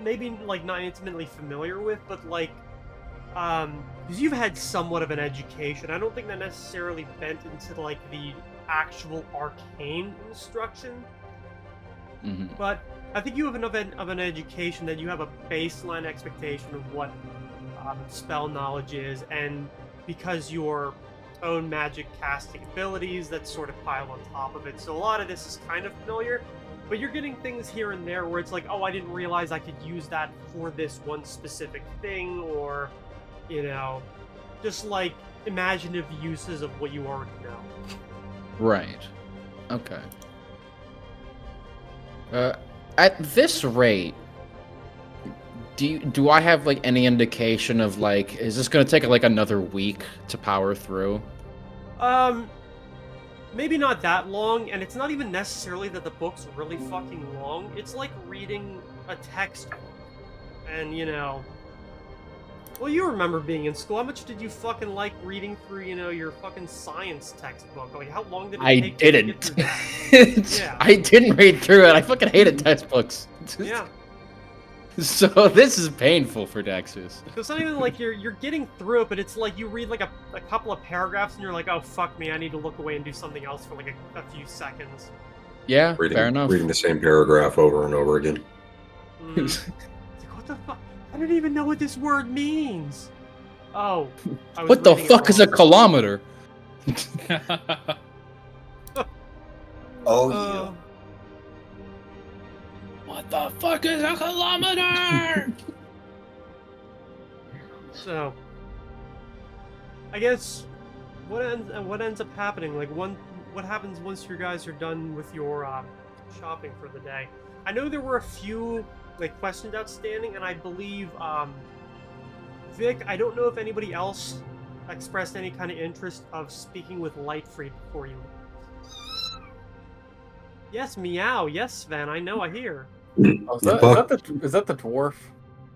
maybe like not intimately familiar with, but like because you've had somewhat of an education. I don't think that necessarily bent into like the actual arcane instruction. Mhm. But I think you have enough of an education that you have a baseline expectation of what spell knowledge is, and because your own magic casting abilities that sort of pile on top of it. So a lot of this is kind of familiar, but you're getting things here and there where it's like, oh, I didn't realize I could use that for this one specific thing, or, you know, just like imaginative uses of what you already know. Right. Okay. At this rate, do I have like any indication of like, is this gonna take like another week to power through? Maybe not that long, and it's not even necessarily that the book's really fucking long. It's like reading a textbook. And, you know, well, you remember being in school. How much did you fucking like reading through, you know, your fucking science textbook? Like, how long did it take you to get through that? Yeah. I didn't read through it. I fucking hated textbooks. Yeah. So this is painful for Dexus. So it's not even like you're getting through it, but it's like you read like a couple of paragraphs and you're like, oh fuck me, I need to look away and do something else for like a few seconds. Yeah, fair enough. Reading the same paragraph over and over again. It's like, what the fuck? I don't even know what this word means. Oh. I was What the reading it fuck is a wrong. kilometer? Oh, What the fuck is a kilometer? So, I guess what ends up happening? Like, what happens once you guys are done with your shopping for the day? I know there were a few like questions outstanding, and I believe Vic. I don't know if anybody else expressed any kind of interest of speaking with Lightfried before you. Yes, meow. Yes, Sven. I know. I hear. Oh, is that the dwarf?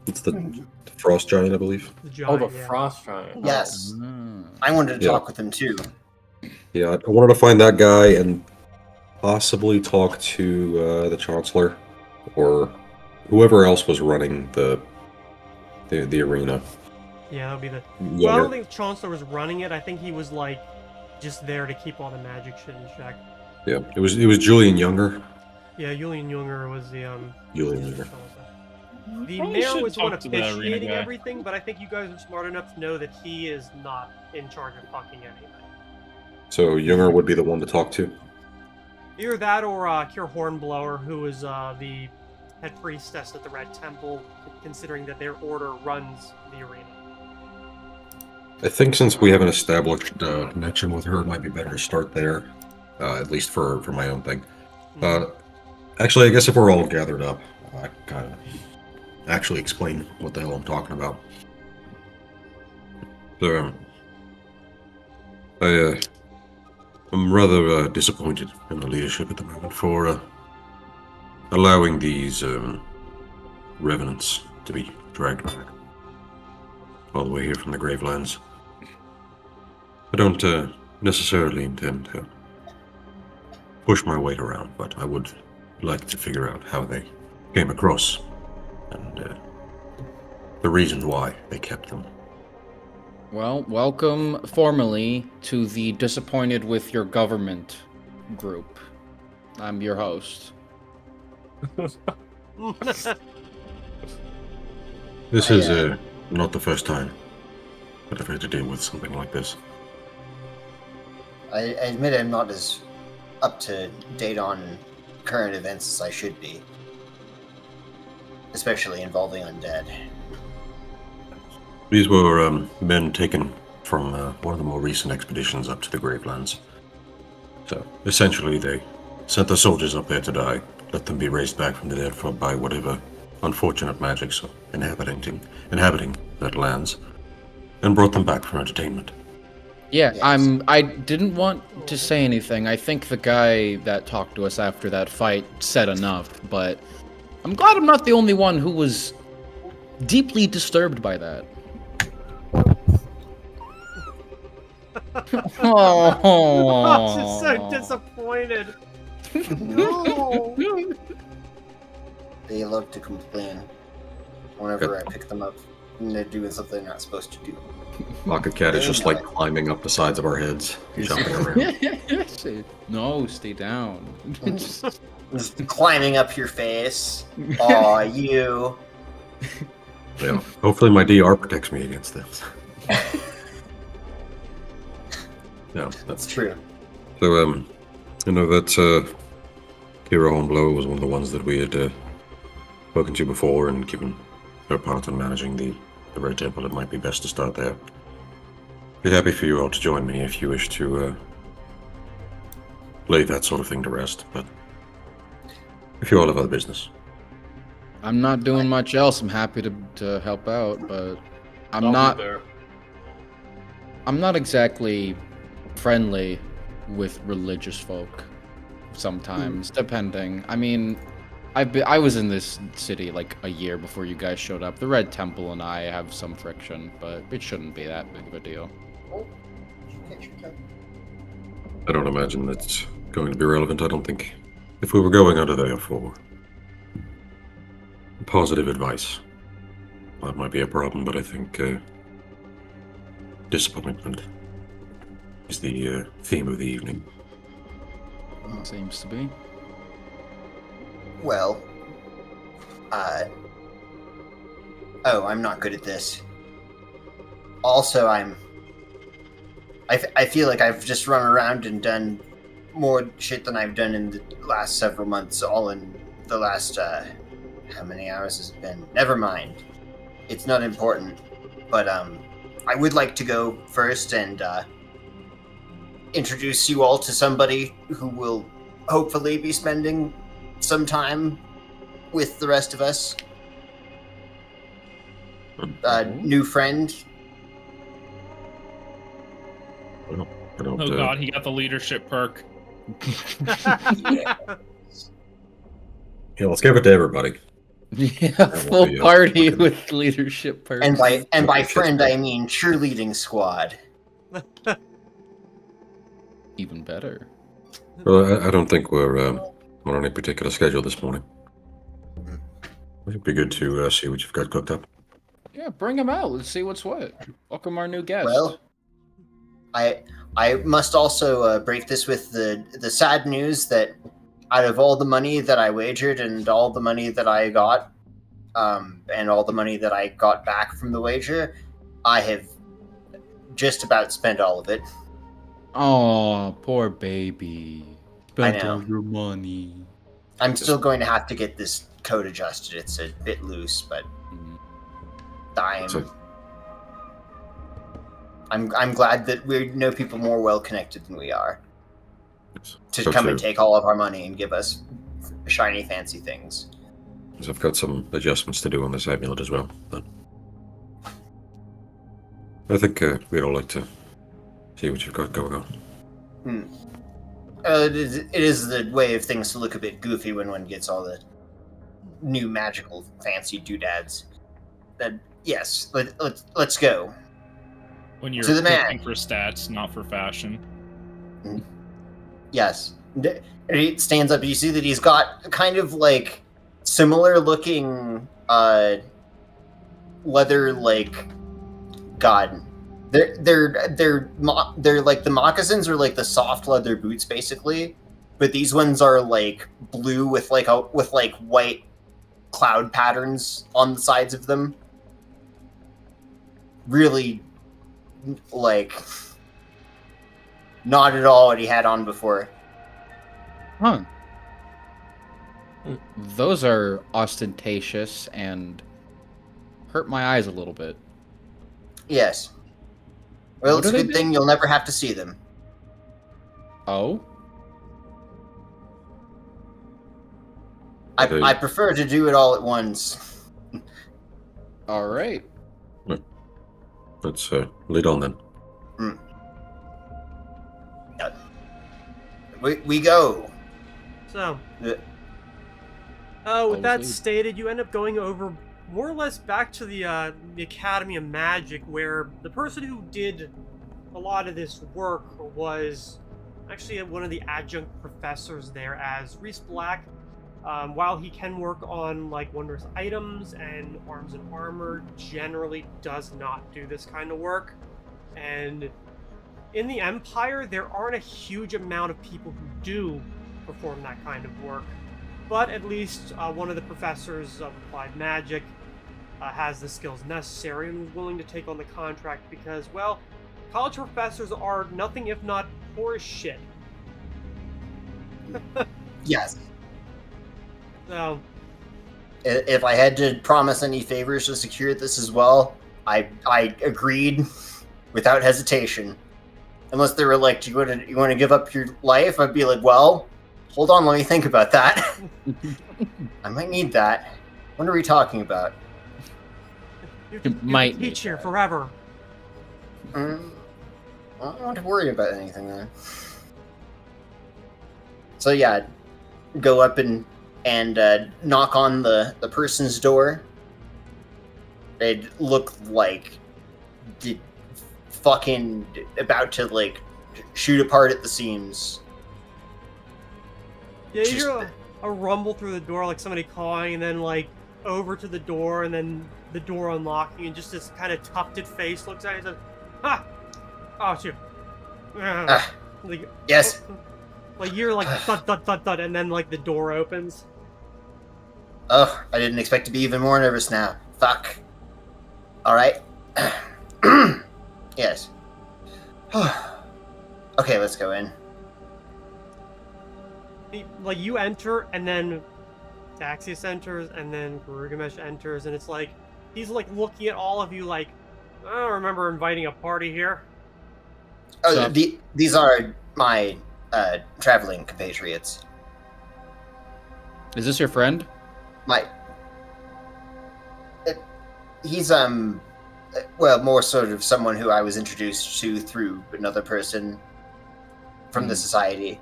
It's the frost giant, I believe. The Oh, giant, the yeah. frost giant. yes. Ah. I wanted to Yeah. talk with him too. Yeah, I wanted to find that guy and possibly talk to the Chancellor or whoever else was running the arena. Yeah, that'll be the. Well, I Younger. don't think Chancellor was running it. I think he was like just there to keep all the magic shit in check. Yeah, it was Julian Younger. Yeah, Julian Junger was the Julian the Younger. Chancellor. The Probably mayor should was the one talk to that arena officiating guy. everything, but I think you guys are smart enough to know that he is not in charge of fucking anything. So Younger would be the one to talk to. Either that or Cure Hornblower, who is the head priestess at the Red Temple, considering that their order runs the arena. I think since we haven't established a connection with her, it might be better to start there, at least for my own thing. Actually, I guess if we're all gathered up, I kind of actually explain what the hell I'm talking about. So, I'm rather disappointed in the leadership at the moment for allowing these revenants to be dragged back all the way here from the Gravelands. I don't necessarily intend to push my weight around, but I would like to figure out how they came across and the reasons why they kept them. Well, welcome formally to the Disappointed with Your Government group. I'm your host. This is not the first time that I've had to deal with something like this. I admit I'm not as up to date on current events as I should be, especially involving undead. These were men taken from one of the more recent expeditions up to the Gravelands. So, essentially, they sent the soldiers up there to die, let them be raised back from the dead by whatever unfortunate magics inhabiting that lands, and brought them back for entertainment. Yeah, Yes. I didn't want to say anything. I think the guy that talked to us after that fight said enough, but I'm glad I'm not the only one who was deeply disturbed by that. I'm just so Oh, disappointed. No. They love to complain whenever I pick them up and they're doing something they're not supposed to do. Pocket Cat is just like climbing up the sides of our heads, jumping around. No, stay down. Just climbing up your face. Aw, you. Yeah. Hopefully my DR protects me against this. Yeah, That's true. So, you know that Kira Hornblower was one of the ones that we had spoken to before, and given her part in managing the Red Temple, it might be best to start there. Be happy for you all to join me if you wish to lay that sort of thing to rest, but if you all have other business. I'm not doing much else. I'm happy to help out, but I'm I'll be not. there. I'm not exactly friendly with religious folk. Sometimes, depending. I mean, I was in this city like a year before you guys showed up. The Red Temple and I have some friction, but it shouldn't be that big of a deal. I don't imagine that's going to be relevant. I don't think if we were going under there for positive advice, that might be a problem, but I think disappointment is the theme of the evening. Seems to be. Well, oh, I'm not good at this. Also, I feel like I've just run around and done more shit than I've done in the last several months, all in the last, how many hours has it been? Never mind. It's not important. But, I would like to go first and, introduce you all to somebody who will hopefully be spending some time with the rest of us. New friend. I don't, Oh god, he got the leadership perk. Yeah, let's give it to everybody. Yeah, will full be a party fucking- with leadership perks. And by Okay, friend, shit. I mean cheerleading squad. Even better. Well, I don't think we're on any particular schedule this morning. It'd be good to see what you've got cooked up. Yeah, bring him out. Let's see what's what. Welcome our new guest. Well, I must also break this with the sad news that out of all the money that I wagered and all the money that I got, and all the money that I got back from the wager, I have just about spent all of it. Oh, poor baby. Spent know. all your money. I'm still going to have to get this code adjusted. It's a bit loose, but So- I'm glad that we know people more well connected than we are to So come and too. take all of our money and give us shiny, fancy things. So I've got some adjustments to do on this amulet as well. But I think we'd all like to see what you've got going on. It is the way of things to look a bit goofy when one gets all the new magical fancy doodads. Yes, let's go. When you're To the man. looking for stats, not for fashion. Yes. And he stands up. You see that he's got kind of like similar looking leather, like, God. They're like the moccasins are like the soft leather boots basically, but these ones are like blue with like white cloud patterns on the sides of them. Really, like, not at all what he had on before. Huh. Those are ostentatious and hurt my eyes a little bit. Yes. Well, What it's a do they good do? thing you'll never have to see them. Oh? Okay. I prefer to do it all at once. All right. Let's lead on then. We go. So, Uh, with that Obviously. stated, you end up going over more or less back to the Academy of Magic, where the person who did a lot of this work was actually one of the adjunct professors there, as Reese Black. While he can work on like wondrous items and arms and armor, generally does not do this kind of work. And in the Empire, there aren't a huge amount of people who do perform that kind of work. But at least one of the professors of applied magic has the skills necessary and was willing to take on the contract because, well, college professors are nothing if not poor as shit. Yes. So, If I had to promise any favors to secure this as well, I agreed without hesitation. Unless they were like, "Do you want to give up your life?" I'd be like, "Well, hold on, let me think about that. I might need that. What are we talking about?" you might can need teach here that. forever. I don't want to worry about anything then. So yeah, go up and knock on the person's door. They'd look like fucking about to like shoot apart at the seams. Yeah, you Just- hear a rumble through the door, like somebody calling, and then like over to the door, and then the door unlocking, and just this kind of tufted face looks at you and says, "Ah, oh shoot." Ah, Like, yes. like you're like thud thud thud thud, and then like the door opens. Oh, I didn't expect to be even more nervous now. Fuck. All right. Yes. Okay, let's go in. Like you enter, and then Taxius enters, and then Garugamesh enters, and it's like he's like looking at all of you like, I don't remember inviting a party here. Oh, So- these are my traveling compatriots. Is this your friend? My he's well, more sort of someone who I was introduced to through another person from the society.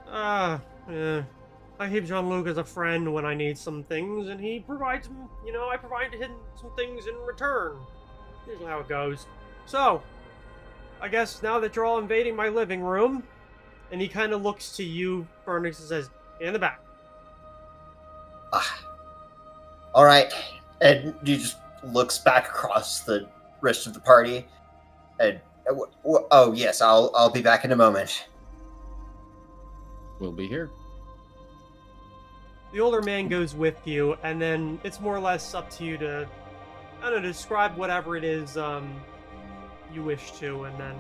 Yeah. I keep Jean-Luc as a friend when I need some things, and he provides, I provide him some things in return. Here's how it goes. So, I guess now that you're all invading my living room, and he kind of looks to you, Fernix, and says, "In the back." All right, and he just looks back across the rest of the party. And oh yes, I'll be back in a moment. We'll be here. The older man goes with you, and then it's more or less up to you to, I don't know, describe whatever it is you wish to, and then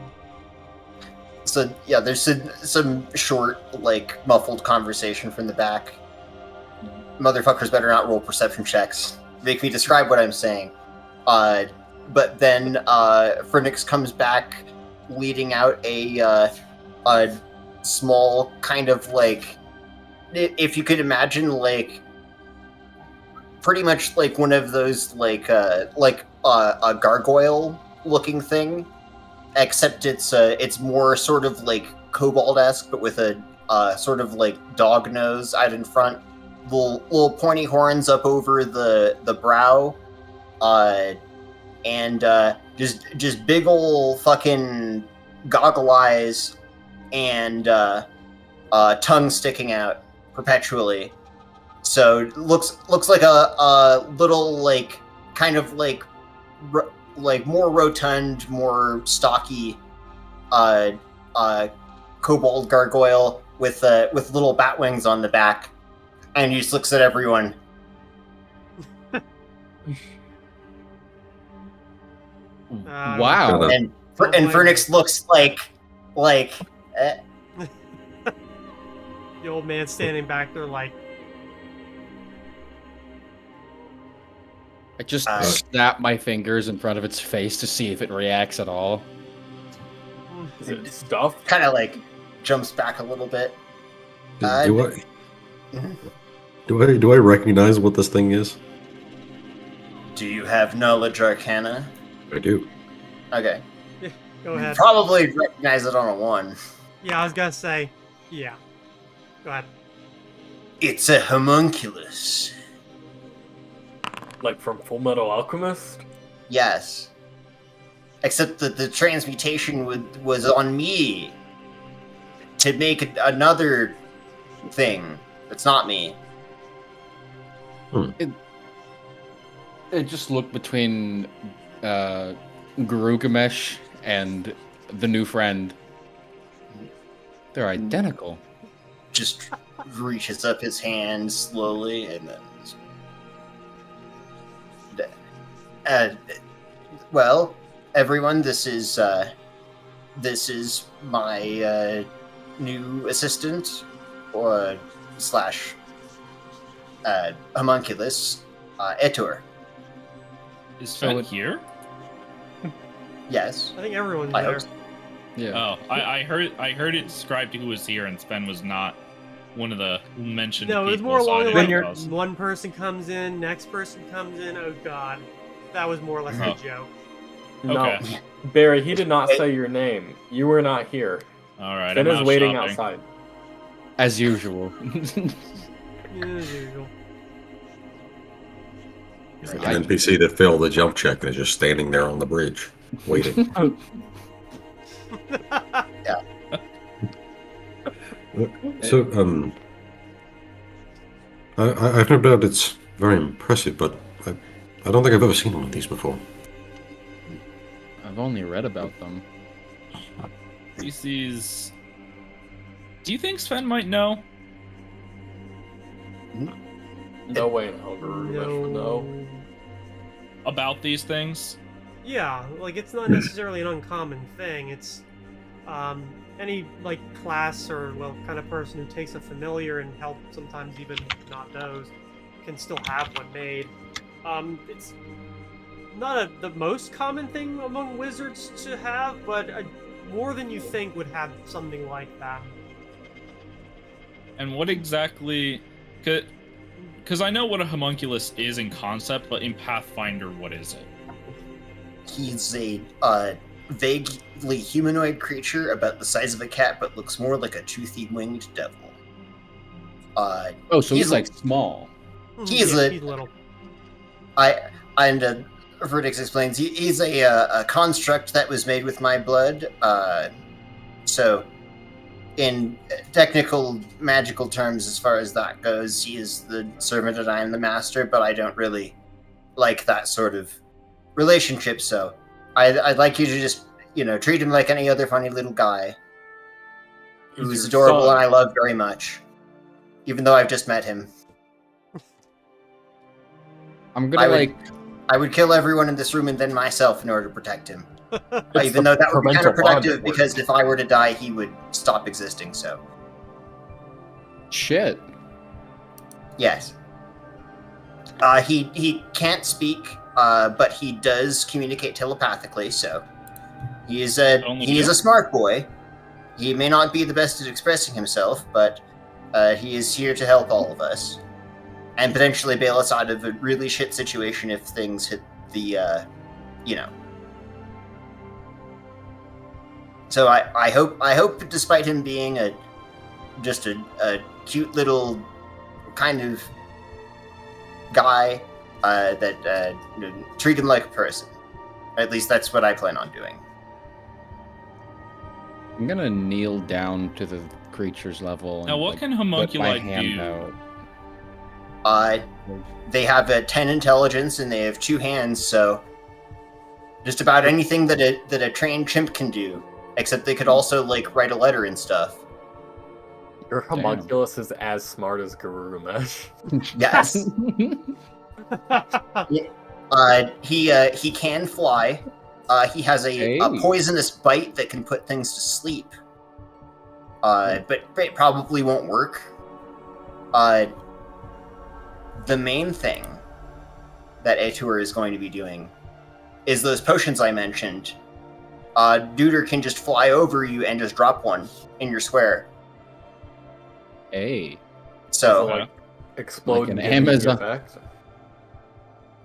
So yeah, there's some short, like muffled conversation from the back. Motherfuckers better not roll perception checks. Make me describe what I'm saying. But then Phoenix comes back, leading out a small kind of like, if you could imagine, like pretty much like one of those like a gargoyle looking thing, except it's more sort of like kobold-esque, but with a sort of like dog nose out in front, little pointy horns up over the brow, and just big ol' fucking goggle eyes and tongue sticking out perpetually. So looks like a little like kind of like more rotund, more stocky kobold gargoyle with little bat wings on the back, and he just looks at everyone. Wow. And Phoenix looks like the old man standing back there like, I just Uh, snap my fingers in front of its face to see if it reacts at all. Is it stuffed? kind of like jumps back a little bit. Do I Mhm. do I recognize what this thing is? Do you have knowledge arcana? I do. Okay. go You ahead. probably recognize it on a 1. Yeah, I was gonna say, yeah. Go ahead. It's a homunculus. Like from Full Metal Alchemist? Yes. Except that the transmutation was on me to make another thing. It's not me. It just looked between Garugamesh and the new friend. They're identical. Just reaches up his hand slowly and then. Well, everyone. This is my new assistant, or slash homunculus, Etor. Is So Sven it- here? Yes. I think everyone's I there. hope so. Yeah. Oh, I heard it described who was here, and Sven was not one of the mentioned No, it was people. more so I along the didn't line. know it was- One person comes in, next person comes in. Oh god, that was more or less Oh. a joke. No, Okay. Barry, he did not say your name. You were not here. All right, Ben I'm is out waiting shopping. outside. As usual. Yeah, as usual. Like an NPC that failed the jump check and is just standing there on the bridge, waiting. So, I've no doubt it's very impressive, but I don't think I've ever seen one of these before. I've only read about them. Reese's. Do you think Sven might know? No way in hell Guru would know. About these things? Yeah, like it's not necessarily an uncommon thing. It's any like class or kind of person who takes a familiar and help, sometimes even not those, can still have one made. It's not the most common thing among wizards to have, but more than you think would have something like that. And what exactly? Because I know what a homunculus is in concept, but in Pathfinder, what is it? He's a vaguely humanoid creature about the size of a cat, but looks more like a toothy winged devil. Oh, so he's like small. He's Yeah, a- he's little. Verdix explains he's a construct that was made with my blood. So, in technical magical terms, as far as that goes, he is the servant and I am the master. But I don't really like that sort of relationship. So, I'd like you to just treat him like any other funny little guy He's who's your adorable son. and I love very much, even though I've just met him. I'm gonna I would- I would kill everyone in this room and then myself in order to protect him. It's Even the though that would be kind of parental bond productive, at work. because if I were to die, he would stop existing. So, shit. yes. He can't speak, but he does communicate telepathically. So, he is Only a smart boy. He may not be the best at expressing himself, but he is here to help all of us, and potentially bail us out of a really shit situation if things hit the, So I hope, despite him being just a cute little kind of guy, that treat him like a person. At least that's what I plan on doing. I'm gonna kneel down to the creature's level. And, Now, what can homunculi put my hand do? out. They have a 10 intelligence and they have 2 hands, so just about anything that a trained chimp can do. Except they could also write a letter and stuff. Your homunculus is as smart as Guru Mesh. Yes. He can fly. He has a Hey. poisonous bite that can put things to sleep. But it probably won't work. The main thing that Etur is going to be doing is those potions I mentioned. Duder can just fly over you and just drop one in your square. Hey. So, Like, explode Like an and give you the Amazon. effect.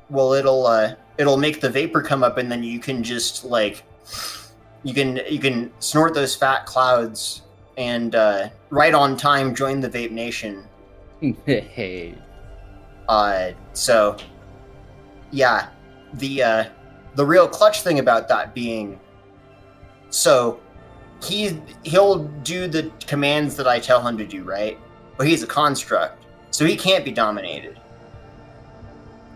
well, it'll make the vapor come up, and then you can just you can snort those fat clouds and right on time join the Vape Nation. Hey. So yeah, the real clutch thing about that being, so he'll do the commands that I tell him to do, right? But he's a construct, so he can't be dominated.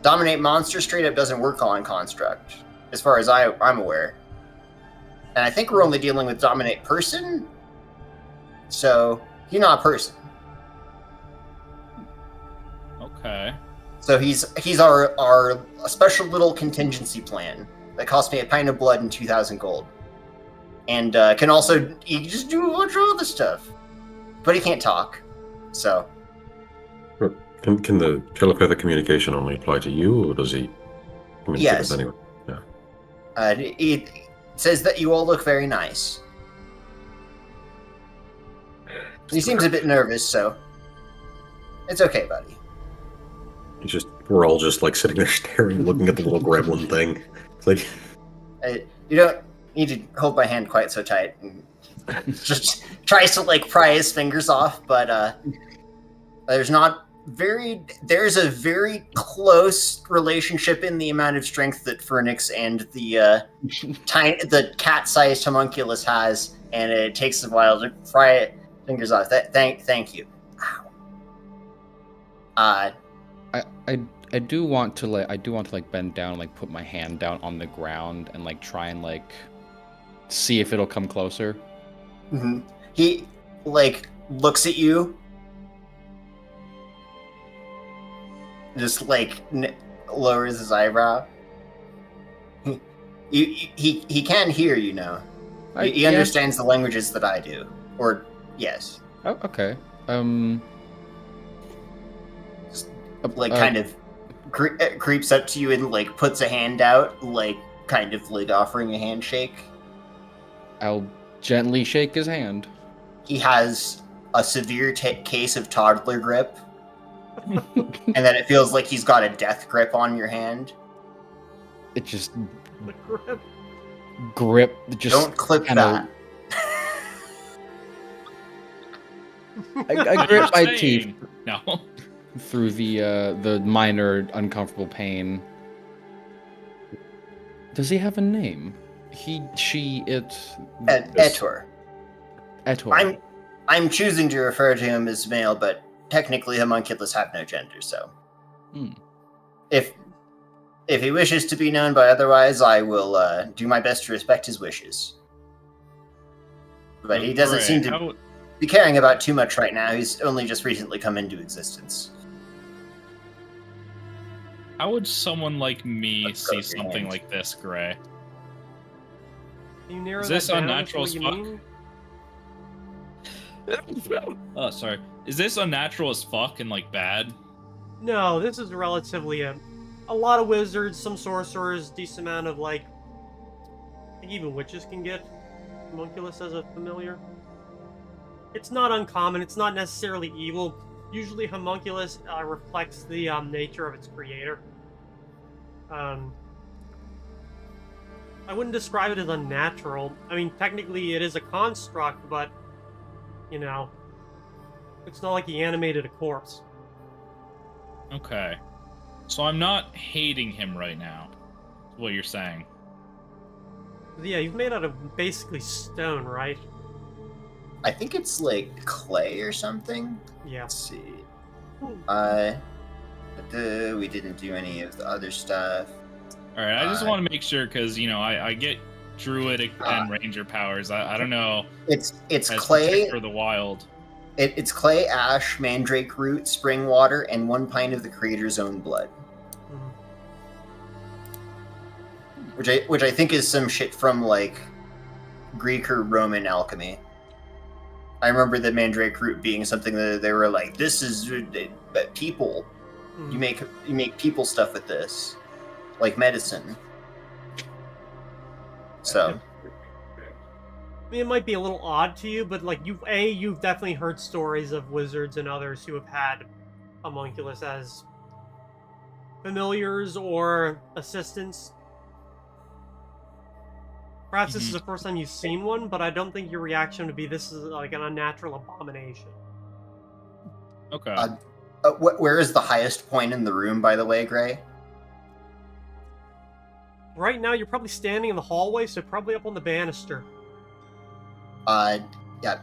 Dominate monster straight up doesn't work on construct, as far as I'm aware. And I think we're only dealing with dominate person, so he's not a person. Okay. So he's our special little contingency plan that cost me a pint of blood and 2,000 gold. And he can just do a bunch of other stuff. But he can't talk, so... Can the telepathic communication only apply to you, or does he communicate Yes. with anyone? Yeah. It says that you all look very nice. He seems a bit nervous, so... It's okay, buddy. We're all just like sitting there staring, looking at the little gremlin thing. It's like... You don't need to hold my hand quite so tight. And just tries to, like, pry his fingers off, but, there's a very close relationship in the amount of strength that Phoenix and the cat-sized homunculus has, and it takes a while to pry fingers off. Thank you. I do want to like bend down and like put my hand down on the ground and like try and like see if it'll come closer. Mm-hmm. He like looks at you, just like lowers his eyebrow. He can hear, you know. He understands the languages that I do. Or yes. Oh, okay. Kind of creeps up to you and like puts a hand out, like kind of like offering a handshake. I'll gently shake his hand. He has a severe case of toddler grip. And then it feels like he's got a death grip on your hand. It just The grip. grip. Just Don't clip that. I grip my teeth No. through the minor uncomfortable pain. Does he have a name? He, she, it. Etor. Etor. I'm choosing to refer to him as male, but technically homunculus have no gender, so. If he wishes to be known by otherwise, I will do my best to respect his wishes. But he doesn't seem to be caring about too much right now. He's only just recently come into existence. How would someone like me Let's go see with your something hand. like this, Gray? Can you narrow Is this that down unnatural to as what you fuck? mean? Oh, sorry. Is this unnatural as fuck and like bad? No, this is relatively a lot of wizards, some sorcerers, decent amount of like I think even witches can get homunculus as a familiar. It's not uncommon. It's not necessarily evil. Usually, homunculus reflects the nature of its creator. I wouldn't describe it as unnatural. I mean, technically, it is a construct, but you know, it's not like he animated a corpse. Okay. So I'm not hating him right now. Is what you're saying. Yeah, you've made out of basically stone, right? I think it's like clay or something. Yeah. Let's see. We didn't do any of the other stuff. All right. I just want to make sure because you know I get druidic and ranger powers. I don't know. It's As clay. for the wild. It's clay, ash, mandrake root, spring water, and 1 pint of the creator's own blood. Which I think is some shit from like Greek or Roman alchemy. I remember the mandrake root being something that they were like, "This is people. You make people stuff with this, like medicine." So. I mean, it might be a little odd to you, but like you've definitely heard stories of wizards and others who have had homunculus as familiars or assistants. Perhaps this is the first time you've seen one, but I don't think your reaction would be this is like an unnatural abomination. Okay. Where is the highest point in the room, by the way, Gray? Right now, you're probably standing in the hallway, so probably up on the banister. Yeah.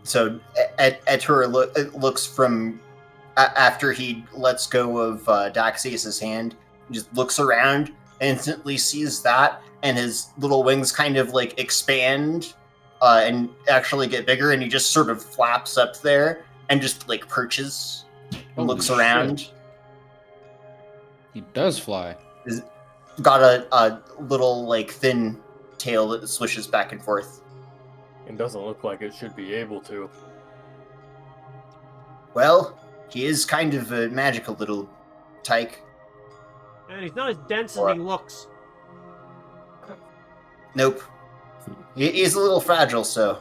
So Etor looks from after he lets go of Daxius' hand, he just looks around, instantly sees that, and his little wings kind of like expand and actually get bigger, and he just sort of flaps up there and just like perches and looks around. He does fly. got a little, like, thin tail that swishes back and forth. It doesn't look like it should be able to. Well, he is kind of a magical little tyke. And he's not as dense as he looks. Nope. He's a little fragile, so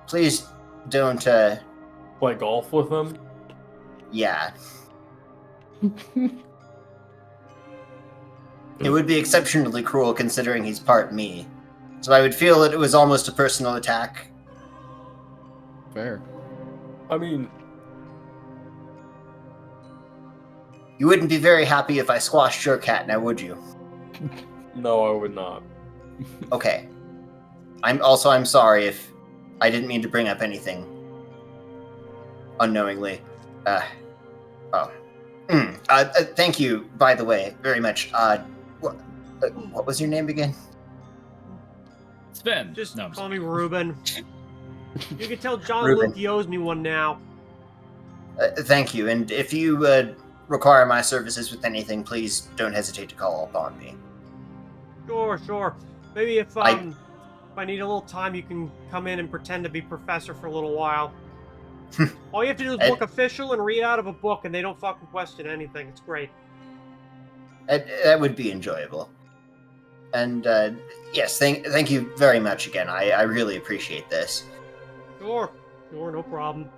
please don't, Play golf with him? yeah. It would be exceptionally cruel considering he's part me. So I would feel that it was almost a personal attack. Fair. I mean, You wouldn't be very happy if I squashed your cat, now would you? no, I would not. Okay. I'm sorry if I didn't mean to bring up anything unknowingly. Thank you, by the way, very much. What was your name again? Sven. Just no, I'm call sorry. me Ruben. You can tell John Ruben. Luke he owes me one now. Thank you, and if you require my services with anything, please don't hesitate to call upon me. Sure. Maybe if I need a little time, you can come in and pretend to be professor for a little while. All you have to do is look official and read out of a book, and they don't fucking question anything. It's great. That would be enjoyable. And yes, thank you very much again. I really appreciate this. Sure, no problem.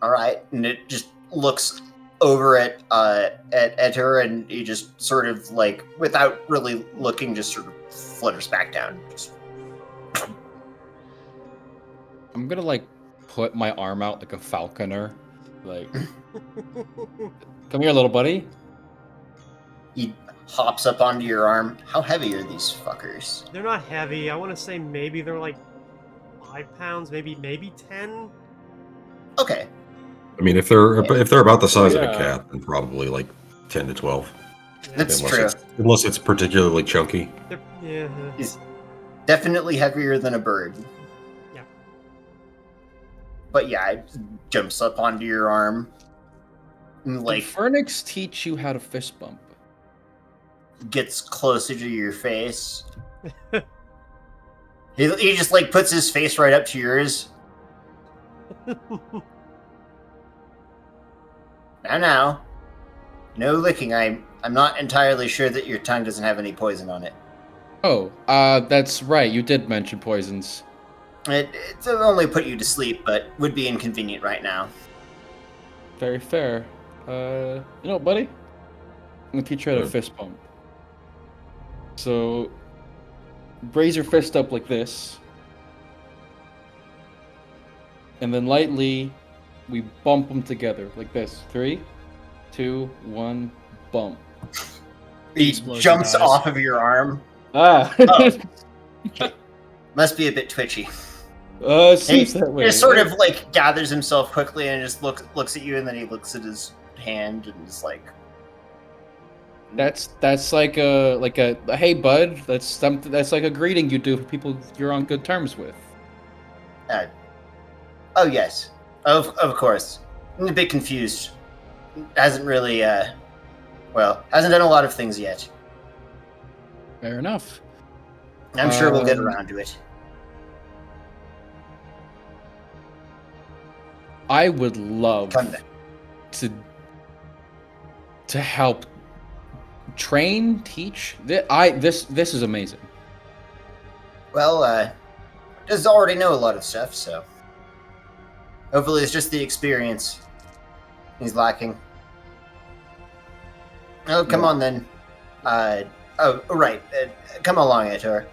All right, and it just looks over at her, and he just sort of like, without really looking, just sort of flutters back down. Just... I'm gonna like put my arm out like a falconer, like, come here, little buddy. He hops up onto your arm. How heavy are these fuckers? They're not heavy. I want to say maybe they're like 5 pounds, maybe 10. Okay. I mean, if they're about the size of Yeah. a cat, then probably like 10 to 12. That's unless true. Unless it's particularly chunky. Yeah. He's definitely heavier than a bird. Yeah. But yeah, it jumps up onto your arm. And, like, Did Phoenix teach you how to fist bump? gets closer to your face. He just like puts his face right up to yours. Now, no licking. I'm not entirely sure that your tongue doesn't have any poison on it. Oh, that's right. You did mention poisons. It'll only put you to sleep, but would be inconvenient right now. Very fair. You know what, buddy? I'm gonna teach you how to Yeah. fist bump. So, raise your fist up like this. And then lightly, we bump them together like this. 3, 2, 1, bump. He Explosive jumps eyes. off of your arm. Ah! Oh. Must be a bit twitchy. It He seems that way. just sort of like gathers himself quickly and just looks at you, and then he looks at his hand and is like, That's like a hey bud. That's something. That's like a greeting you do for people you're on good terms with. "Oh yes, of course." I'm a bit confused. Hasn't really hasn't done a lot of things yet. Fair enough. I'm sure we'll get Um, around to it. I would love Come then. to help train, teach. This is amazing. Well, does already know a lot of stuff, so hopefully it's just the experience he's lacking. Oh, come on then. Right. Come along, Etor.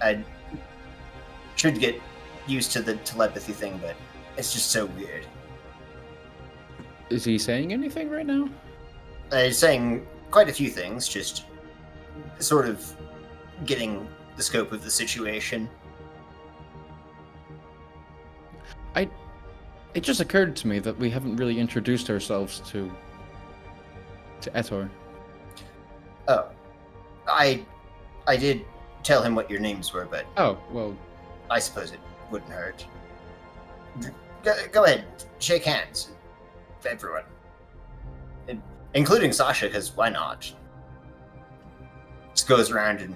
I should get used to the telepathy thing, but it's just so weird. Is he saying anything right now? He's saying quite a few things, just sort of getting the scope of the situation. It just occurred to me that we haven't really introduced ourselves to Etor. Oh, I did tell him what your names were, but Oh well, I suppose it wouldn't hurt. Go ahead, shake hands, everyone, including Sasha, because why not? just goes around and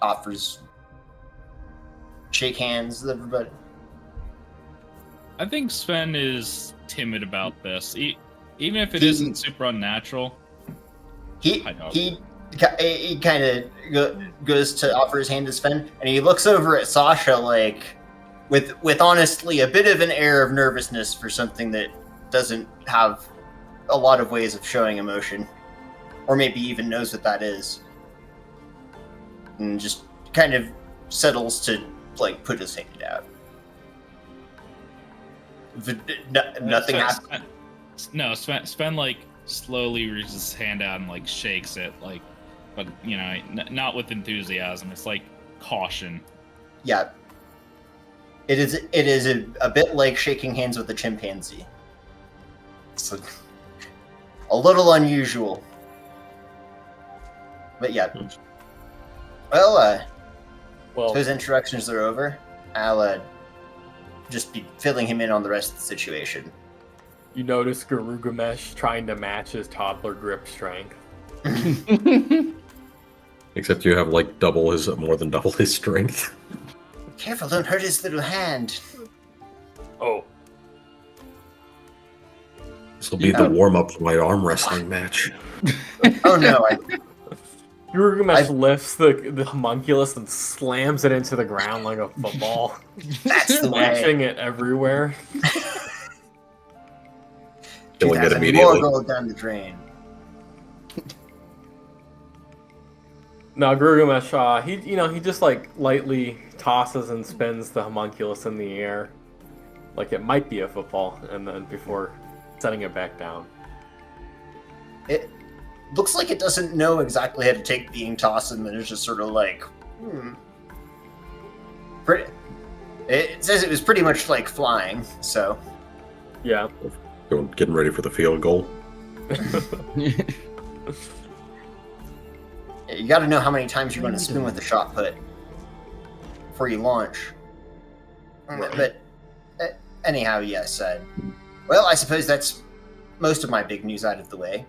offers shake hands with everybody. I think Sven is timid about this, even if it isn't super unnatural. He kind of goes to offer his hand to Sven, and he looks over at Sasha like with honestly a bit of an air of nervousness for something that doesn't have a lot of ways of showing emotion, or maybe even knows what that is, and just kind of settles to like put his hand out. Nothing happened. No, Sven like slowly reaches his hand out and like shakes it, like, but you know, not with enthusiasm. It's like caution. Yeah, it is a bit like shaking hands with a chimpanzee. It's a little unusual, but yeah. Well, his introductions are over. I'll just be filling him in on the rest of the situation. You notice Garugamesh trying to match his toddler grip strength. Except you have like more than double his strength. Careful, don't hurt his little hand. Oh. This will be the warm-up for my arm wrestling match. Oh no, Garugamesh lifts the homunculus and slams it into the ground like a football. That's the way. Smashing it everywhere. Killing it 2000 immediately. more gold down the drain. No, Garugamesh, he just like lightly tosses and spins the homunculus in the air, like it might be a football, and then before setting it back down. It looks like it doesn't know exactly how to take being tossed, and then it's just sort of like, It says it was pretty much like flying, so. Yeah. Getting ready for the field goal. You got to know how many times you're going to spin with the shot put before you launch. But anyhow, yes. Well, I suppose that's most of my big news out of the way.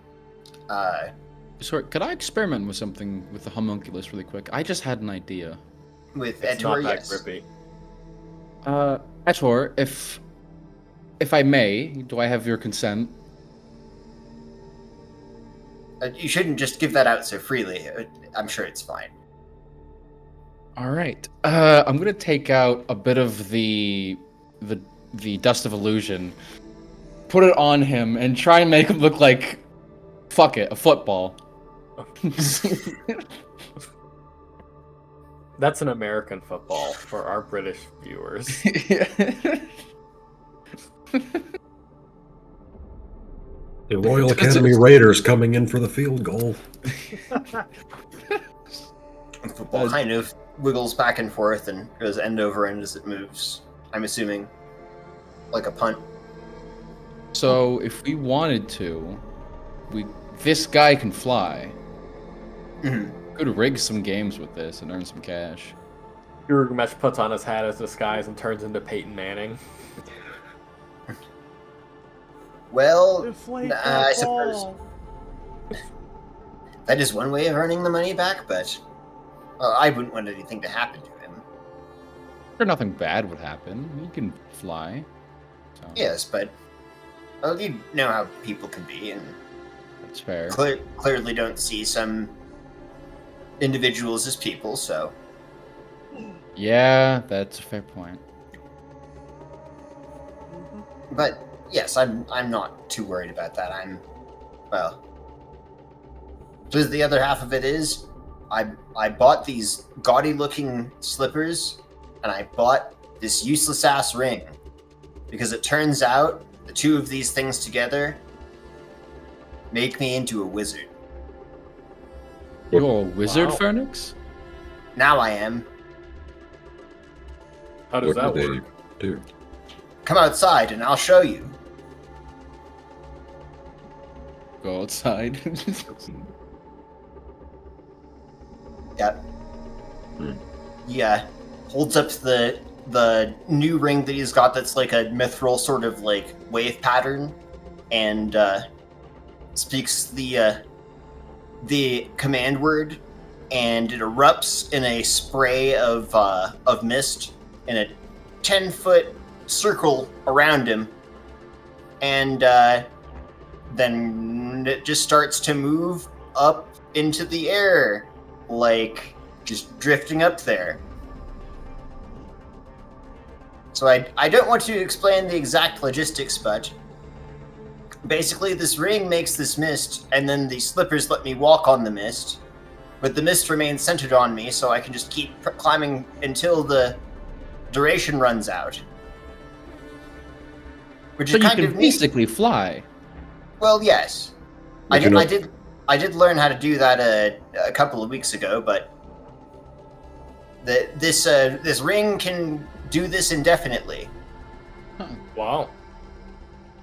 Sorry, could I experiment with something with the homunculus really quick? I just had an idea. With It's Edward, not that yes. grippy. Etor, if I may, do I have your consent? You shouldn't just give that out so freely. I'm sure it's fine. All right. I'm gonna take out a bit of the dust of illusion, put it on him, and try and make him look like, fuck it, a football. That's an American football for our British viewers. The Royal Academy Raiders coming in for the field goal. The football kind of wiggles back and forth and goes end over end as it moves. I'm assuming like a punt. So if we wanted to, this guy can fly. Could rig some games with this and earn some cash. Garugamesh puts on his hat as disguise and turns into Peyton Manning. Well, Deflate I that suppose ball. that is one way of earning the money back, but I wouldn't want anything to happen to him. Sure, nothing bad would happen. He can fly. So, Yes, but well, you know how people can be, and that's fair. clearly don't see some individuals as people, so. Yeah, that's a fair point. But yes, I'm not too worried about that. Well. Because the other half of it is, I bought these gaudy-looking slippers, and I bought this useless-ass ring. Because it turns out, the two of these things together make me into a wizard. You're a wizard, Wow. Phoenix? Now I am. How does What that do work? they do? Come outside, and I'll show you. Go outside. Yep. Yeah. Holds up the new ring that he's got that's like a mithril sort of like wave pattern, and speaks the the command word, and it erupts in a spray of mist in a 10-foot circle around him, and then it just starts to move up into the air, like just drifting up there. So I don't want to explain the exact logistics, but basically this ring makes this mist, and then the slippers let me walk on the mist, but the mist remains centered on me, so I can just keep climbing until the duration runs out. Which So is you kind can of neat. basically fly. Well, yes. I But you did, know- I did learn how to do that a couple of weeks ago, but this ring can do this indefinitely. Wow.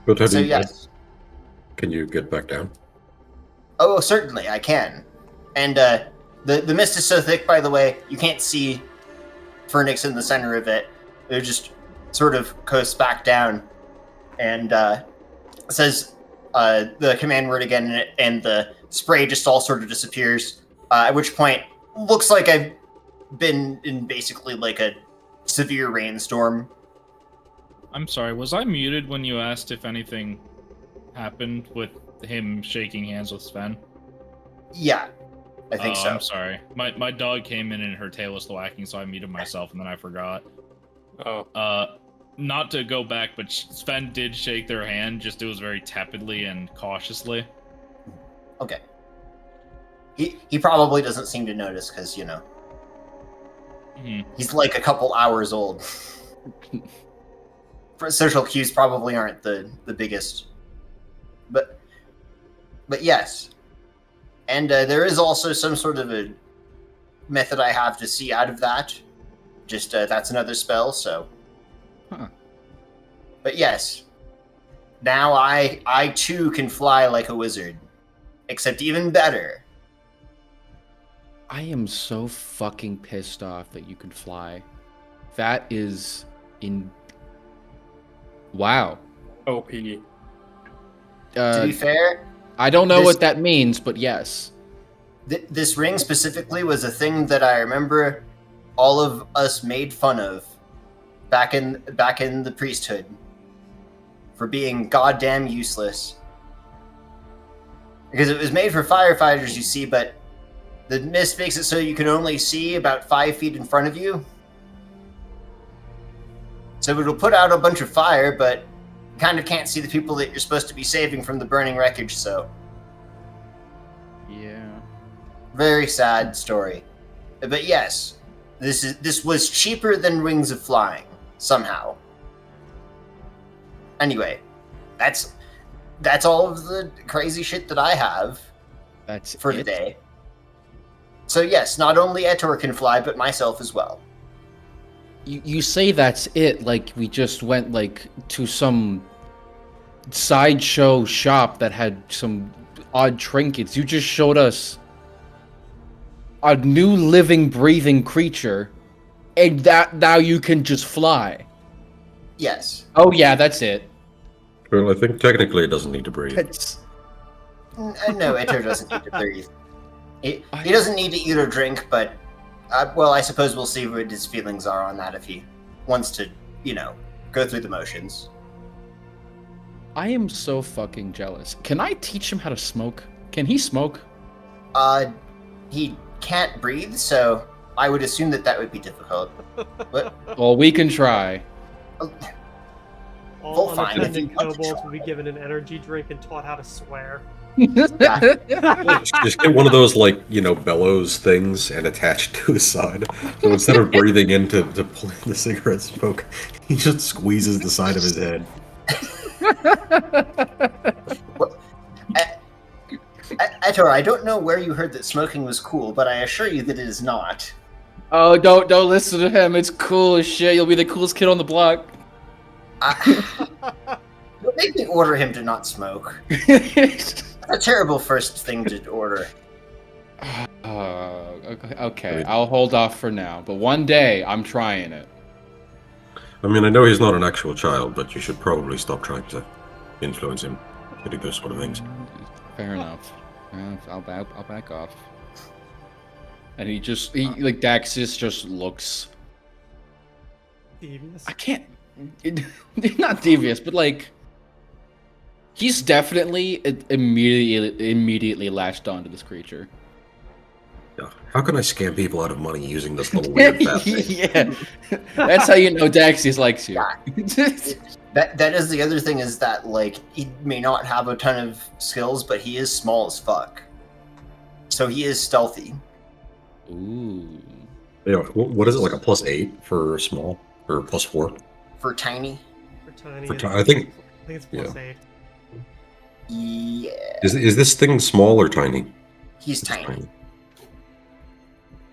But how do So you, yes. can you get back down? Oh, certainly I can. And the mist is so thick, by the way, you can't see Phoenix in the center of it. It just sort of coasts back down, and says the command word again, and the spray just all sort of disappears. At which point, looks like I've been in basically like a severe rainstorm. I'm sorry, was I muted when you asked if anything happened with him shaking hands with Sven? Yeah, I think so. I'm sorry. My dog came in and her tail was thwacking, so I muted myself and then I forgot. Oh. Not to go back, but Sven did shake their hand, just it was very tepidly and cautiously. Okay. He probably doesn't seem to notice because, you know, he's like a couple hours old. Social cues probably aren't the biggest. But yes. And there is also some sort of a method I have to see out of that. Just that's another spell, so. Huh. But yes. Now I too can fly like a wizard. Except even better. I am so fucking pissed off that you can fly. That is in. Wow. OP. To be fair, I don't know this- what that means, but yes. this ring specifically was a thing that I remember all of us made fun of back in the priesthood for being goddamn useless. Because it was made for firefighters, you see, but the mist makes it so you can only see about 5 feet in front of you. So it'll put out a bunch of fire, but you kind of can't see the people that you're supposed to be saving from the burning wreckage, so. Yeah. Very sad story. But yes, this was cheaper than Wings of Flying, somehow. Anyway, that's all of the crazy shit that I have That's for it? today. So yes, not only Etor can fly, but myself as well. You say that's it, like we just went like to some sideshow shop that had some odd trinkets. You just showed us a new living, breathing creature, and that now you can just fly. Yes. Oh yeah, that's it. Well, I think technically it doesn't need to breathe. That's No, Etor doesn't need to breathe. He doesn't need to eat or drink, but well, I suppose we'll see what his feelings are on that if he wants to, you know, go through the motions. I am so fucking jealous. Can I teach him how to smoke? Can he smoke? He can't breathe, so I would assume that would be difficult. But Well, we can try. All Well, fine, if you unattended want to kobolds try. will be given an energy drink and taught how to swear. Just get one of those, like, you know, bellows things and attach it to his side. So instead of breathing in to pull in the cigarette smoke, he just squeezes the side of his head. Etor, I don't know where you heard that smoking was cool, but I assure you that it is not. Oh, don't listen to him. It's cool as shit. You'll be the coolest kid on the block. Don't make me order him to not smoke. A terrible first thing to order. Okay, I'll hold off for now. But one day, I'm trying it. I mean, I know he's not an actual child, but you should probably stop trying to influence him to do those sort of things. Fair enough. I'll back off. And he like Daxis just looks. Devious. I can't. Not devious, but like. He's definitely immediately latched onto this creature. Yeah. How can I scam people out of money using this little weird fat thing? Yeah, that's how you know Daxius likes you. That is the other thing, is that like he may not have a ton of skills, but he is small as fuck. So he is stealthy. Ooh. Yeah, what is it, like a +8 for small or +4? For tiny. For tiny. For it's- I think I think it's +8. Yeah. is this thing small or tiny? He's It's tiny.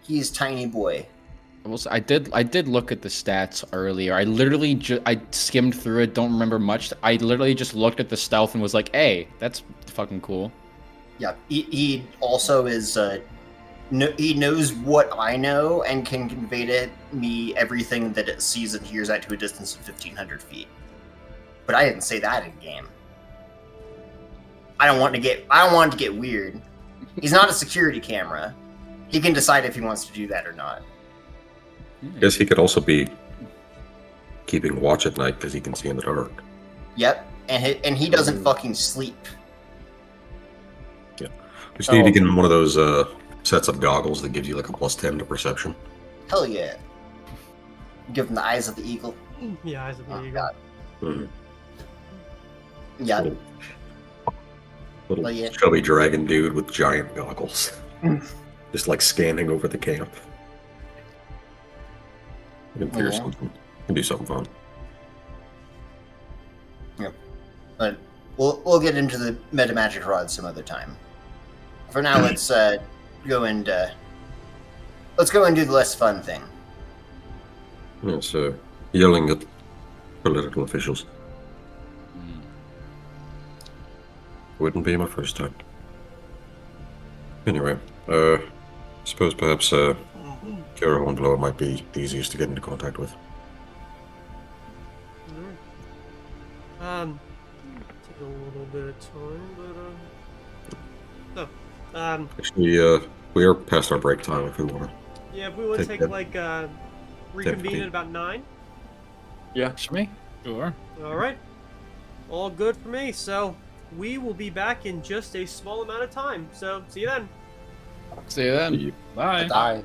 He's tiny boy. I did look at the stats earlier. I literally I skimmed through it. Don't remember much. I literally just looked at the stealth and was like, "Hey, that's fucking cool." Yeah. He also is. He knows what I know and can convey to me everything that it sees and hears at to a distance of 1,500 feet. But I didn't say that in game. I don't want it to get weird. He's not a security camera. He can decide if he wants to do that or not. I guess he could also be keeping watch at night because he can see in the dark. Yep, and he doesn't fucking sleep. Yeah, we just need to get him one of those sets of goggles that gives you like a +10 to perception. Hell yeah. Give him the eyes of the eagle. Yeah, eyes of the Oh, eagle. God. Mhm. Yeah. Little Oh, yeah. chubby dragon dude with giant goggles, just like scanning over the camp. We can figure Yeah. something. We can do something fun. Yep. But we'll get into the meta magic rod some other time. For now, let's go and do the less fun thing. Yeah, so yelling at political officials wouldn't be my first time. Anyway, suppose perhaps Kira Hornblower might be the easiest to get into contact with. Take a little bit of time, but Actually, we are past our break time if we want to. yeah, if we would Take take that. like reconvene 10, at about 9. Yeah. For me. Sure. All right, all good for me. So we will be back in just a small amount of time. So see you then. See you then. Bye. Die.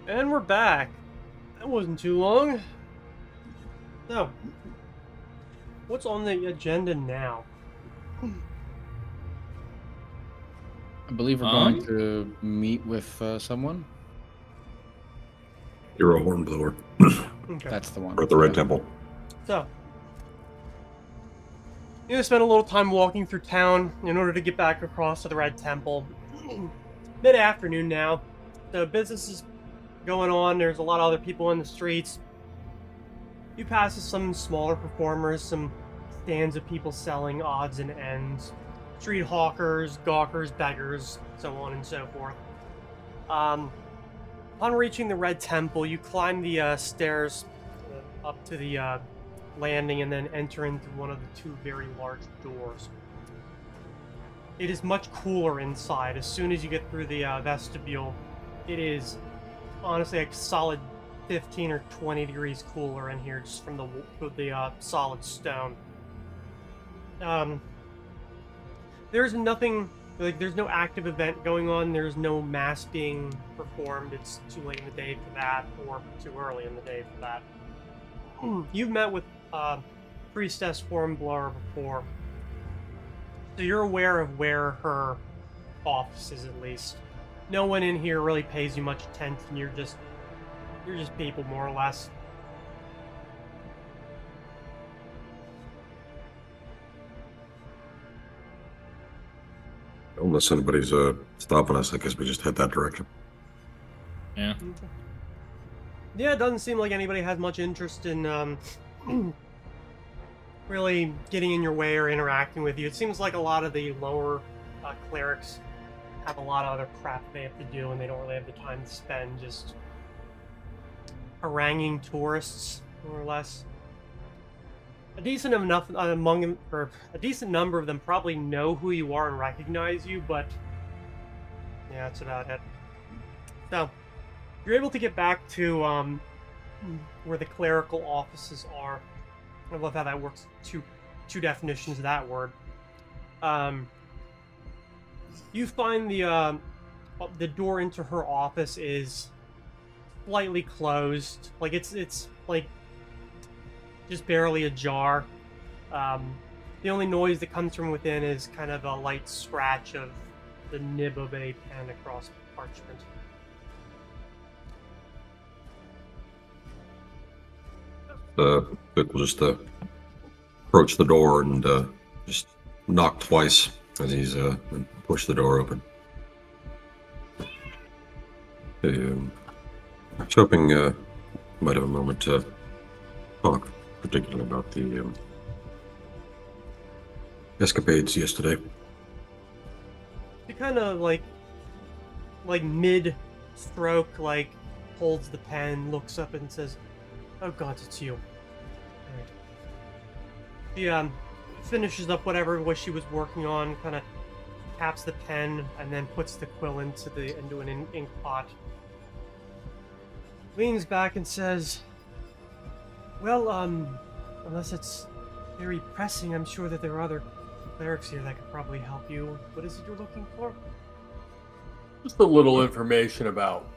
And we're back. That wasn't too long. So, what's on the agenda now? I believe we're going to meet with someone. You're a hornblower. Okay. That's the one. We're at the Red Temple. So, you're gonna spend a little time walking through town in order to get back across to the Red Temple. Mid-afternoon now. The business is going on. There's a lot of other people in the streets. You pass some smaller performers, some stands of people selling odds and ends, street hawkers, gawkers, beggars, so on and so forth. Upon reaching the Red Temple, you climb the stairs up to the landing and then enter in through one of the two very large doors. It is much cooler inside. As soon as you get through the vestibule, it is honestly like solid 15 or 20 degrees cooler in here just from the solid stone. There's nothing, like there's no active event going on, there's no mass being performed, it's too late in the day for that, or too early in the day for that. You've met with Priestess Hornblower before, so you're aware of where her office is at least. No one in here really pays you much attention, you're just people more or less. Unless anybody's stopping us, I guess we just head that direction. Yeah. Okay. Yeah, it doesn't seem like anybody has much interest in really getting in your way or interacting with you. It seems like a lot of the lower clerics have a lot of other crap they have to do, and they don't really have the time to spend just haranguing tourists, more or less. A decent enough among them, or a decent number of them, probably know who you are and recognize you, but yeah, that's about it. So, you're able to get back to where the clerical offices are. I love how that works. Two definitions of that word. You find the door into her office is slightly closed. Like it's like just barely ajar. The only noise that comes from within is kind of a light scratch of the nib of a pen across parchment. Vic will just approach the door and just knock twice as he's and push the door open. I was hoping you might have a moment to talk, particularly about the escapades yesterday. She kind of like mid-stroke, like holds the pen, looks up and says, "Oh God, it's you." She finishes up whatever was she was working on, kind of taps the pen, and then puts the quill into an ink pot. Leans back and says, "Well, unless it's very pressing, I'm sure that there are other clerics here that could probably help you. What is it you're looking for?" Just a little information about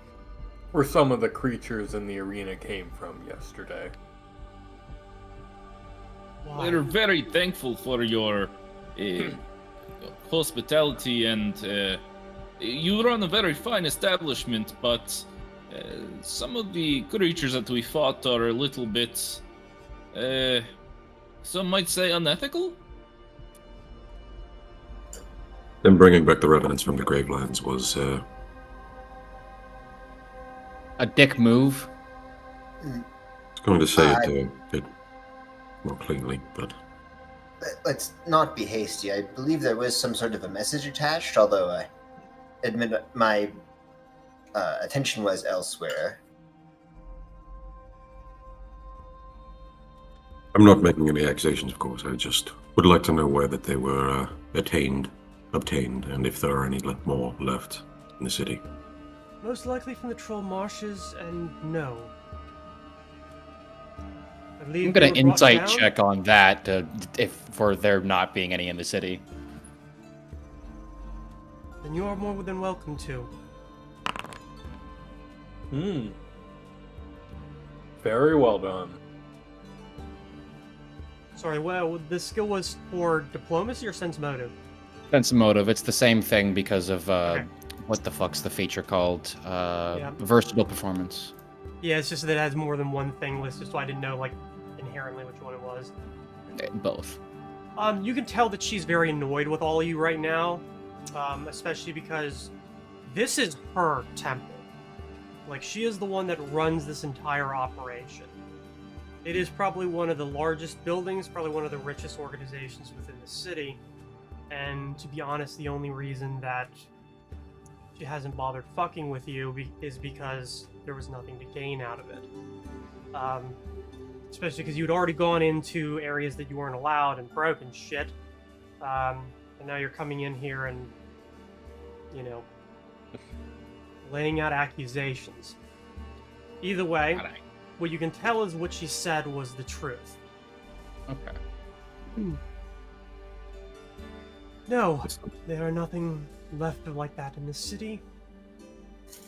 where some of the creatures in the arena came from yesterday. Why? We're very thankful for your hospitality, and you run a very fine establishment, but some of the creatures that we fought are a little bit, some might say, unethical? Them bringing back the revenants from the Gravelands was A dick move. I was going to say it a bit more cleanly, but Let's not be hasty. I believe there was some sort of a message attached, although I admit my attention was elsewhere. I'm not making any accusations, of course. I just would like to know where that they were obtained, and if there are any more left in the city. Most likely from the Troll Marshes, and no. I believe I'm gonna they were brought insight down. check on that if for there not being any in the city. Then you are more than welcome to. Very well done. Sorry, well, this skill was for diplomacy or sense motive? Sense motive. It's the same thing because of Okay. what the fuck's the feature called? Yeah. Versatile performance. Yeah, it's just that it has more than one thing listed, so I didn't know, like, inherently which one it was. Both. You can tell that she's very annoyed with all of you right now, especially because this is her temple. Like, she is the one that runs this entire operation. It is probably one of the largest buildings, probably one of the richest organizations within the city, and to be honest, the only reason that she hasn't bothered fucking with you is because there was nothing to gain out of it. Especially because you'd already gone into areas that you weren't allowed and broken shit. And now you're coming in here and, you know, laying out accusations. Either way, what you can tell is what she said was the truth. Okay. No, there are nothing left like that in this city.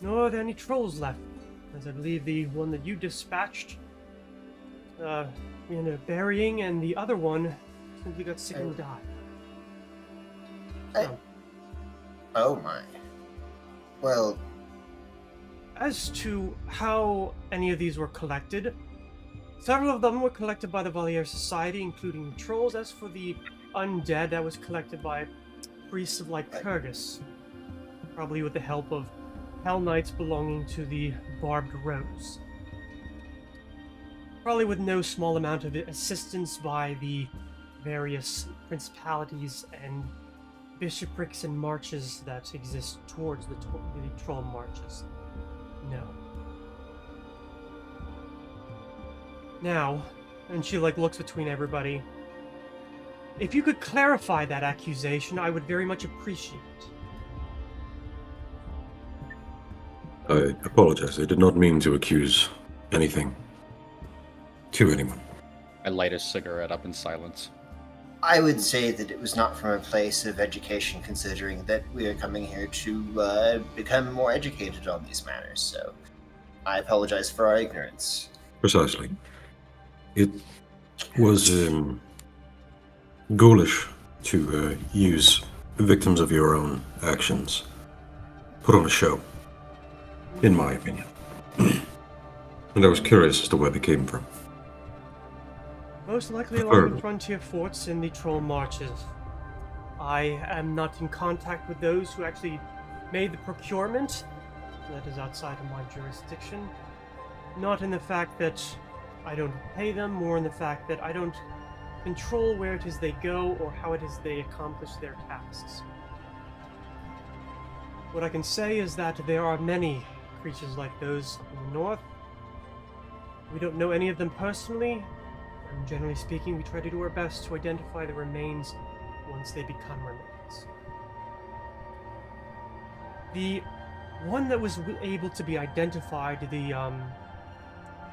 Nor are there any trolls left, as I believe the one that you dispatched we ended up burying, and the other one simply got sick and died. So, Oh my. Well, as to how any of these were collected, several of them were collected by the Valier Society, including the trolls. As for the undead, that was collected by priests of Lycurgus, probably with the help of Hell Knights belonging to the Barbed Rose. Probably with no small amount of assistance by the various principalities and bishoprics and marches that exist towards the troll marches. No. Now, and she looks between everybody. If you could clarify that accusation, I would very much appreciate it. I apologize. I did not mean to accuse anything to anyone. I light a cigarette up in silence. I would say that it was not from a place of education, considering that we are coming here to become more educated on these matters, so I apologize for our ignorance. Precisely. It was ghoulish to use victims of your own actions. Put on a show, in my opinion. And I was curious as to where they came from. Most likely along the frontier forts in the troll marches. I am not in contact with those who actually made the procurement. That is outside of my jurisdiction. Not in the fact that I don't pay them, more in the fact that I don't control where it is they go or how it is they accomplish their tasks. What I can say is that there are many creatures like those up in the north. We don't know any of them personally, and generally speaking, we try to do our best to identify the remains once they become remains. The one that was able to be identified, the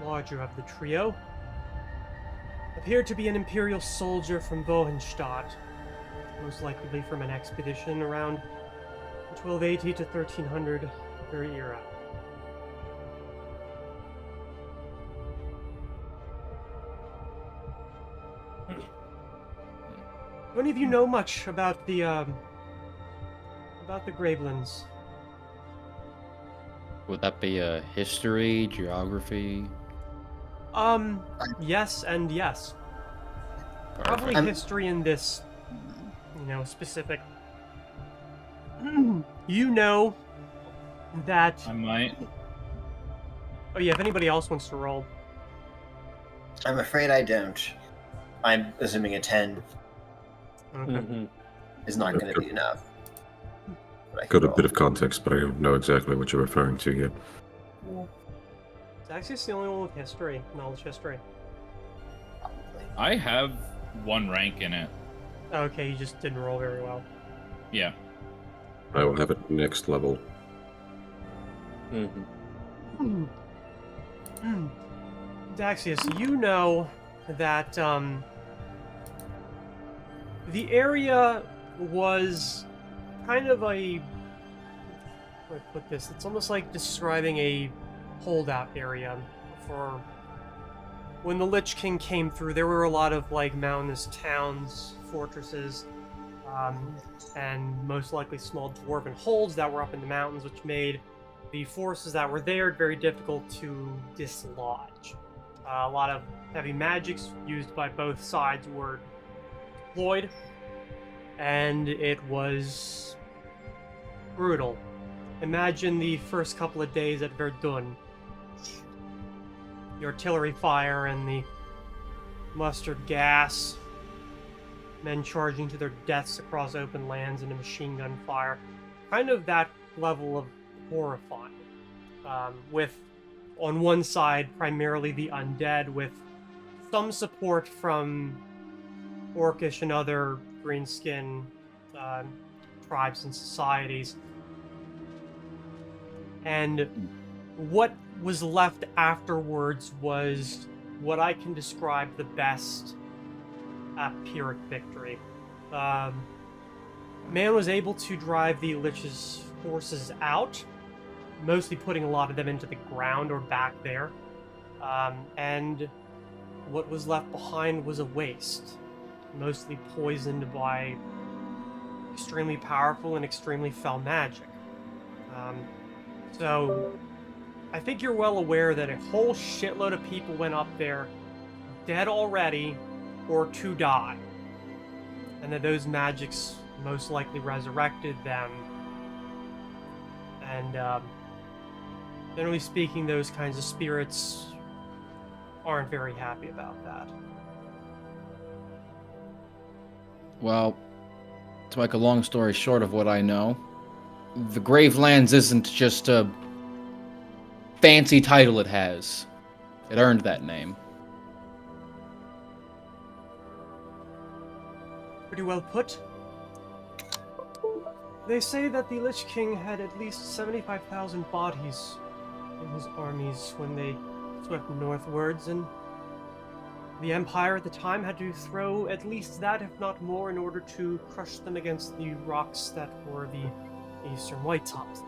larger of the trio, appeared to be an Imperial soldier from Bohenstadt, most likely from an expedition around 1280 to 1300 their era. Do any of you know much about the Gravelands? Would that be a history, geography? Yes and yes. Probably history in this, specific. You know that. I might. Oh yeah, if anybody else wants to roll. I'm afraid I don't. I'm assuming a 10 Okay. is not going to be enough. But I can Got a roll. bit of context, but I don't know exactly what you're referring to yet. It's actually the only one with history, knowledge history. Probably. I have one rank in it. Okay, you just didn't roll very well. Yeah. I will have it next level. Daxius, you know that the area was kind of a. How do I put this? It's almost like describing a holdout area for when the Lich King came through, there were a lot of like mountainous towns, fortresses, and most likely small dwarven holds that were up in the mountains, which made the forces that were there very difficult to dislodge. A lot of heavy magics used by both sides were deployed, and it was brutal. Imagine the first couple of days at Verdun. The artillery fire and the mustard gas, men charging to their deaths across open lands and a machine gun fire. Kind of that level of horrifying. With, on one side, primarily the undead, with some support from Orcish and other greenskin tribes and societies. And what was left afterwards was what I can describe the best Pyrrhic victory. Man was able to drive the Lich's forces out, mostly putting a lot of them into the ground or back there. And what was left behind was a waste, mostly poisoned by extremely powerful and extremely fell magic. So, I think you're well aware that a whole shitload of people went up there dead already or to die. And that those magics most likely resurrected them. And, generally speaking, those kinds of spirits aren't very happy about that. Well, to make a long story short of what I know, the Gravelands isn't just a fancy title it has. It earned that name. Pretty well put. They say that the Lich King had at least 75,000 bodies in his armies when they swept northwards, and the Empire at the time had to throw at least that, if not more, in order to crush them against the rocks that were the Eastern Whitetops.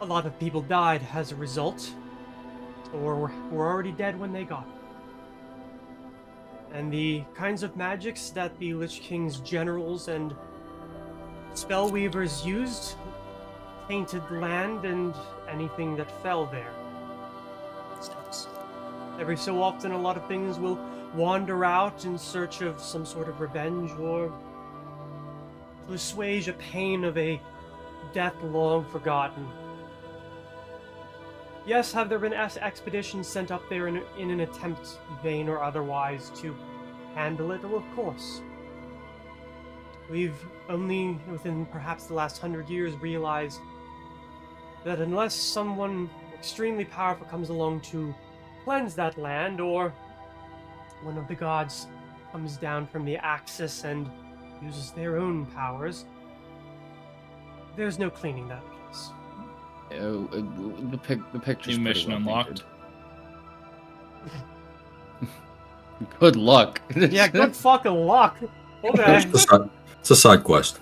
A lot of people died as a result, or were already dead when they got them. And the kinds of magics that the Lich King's generals and spellweavers used tainted land and anything that fell there. Every so often, a lot of things will wander out in search of some sort of revenge or to assuage a pain of a death long forgotten. Yes, have there been expeditions sent up there in an attempt, vain or otherwise, to handle it? Well, of course. We've only, within perhaps the last 100 years, realized that unless someone extremely powerful comes along to cleanse that land, or one of the gods comes down from the Axis and uses their own powers, there's no cleaning that place. The picture's New pretty mission well unlocked. painted. Good luck. Yeah, good fucking luck. Okay. It's a side quest.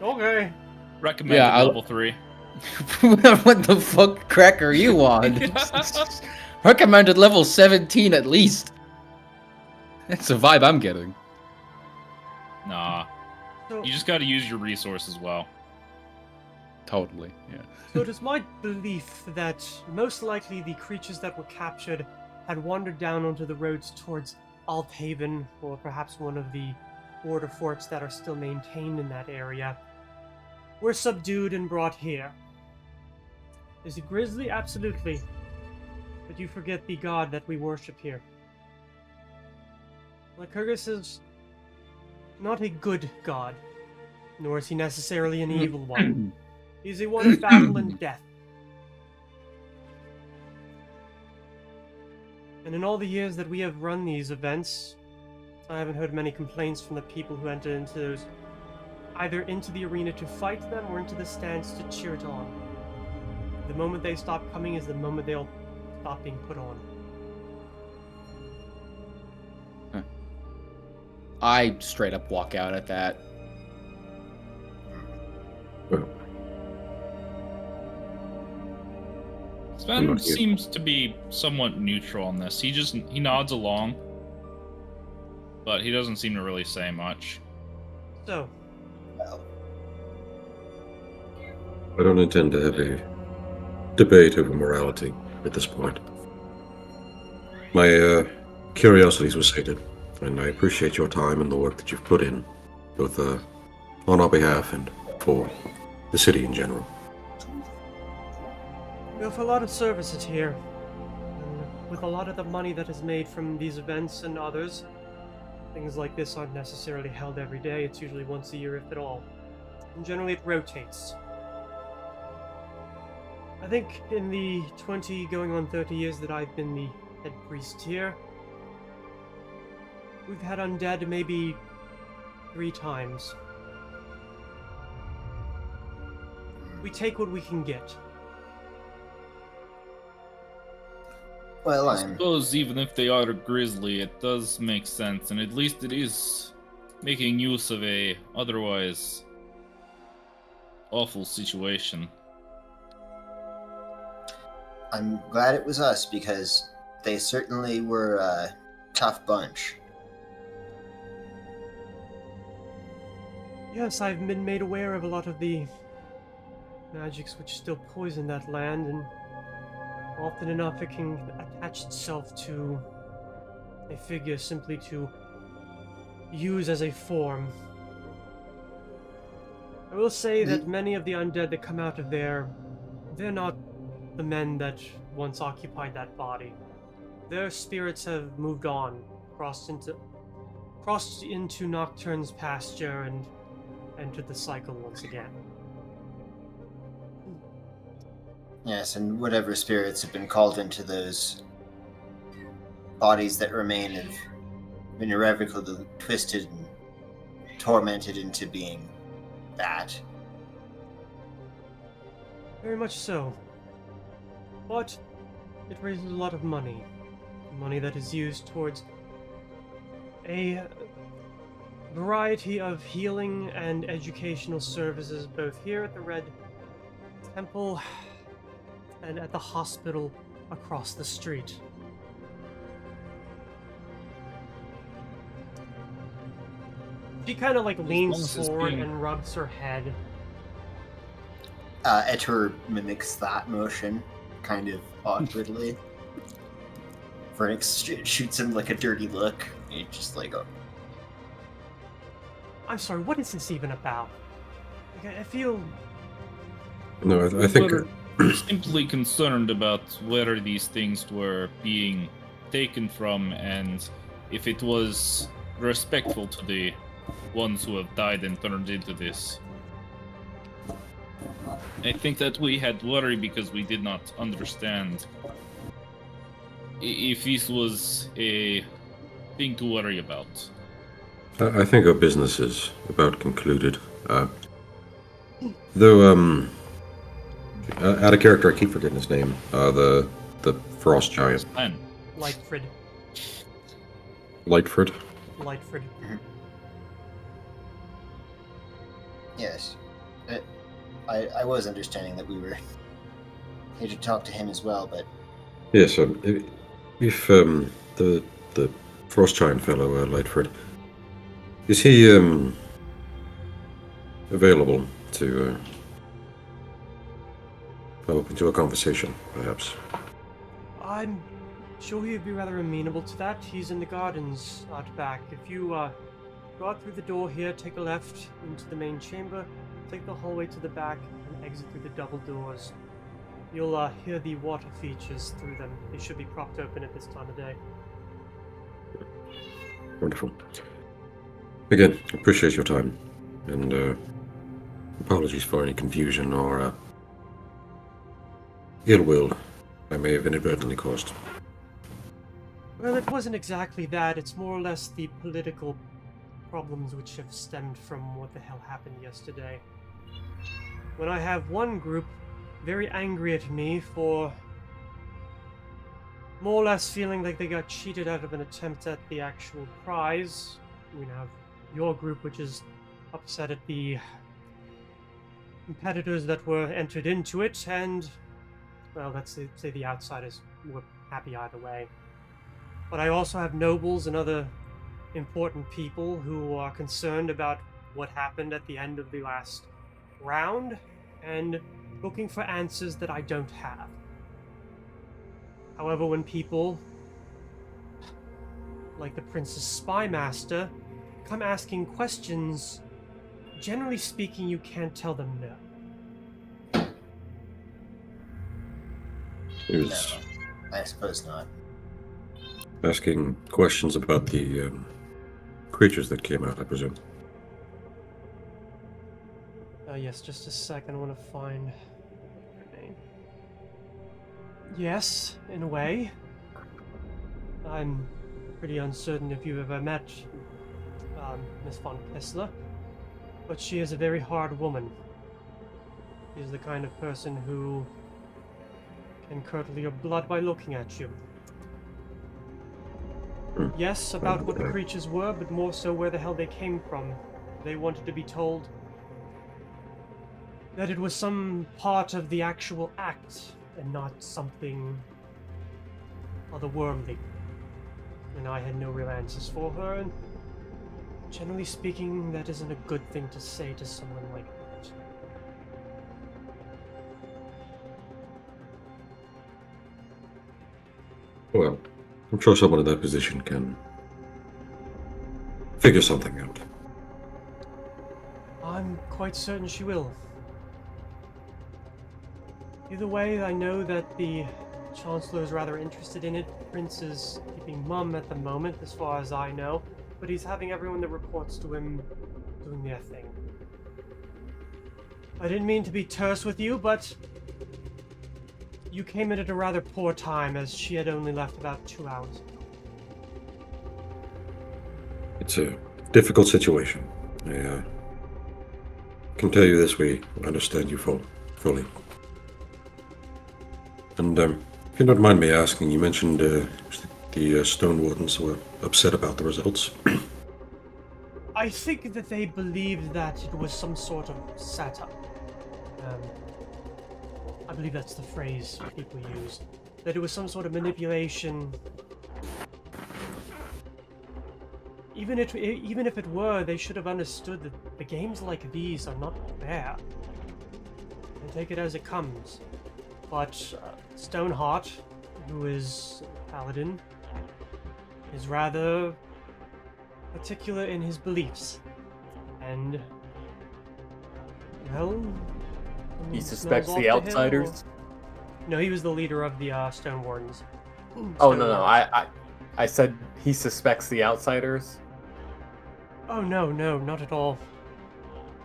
Okay. Recommended Yeah, level 3. What the fuck crack are you on? Recommended level 17 at least. That's the vibe I'm getting. Nah. So, You just gotta use your resources well. Totally, yeah. so it is my belief that most likely the creatures that were captured had wandered down onto the roads towards Althaven, or perhaps one of the border forts that are still maintained in that area, were subdued and brought here. Is it grisly? Absolutely. But you forget the god that we worship here. Lycurgus is not a good god, nor is he necessarily an evil one. He's a one of battle and death. And in all the years that we have run these events, I haven't heard many complaints from the people who enter into those, either into the arena to fight them or into the stands to cheer it on. The moment they stop coming is the moment they'll stop being put on. I straight up walk out at that. I'm not Sven here. seems to be somewhat neutral on this. He nods along, but he doesn't seem to really say much. So, Well, I don't intend to have a debate over morality at this point. My curiosities were sated, and I appreciate your time and the work that you've put in, both on our behalf and for the city in general. we offer a lot of services here. And with a lot of the money that is made from these events and others, things like this aren't necessarily held every day. It's usually once a year, if at all. And generally it rotates. I think in the 20 going on 30 years that I've been the head priest here, we've had undead maybe 3 times. We take what we can get. well, I I'm suppose even if they are grisly, it does make sense, and at least it is making use of a otherwise awful situation. I'm glad it was us because they certainly were a tough bunch. Yes, I've been made aware of a lot of the magics which still poison that land, and often enough it can attach itself to a figure simply to use as a form. I will say that many of the undead that come out of there, they're not the men that once occupied that body. Their spirits have moved on, crossed into Nocturne's pasture and entered the cycle once again. Yes, and whatever spirits have been called into those bodies that remain have been irrevocably twisted and tormented into being that. Very much so. But it raises a lot of money. Money that is used towards a variety of healing and educational services, both here at the Red Temple and at the hospital across the street. She kind of like leans long as it's forward being- and rubs her head. Etur mimics that motion, kind of awkwardly. Vernix shoots him like a dirty look. And he's just like, oh. I'm sorry, what is this even about? Like, I feel No, I think We're simply concerned about where these things were being taken from and if it was respectful to the ones who have died and turned into this. I think that we had worry because we did not understand if this was a thing to worry about. I think our business is about concluded. Though, out of character, I keep forgetting his name. The frost giant, And Lightfrid. Lightford. Lightfrid. Yes. I was understanding that we were here to talk to him as well, but Yes, if the frost giant fellow, Lightford, is he available to open to a conversation, perhaps? I'm sure he'd be rather amenable to that. He's in the gardens out back. If you go out through the door here, take a left into the main chamber, take the hallway to the back, and exit through the double doors. You'll hear the water features through them. They should be propped open at this time of day. Wonderful. Again, appreciate your time, and apologies for any confusion or ill will I may have inadvertently caused. Well, it wasn't exactly that. It's more or less the political problems which have stemmed from what the hell happened yesterday. When I have one group very angry at me for more or less feeling like they got cheated out of an attempt at the actual prize, we now have your group which is upset at the competitors that were entered into it, and well, let's say the outsiders were happy either way. But I also have nobles and other important people who are concerned about what happened at the end of the last round and looking for answers that I don't have. However, when people like the Prince's spy master come asking questions, generally speaking, you can't tell them no. He was I suppose not. asking questions about the creatures that came out, I presume. Yes, just a second. I want to find her name. Yes, in a way. I'm pretty uncertain if you've ever met Miss von Kessler, but she is a very hard woman. She is the kind of person who can curdle your blood by looking at you. Yes, about what the creatures were, but more so where the hell they came from. They wanted to be told that it was some part of the actual act and not something otherworldly. And I had no real answers for her, and generally speaking, that isn't a good thing to say to someone like that. Well, I'm sure someone in that position can figure something out. I'm quite certain she will. Either way, I know that the Chancellor is rather interested in it. Prince is keeping mum at the moment, as far as I know, but he's having everyone that reports to him doing their thing. I didn't mean to be terse with you, but you came in at a rather poor time, as she had only left about 2 hours. It's a difficult situation. I can tell you this, we understand you fully. And if you don't mind me asking, you mentioned the Stone Wardens were upset about the results. I think that they believed that it was some sort of setup. I believe that's the phrase people use. That it was some sort of manipulation. Even if it were, they should have understood that the games like these are not fair. And take it as it comes. But Stoneheart, who is a paladin, is rather particular in his beliefs. And, well... He smells suspects off the hill, outsiders? or- No, he was the leader of the Stone Wardens. Oh, Stone no, Wardens. I said he suspects the outsiders? Oh, no, not at all.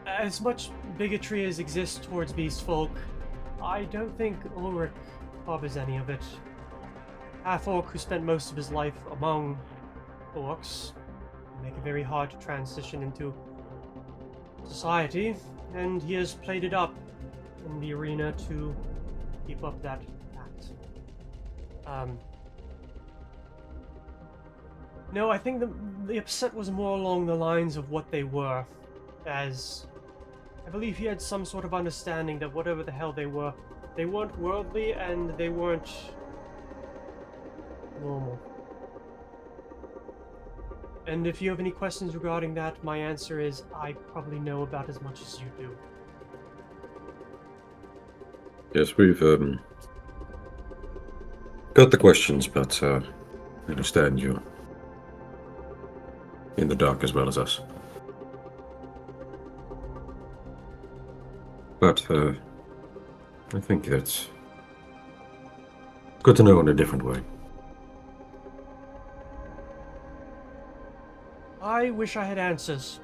As much bigotry as exists towards these folk, I don't think Ulrich harbors any of it. Half-orc who spent most of his life among orcs make it very hard to transition into society, and he has played it up in the arena to keep up that act. No, I think the upset was more along the lines of what they were, as I believe he had some sort of understanding that whatever the hell they weren't worldly and they weren't normal. And if you have any questions regarding that, my answer is I probably know about as much as you do. Yes, we've got the questions, but I understand you're in the dark as well as us. But I think that's good to know in a different way. I wish I had answers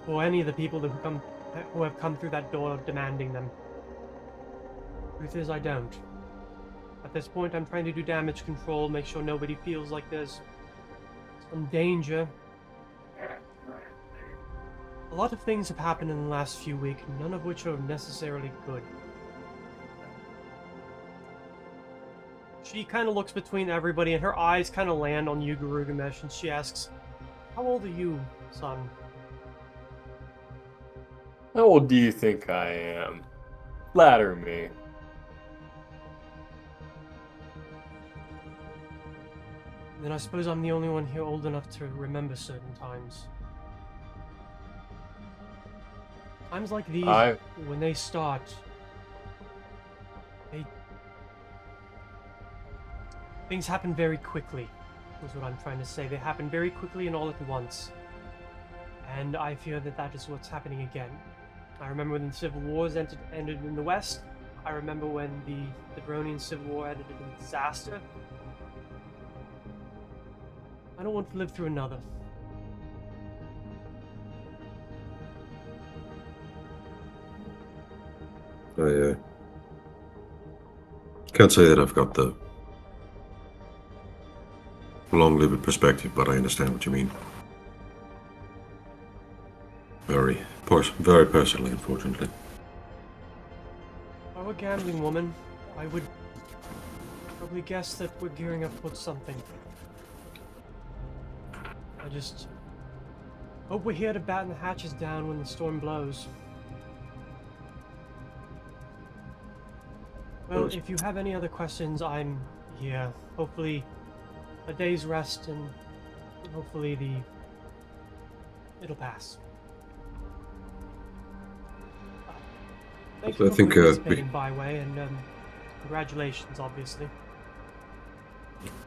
for any of the people who have come through that door demanding them. Truth is, I don't. At this point, I'm trying to do damage control, make sure nobody feels like there's some danger. A lot of things have happened in the last few weeks, none of which are necessarily good. She kind of looks between everybody, and her eyes kind of land on you, Garugamesh, and she asks, "How old are you, son?" How old do you think I am? Flatter me. then I suppose I'm the only one here old enough to remember certain times. Times like these, when they start, things happen very quickly, is what I'm trying to say. They happen very quickly and all at once. And I fear that that is what's happening again. I remember when the Civil Wars ended in the West. I remember when the Bronian Civil War ended in a disaster. I don't want to live through another. I can't say that I've got the long-lived perspective, but I understand what you mean. Very personally, unfortunately. If I were a gambling woman, I would probably guess that we're gearing up for something. I just hope we're here to batten the hatches down when the storm blows. Well, if you have any other questions, I'm here. Hopefully, a day's rest, and hopefully it'll pass. Thank you for participating, Byway, and congratulations, obviously.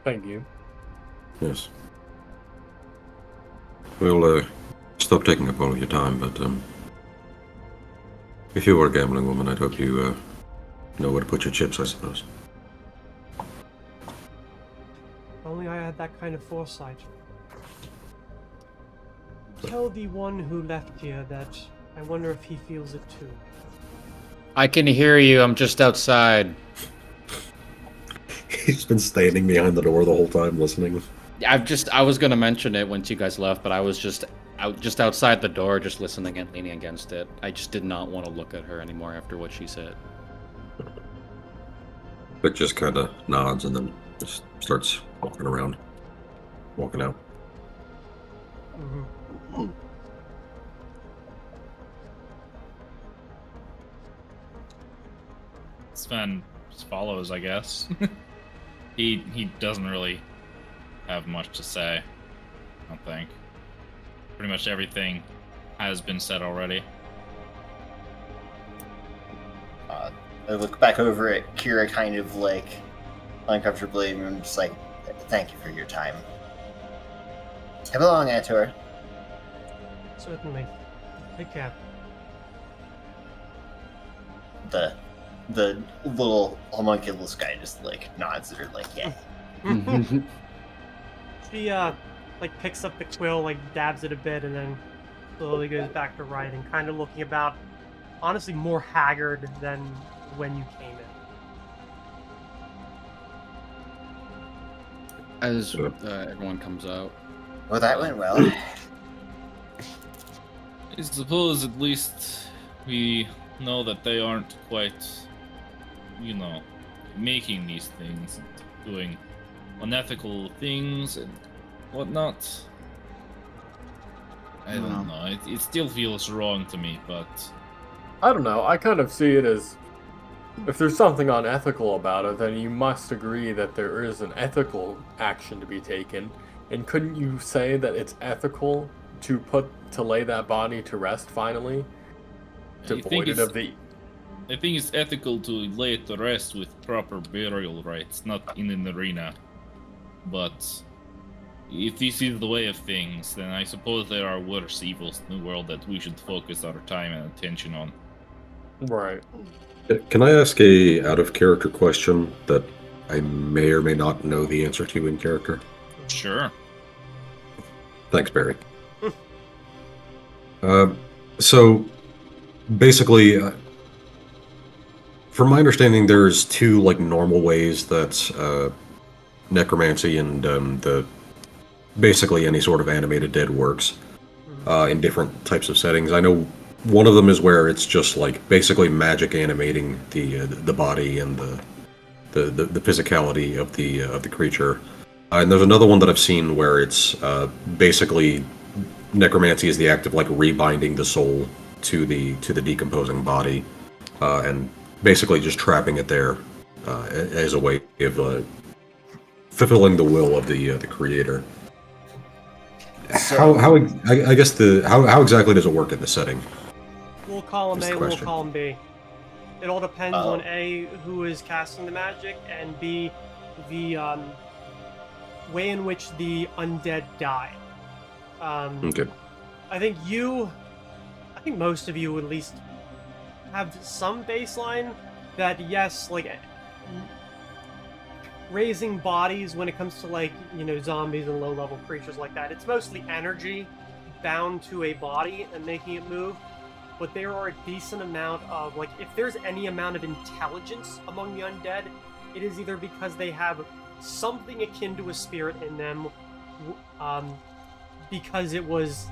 Thank you. Yes. We'll stop taking up all of your time, but if you were a gambling woman, I'd hope you know where to put your chips, I suppose. If only I had that kind of foresight. Tell the one who left here that I wonder if he feels it too. I can hear you. I'm just outside. He's been standing behind the door the whole time listening. I was gonna mention it once you guys left, but I was just outside the door, just listening and leaning against it. I just did not want to look at her anymore after what she said. Vic just kind of nods and then just starts walking around, walking out. Mm-hmm. Sven just follows, I guess. He doesn't really have much to say, I don't think. Pretty much everything has been said already. I look back over at Kira kind of like uncomfortably, and I'm just like, thank you for your time. Have a long tour. Certainly. Take care. The little homunculus guy just like nods at her like, yeah. She like picks up the quill, like dabs it a bit, and then slowly goes back to writing, kind of looking about, honestly, more haggard than when you came in. As everyone comes out. Well, that went well. I suppose at least we know that they aren't quite, making these things and doing unethical things and whatnot. I don't know. It still feels wrong to me, but I don't know. I kind of see it as, if there's something unethical about it, then you must agree that there is an ethical action to be taken. And couldn't you say that it's ethical to lay that body to rest finally? To void it of the... I think it's ethical to lay it to rest with proper burial rites, not in an arena. But if this is the way of things, then I suppose there are worse evils in the world that we should focus our time and attention on. Right. Can I ask a out-of-character question that I may or may not know the answer to in character? Sure. Thanks, Barry. So, basically, from my understanding, there's two normal ways that necromancy and basically any sort of animated dead works in different types of settings. I know one of them is where it's just basically magic animating the body and the physicality of the creature. And there's another one that I've seen where it's basically necromancy is the act of rebinding the soul to the decomposing body, and basically just trapping it there as a way of fulfilling the will of the creator. So- I guess how exactly does it work in the setting? We'll call him That's A, the we'll question. call him B. It all depends Oh. on A, who is casting the magic, and B, the way in which the undead die. Okay. I think most of you at least have some baseline that, yes, like, raising bodies when it comes to, like, zombies and low-level creatures like that, it's mostly energy bound to a body and making it move. But there are a decent amount of, like, if there's any amount of intelligence among the undead, it is either because they have something akin to a spirit in them, because it was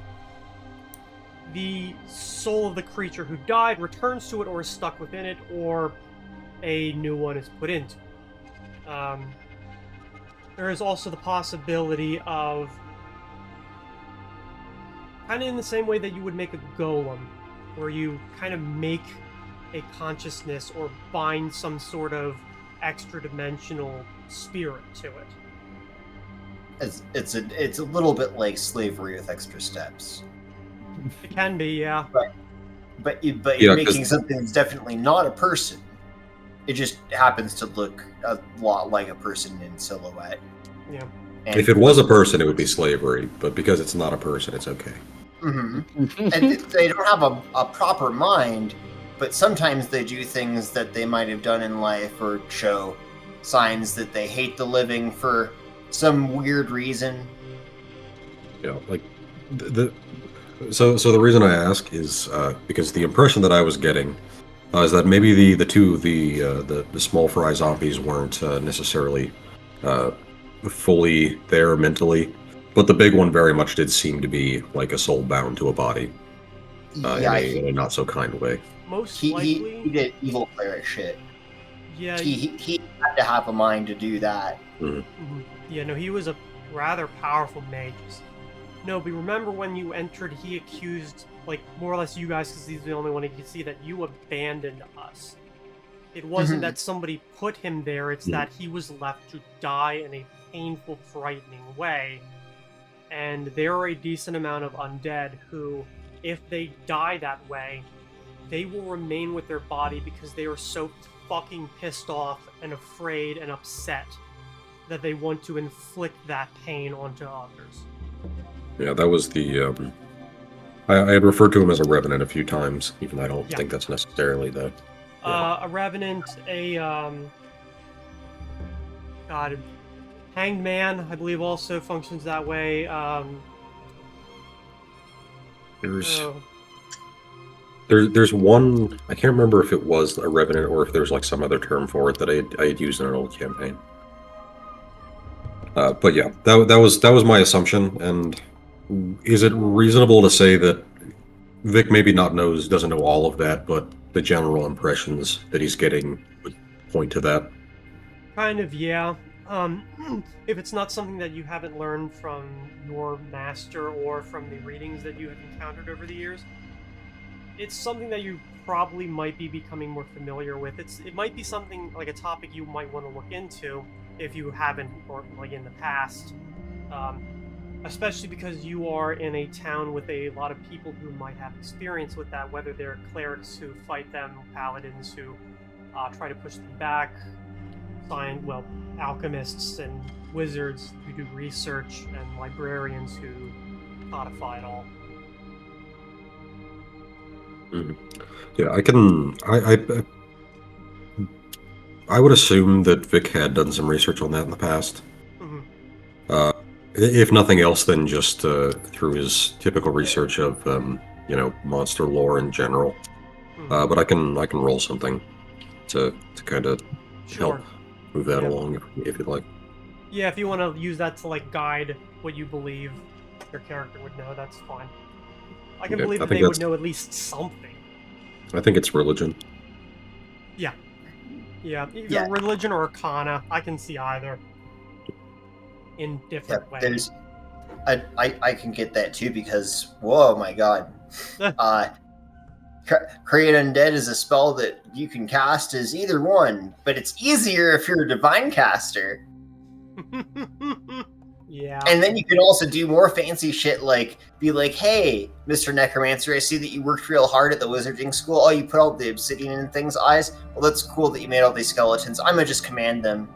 the soul of the creature who died returns to it or is stuck within it, or a new one is put into it. There is also the possibility of, kind of in the same way that you would make a golem, where you kind of make a consciousness or bind some sort of extra dimensional spirit to it. It's a little bit like slavery with extra steps. It can be, yeah. But Yeah, you're 'cause- making something that's definitely not a person. It just happens to look a lot like a person in silhouette. Yeah. And, If it was a person, it would be slavery, but because it's not a person, it's okay. Mhm. And they don't have a proper mind, but sometimes they do things that they might have done in life or show signs that they hate the living for some weird reason. Like so the reason I ask is because the impression that I was getting is that maybe the small fry zombies weren't necessarily fully there mentally, but the big one very much did seem to be like a soul bound to a body Yeah, in a not so kind way. Most he likely, did evil cleric shit. yeah. He had to have a mind to do that. Mhm. Yeah, no, he was a rather powerful mage. No, but remember when you entered, he accused, like, more or less you guys, because he's the only one he could see, that you abandoned us. It wasn't Mhm. that somebody put him there, it's that he was left to die in a painful, frightening way. And there are a decent amount of undead who, if they die that way, they will remain with their body because they are so fucking pissed off and afraid and upset that they want to inflict that pain onto others. Yeah, that was the. I had referred to him as a revenant a few times, even though I don't Yeah. think that's necessarily the. A revenant, God, hanged man, I believe, also functions that way. There's Oh, there's one. I can't remember if it was a revenant or if there's like some other term for it that I had used in an old campaign. But yeah, that was my assumption. And is it reasonable to say that Vic maybe doesn't know all of that, but the general impressions that he's getting would point to that? kind of, yeah. If it's not something that you haven't learned from your master or from the readings that you have encountered over the years, it's something that you probably might be becoming more familiar with. It might be something like a topic you might want to look into if you haven't, or like in the past. Especially because you are in a town with a lot of people who might have experience with that, whether they're clerics who fight them, paladins who try to push them back, alchemists and wizards who do research, and librarians who codify it all. Yeah, I would assume that Vic had done some research on that in the past. Mhm. If nothing else, then just through his typical research of monster lore in general. Mhm. But I can roll something to kind of Sure. help move that Yeah. along if you'd like. Yeah, if you want to use that to like guide what you believe your character would know, that's fine. I can Okay, believe I that think they would that's- know at least something. I think it's religion. Yeah, either Yeah. religion or arcana. I can see either. In Yeah, different ways. there's. I can get that too because whoa my god, create undead is a spell that you can cast as either one, but it's easier if you're a divine caster. Yeah. And then you can also do more fancy shit, like be like, "Hey, Mr. Necromancer, I see that you worked real hard at the wizarding school. Oh, you put all the obsidian in things' eyes. Well, that's cool that you made all these skeletons. I'm gonna just command them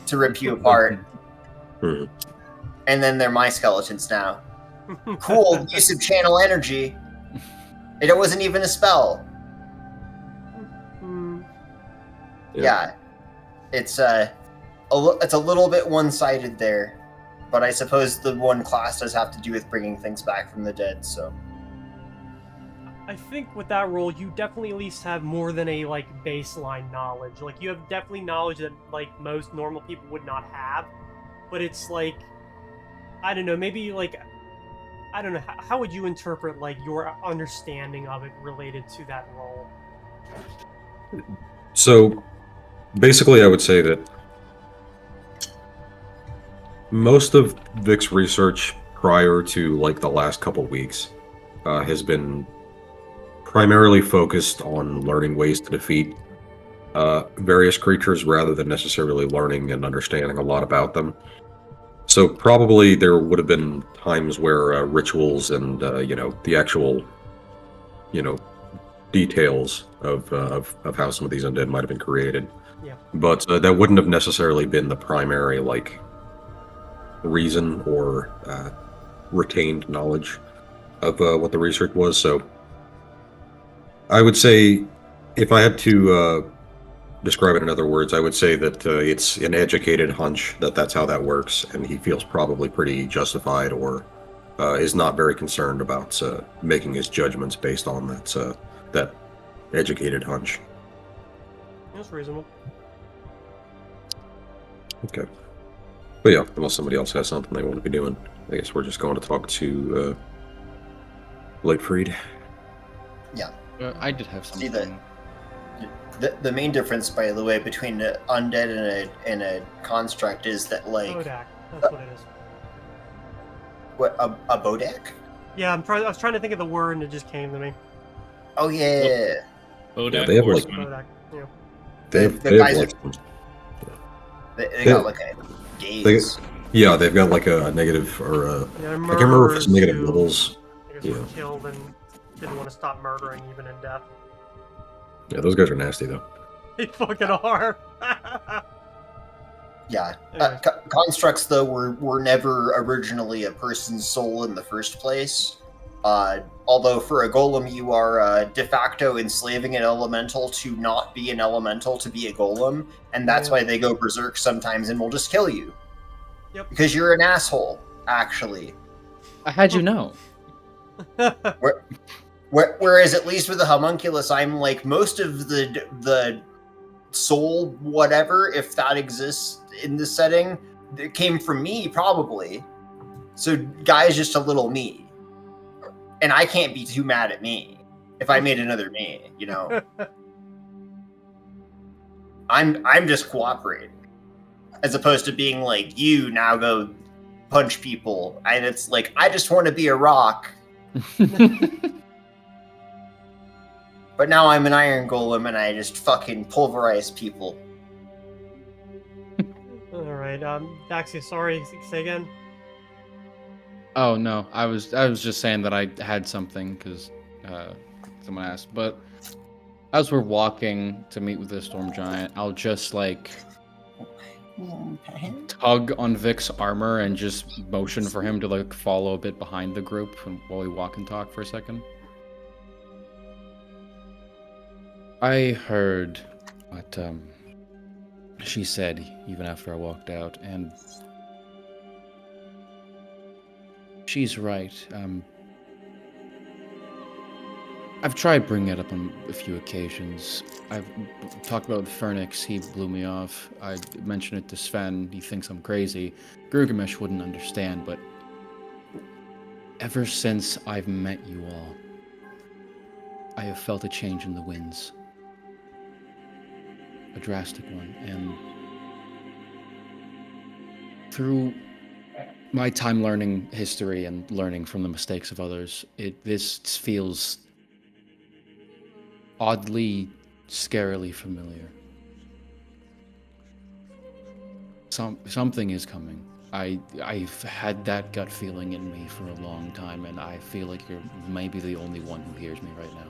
to rip you apart, Hmm. and then they're my skeletons now. Cool use of channel energy. It wasn't even a spell. Hmm. Yeah, it's it's a little bit one-sided there, but I suppose the one class does have to do with bringing things back from the dead. So I think with that role, you definitely at least have more than a like baseline knowledge. Like you have definitely knowledge that like most normal people would not have, but it's like I don't know, maybe like I don't know how would you interpret like your understanding of it related to that role? So basically, I would say that most of Vic's research prior to like the last couple weeks has been primarily focused on learning ways to defeat various creatures rather than necessarily learning and understanding a lot about them. So probably there would have been times where rituals and the actual you know details of how some of these undead might have been created. Yeah. But that wouldn't have necessarily been the primary like reason or retained knowledge of what the research was. So I would say, if I had to describe it in other words, I would say that it's an educated hunch that that's how that works, and he feels probably pretty justified or is not very concerned about making his judgments based on that educated hunch. That's reasonable. Okay. But yeah, unless somebody else has something they want to be doing, I guess we're just going to talk to Lightfried. I did have See something. the main difference, by the way, between an undead and a construct is that like Kodak. That's what it is. what a bodak. Yeah, I was trying to think of the word and it just came to me. Oh yeah, Odak they have, like- horseman. Kodak. Yeah. They The have guys like they got like a gaze. yeah, they've got like a negative or a, Yeah, I can't remember if it's murderers negative who, levels. I guess Yeah. were killed and didn't want to stop murdering even in death. Yeah, those guys are nasty though. They fucking are. Yeah, Anyway. constructs though were never originally a person's soul in the first place. Although for a golem you are de facto enslaving an elemental to not be an elemental to be a golem, and that's Yeah. why they go berserk sometimes and will just kill you. Yep. Because you're an asshole, actually. How'd you know? Whereas at least with the homunculus, I'm like most of the soul whatever, if that exists in this setting, it came from me probably. So Guy's just a little me, and I can't be too mad at me if I made another me. You know, I'm just cooperating, as opposed to being like you now go punch people, and it's like I just want to be a rock. But now I'm an iron golem and I just fucking pulverize people. Alright, Daxia, sorry, say again. Oh no, I was just saying that I had something because someone asked. But as we're walking to meet with the storm giant, I'll just like tug on Vic's armor and just motion for him to like follow a bit behind the group while we walk and talk for a second. I heard what she said even after I walked out, and she's right. I've tried bringing it up on a few occasions. I've talked about Phoenix, he blew me off. I mentioned it to Sven, he thinks I'm crazy. Gilgamesh wouldn't understand, but ever since I've met you all, I have felt a change in the winds. A drastic one, and through my time learning history and learning from the mistakes of others, this feels oddly, scarily familiar. Something is coming. I've had that gut feeling in me for a long time, and I feel like you're maybe the only one who hears me right now.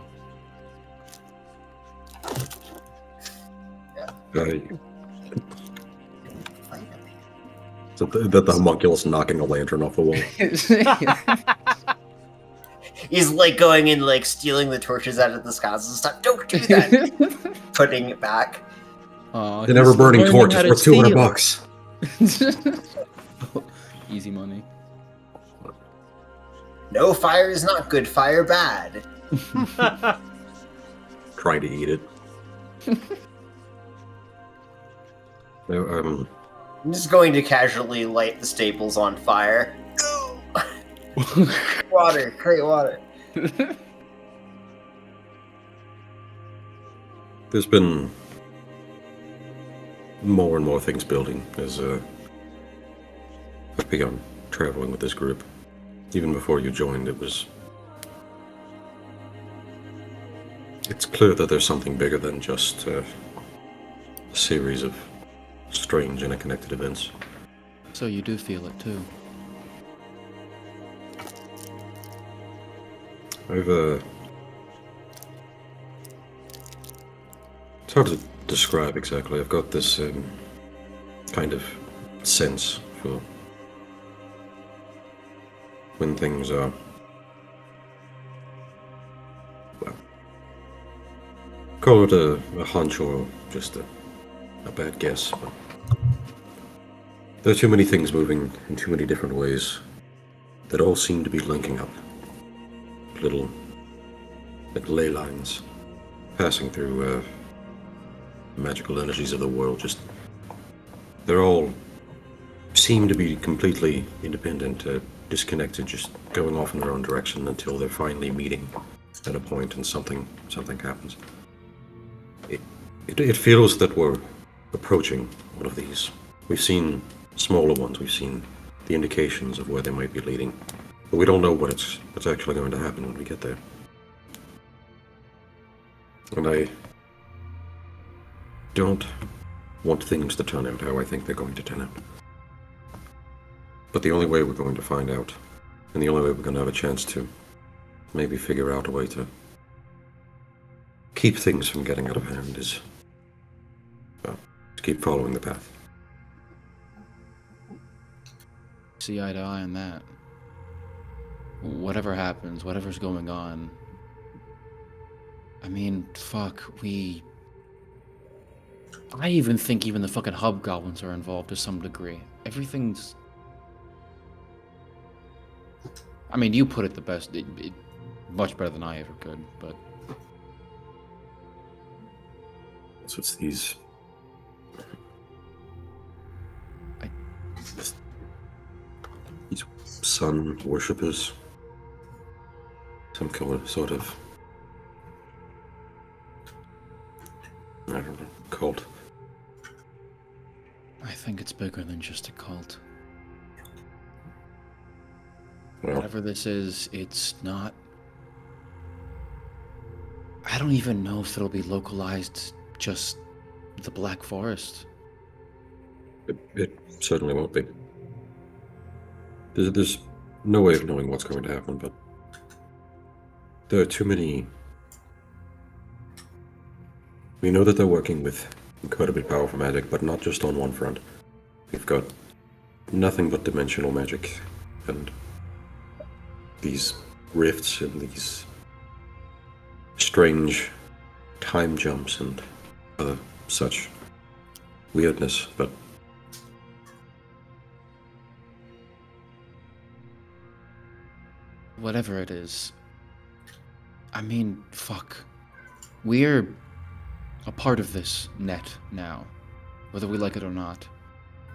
That the homunculus knocking a lantern off the wall. He's like going and like stealing the torches out of the skies and stuff. Don't do that. Putting it back. An ever burning torch is worth $200. Easy money. No fire is not good, fire bad. Trying to eat it. I'm just going to casually light the staples on fire. Water, great water. There's been more and more things building as I've begun traveling with this group. Even before you joined, it's clear that there's something bigger than just a series of strange interconnected events. So you do feel it too. It's hard to describe exactly. I've got this kind of sense for when things are, well, call it a hunch or just a bad guess, but there are too many things moving in too many different ways that all seem to be linking up. Little like ley lines passing through magical energies of the world. Just they're all seem to be completely independent, disconnected, just going off in their own direction until they're finally meeting at a point and something happens. It feels that we're approaching one of these. We've seen smaller ones. We've seen the indications of where they might be leading. But we don't know what's actually going to happen when we get there. And I don't want things to turn out how I think they're going to turn out. But the only way we're going to find out, and the only way we're going to have a chance to maybe figure out a way to keep things from getting out of hand is, well, to keep following the path. See eye to eye on that. Whatever happens, whatever's going on. I mean, fuck, I even think even the fucking hobgoblins are involved to some degree. Everything's... I mean, you put it the best, much better than I ever could, but... So it's these... These sun worshippers. Some sort of... I don't know, cult. I think it's bigger than just a cult. Well, Whatever this is, it's not... I don't even know if it'll be localized just the Black Forest. it certainly won't be. There's no way of knowing what's going to happen, but there are too many... We know that they're working with incredibly powerful magic, but not just on one front. We've got nothing but dimensional magic, and these rifts and these strange time jumps and other such weirdness, but Whatever it is, I mean, fuck. We're a part of this net now, whether we like it or not.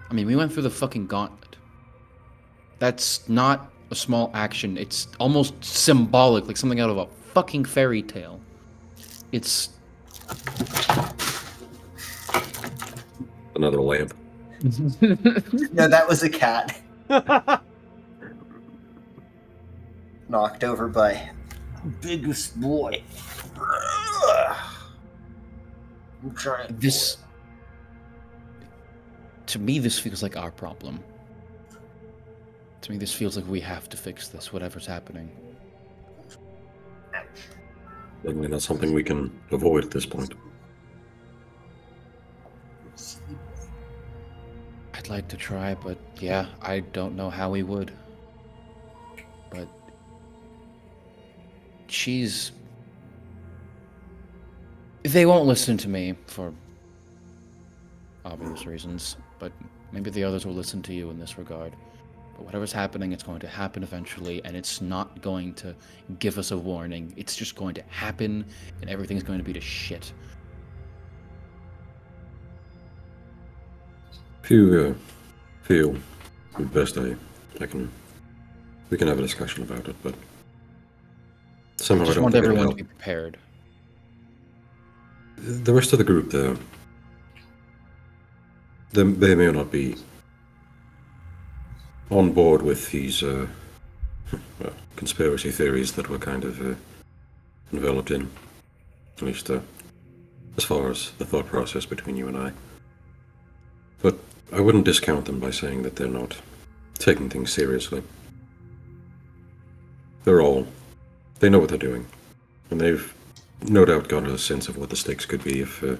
I mean, we went through the fucking gauntlet. That's not a small action. It's almost symbolic, like something out of a fucking fairy tale. It's... another lamp. No, that was a cat. Knocked over by biggest boy. I'm trying. This... To me, this feels like our problem. To me, this feels like we have to fix this, whatever's happening. Certainly not something we can avoid at this point. I'd like to try, but yeah, I don't know how we would. But they won't listen to me for obvious reasons, but maybe the others will listen to you in this regard. But whatever's happening, it's going to happen eventually, and it's not going to give us a warning. It's just going to happen, and everything's going to be to shit. If you feel best, we can have a discussion about it, but somehow I I just don't want think it'll everyone to help. be prepared. The rest of the group, though, they may not be on board with these conspiracy theories that we're kind of enveloped in, at least as far as the thought process between you and I. But I wouldn't discount them by saying that they're not taking things seriously. They know what they're doing, and they've no doubt got a sense of what the stakes could be if we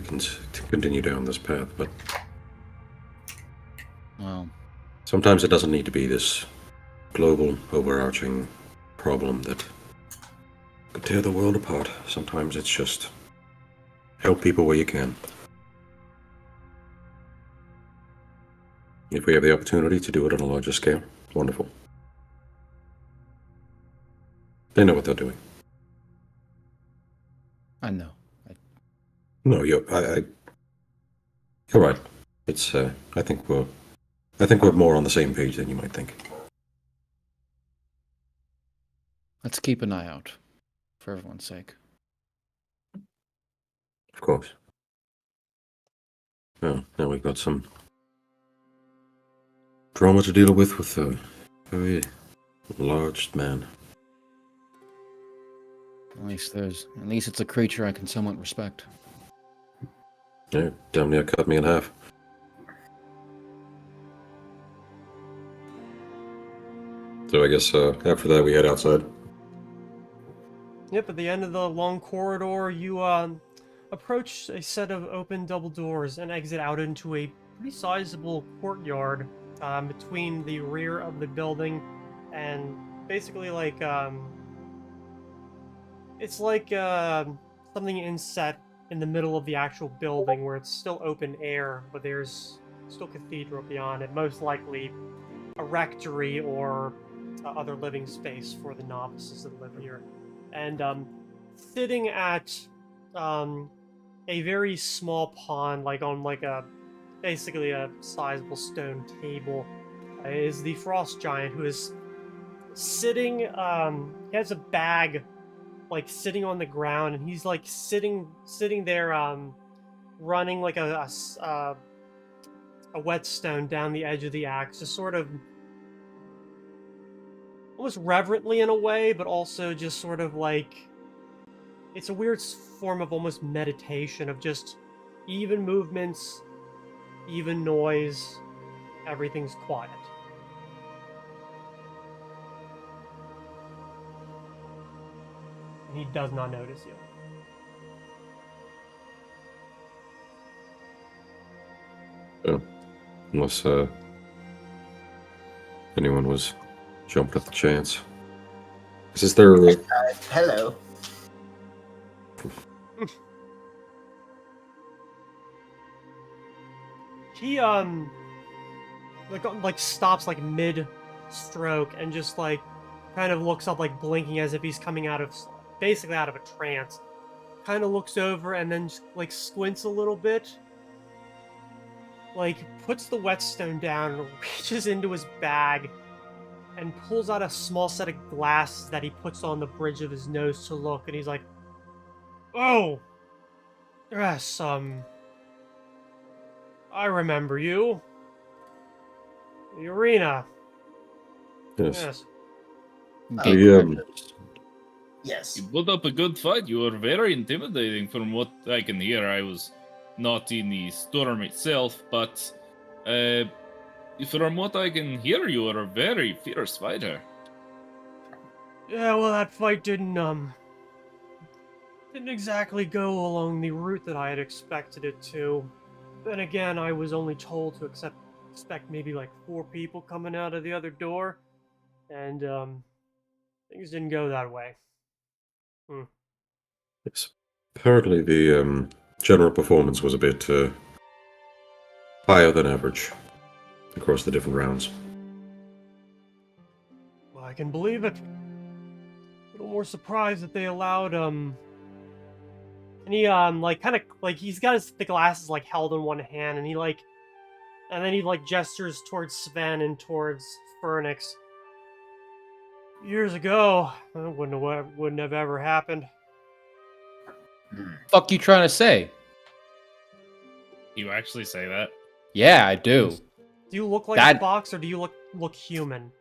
can continue down this path, but Well, sometimes it doesn't need to be this global, overarching problem that could tear the world apart. Sometimes it's just help people where you can. If we have the opportunity to do it on a larger scale, wonderful. They know what they're doing. I know. No, you're right. It's I think we're more on the same page than you might think. Let's keep an eye out, for everyone's sake. Of course. Well, now we've got some drama to deal with a very large man. At least it's a creature I can somewhat respect. Yeah, damn near cut me in half. So I guess after that we head outside. Yep, at the end of the long corridor, you approach a set of open double doors and exit out into a pretty sizable courtyard between the rear of the building and basically like it's like something inset in the middle of the actual building where it's still open air, but there's still cathedral beyond it, most likely a rectory or other living space for the novices that live here. And sitting at a very small pond, like on like a basically a sizable stone table, is the frost giant, who is sitting. He has a bag, like sitting on the ground, and he's like sitting there, running like a whetstone down the edge of the axe, just sort of almost reverently in a way, but also just sort of like it's a weird form of almost meditation of just even movements, even noise, everything's quiet. And he does not notice you. Unless anyone was jumped at the chance. Is there Hello. He like stops like mid stroke and just like kind of looks up, like blinking as if he's coming out of basically out of a trance. Kind of looks over and then just, like squints a little bit. Like puts the whetstone down, reaches into his bag, and pulls out a small set of glasses that he puts on the bridge of his nose to look, and he's like, "Oh, yes, I remember you. The arena. Yes. Yes. You put up a good fight. You were very intimidating from what I can hear. I was not in the storm itself, but from what I can hear, you are a very fierce fighter. Yeah, well, that fight didn't exactly go along the route that I had expected it to. Then again, I was only told to expect maybe like 4 people coming out of the other door, and things didn't go that way. Yes. Apparently, the general performance was a bit higher than average across the different rounds. Well, I can believe it. A little more surprised that they allowed and he like kind of like he's got the glasses like held in one hand, and then he like gestures towards Sven and towards Phoenix. Years ago, that wouldn't have ever happened. Fuck you trying to say? You actually say that? Yeah, I do. Do you look like a That- fox, or do you look human?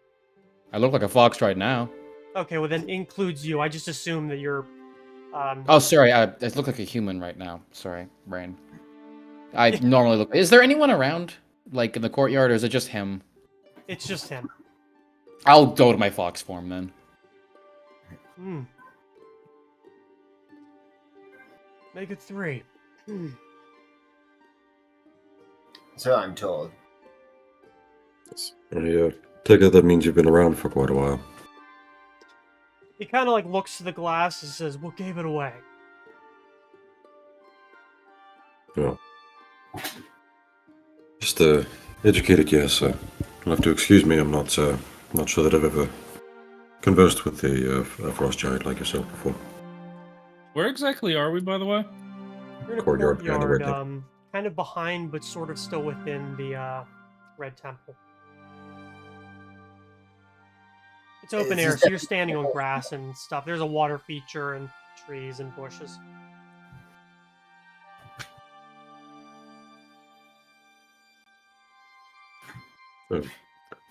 I look like a fox right now. Okay, well then includes you. I just assume that you're. Oh, sorry. I look like a human right now. Sorry, brain. I normally look. Is there anyone around, like in the courtyard, or is it just him? It's just him. I'll go to my fox form then. Hmm. Make it 3. So I'm told. I take it that means you've been around for quite a while. He kind of like looks to the glass and says, "What gave it away?" Well, just a educated guess. You'll have to excuse me. I'm not sure that I've ever conversed with a frost giant like yourself before. Where exactly are we, by the way? You're in a Courtyard, kinda courtyard, Red Temple. kind of behind, but sort of still within the Red Temple. It's open This air, is so you're standing on grass and stuff. There's a water feature and trees and bushes.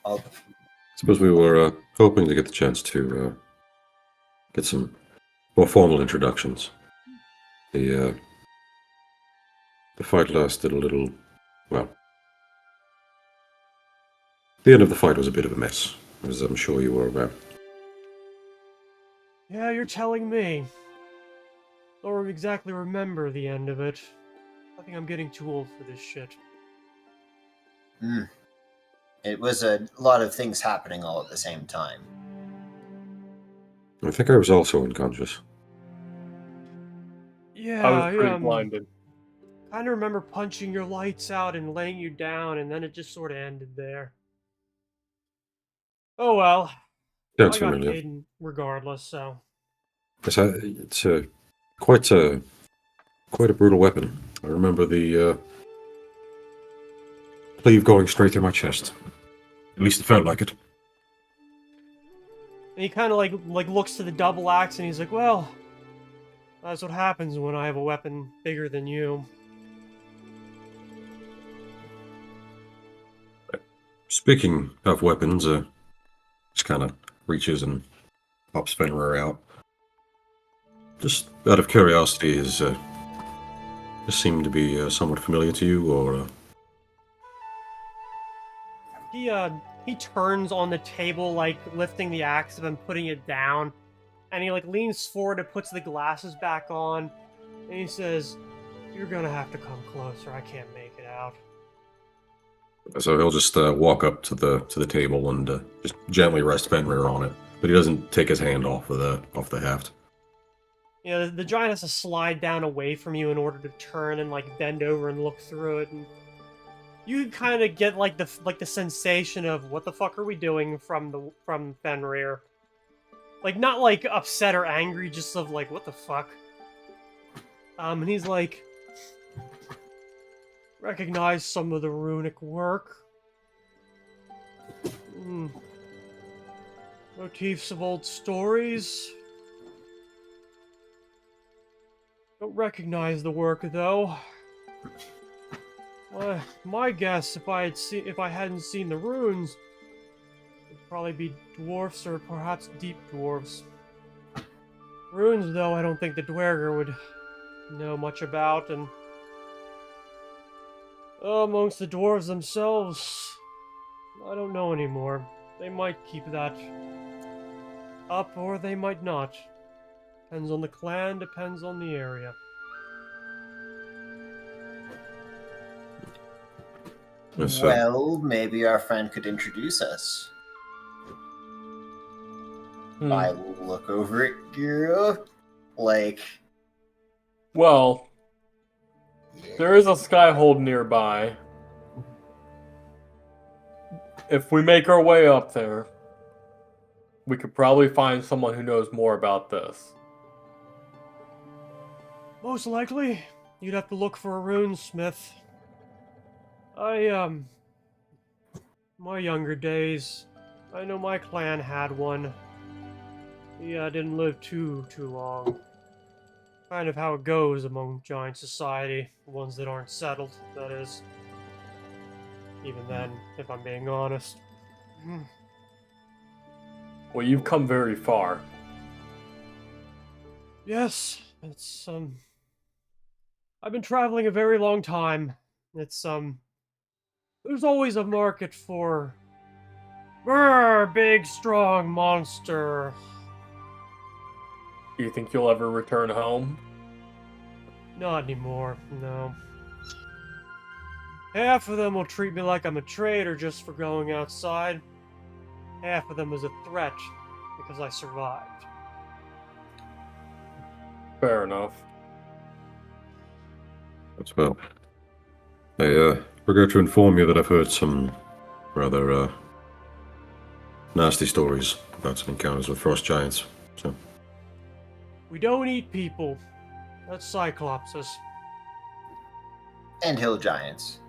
I'll, Suppose we were hoping to get the chance to get some more formal introductions. The fight lasted a little. Well, the end of the fight was a bit of a mess, as I'm sure you were aware. Yeah, you're telling me. Don't exactly remember the end of it. I think I'm getting too old for this shit. It was a lot of things happening all at the same time. I think I was also unconscious. Yeah, I was pretty blinded. kind of remember punching your lights out and laying you down, and then it just sort of ended there. Oh well. Sounds I got familiar. paid regardless, so. Yes, it's quite a brutal weapon. I remember the cleave going straight through my chest. At least it felt like it. And he kind of like looks to the double axe, and he's like, "Well, that's what happens when I have a weapon bigger than you." Speaking of weapons, just kind of reaches and pops Fenrir out. Just out of curiosity, is this seem to be somewhat familiar to you, or? He turns on the table, like lifting the axe up and putting it down, and he like leans forward and puts the glasses back on, and he says, "You're gonna have to come closer. I can't make it out." So he'll just walk up to the table and just gently rest Fenrir on it, but he doesn't take his hand off the haft. You know, the giant has to slide down away from you in order to turn and like bend over and look through it, and you kind of get like the sensation of what the fuck are we doing from Fenrir. Like not like upset or angry, just of like what the fuck. And he's like, recognize some of the runic work. Motifs of old stories. Don't recognize the work though. My guess, if I hadn't seen the runes, would probably be dwarfs or perhaps deep dwarves. Runes, though, I don't think the Dwerger would know much about, and Amongst the dwarves themselves, I don't know anymore. They might keep that up, or they might not. Depends on the clan, depends on the area. Yes, Well, maybe our friend could introduce us. I look over at Giro, like, Well, there is a skyhold nearby. If we make our way up there, we could probably find someone who knows more about this. Most likely, you'd have to look for a runesmith. My younger days, I know my clan had one. Yeah, didn't live too long. Kind of how it goes among giant society, the ones that aren't settled, that is. Even then, if I'm being honest. Well, you've come very far. Yes, it's, I've been traveling a very long time. It's, there's always a market for... big, strong monster. Do you think you'll ever return home? Not anymore, no. Half of them will treat me like I'm a traitor just for going outside. Half of them is a threat because I survived. Fair enough. That's well. I regret to inform you that I've heard some rather nasty stories about some encounters with frost giants. So We don't eat people. That's Cyclopses. and hill giants.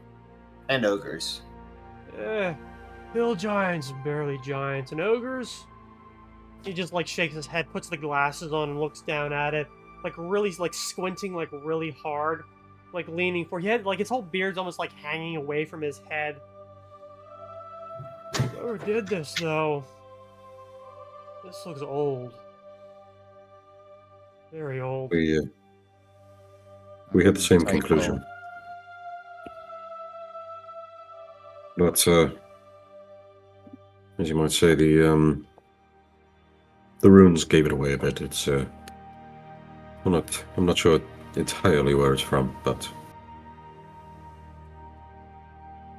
And ogres. Hill giants are barely giants. And ogres? He just, like, shakes his head, puts the glasses on, and looks down at it. Like, really, like, squinting, like, really hard. Like, leaning for... He had, like, his whole beard's almost, like, hanging away from his head. Whoever did this, though... This looks old. Very old. we had the same Cycle. conclusion. But as you might say, the runes gave it away a bit. It's I'm not sure entirely where it's from, but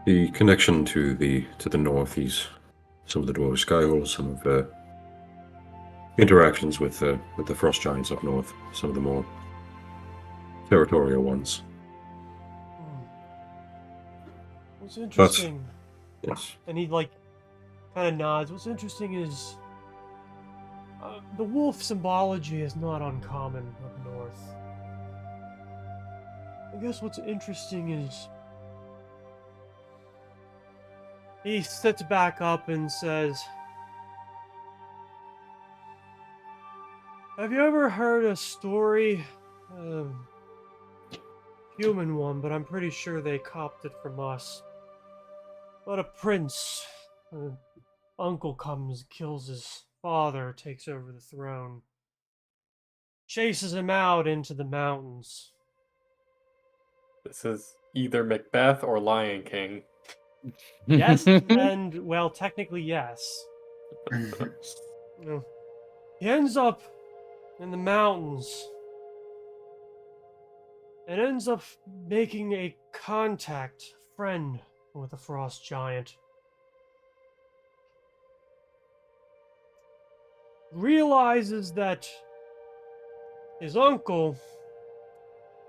the connection to the north, some of the dwarf skyholds, some of the interactions with the frost giants up north, some of the more territorial ones. What's interesting... Yes. And he, like, kind of nods. What's interesting is... the wolf symbology is not uncommon up north. I guess what's interesting is... He sits back up and says... Have you ever heard a story? Human one, but I'm pretty sure they copped it from us. But a prince... uncle comes, kills his father, takes over the throne. Chases him out into the mountains. This is either Macbeth or Lion King. Yes, and, well, technically yes. No. He ends up in the mountains. And ends up making a friend with a frost giant. Realizes that his uncle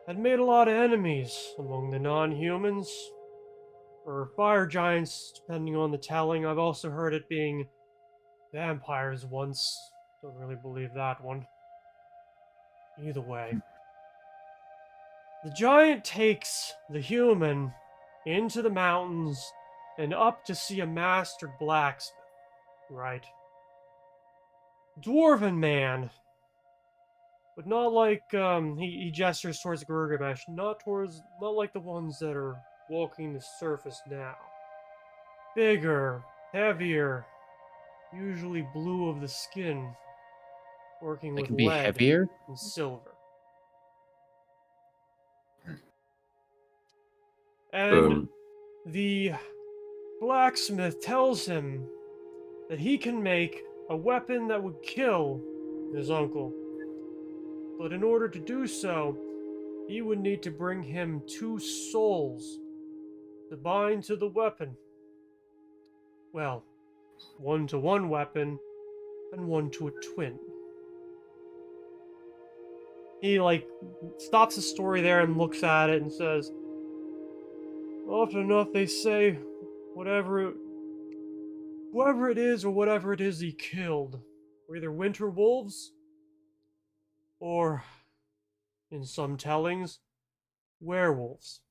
had made a lot of enemies among the non-humans, or fire giants, depending on the telling. I've also heard it being vampires once. Don't really believe that one. Either way. The giant takes the human into the mountains and up to see a master blacksmith. Right. Dwarven man. But not like, he gestures towards Gilgamesh, not like the ones that are walking the surface now. Bigger, heavier, usually blue of the skin, working It with can be lead heavier. and silver. And the blacksmith tells him that he can make a weapon that would kill his uncle. But in order to do so, he would need to bring him 2 souls to bind to the weapon. Well, 1 to one weapon and 1 to a twin. He, stops the story there and looks at it and says, often enough they say, whoever it is or whatever it is he killed, were either winter wolves or, in some tellings, werewolves.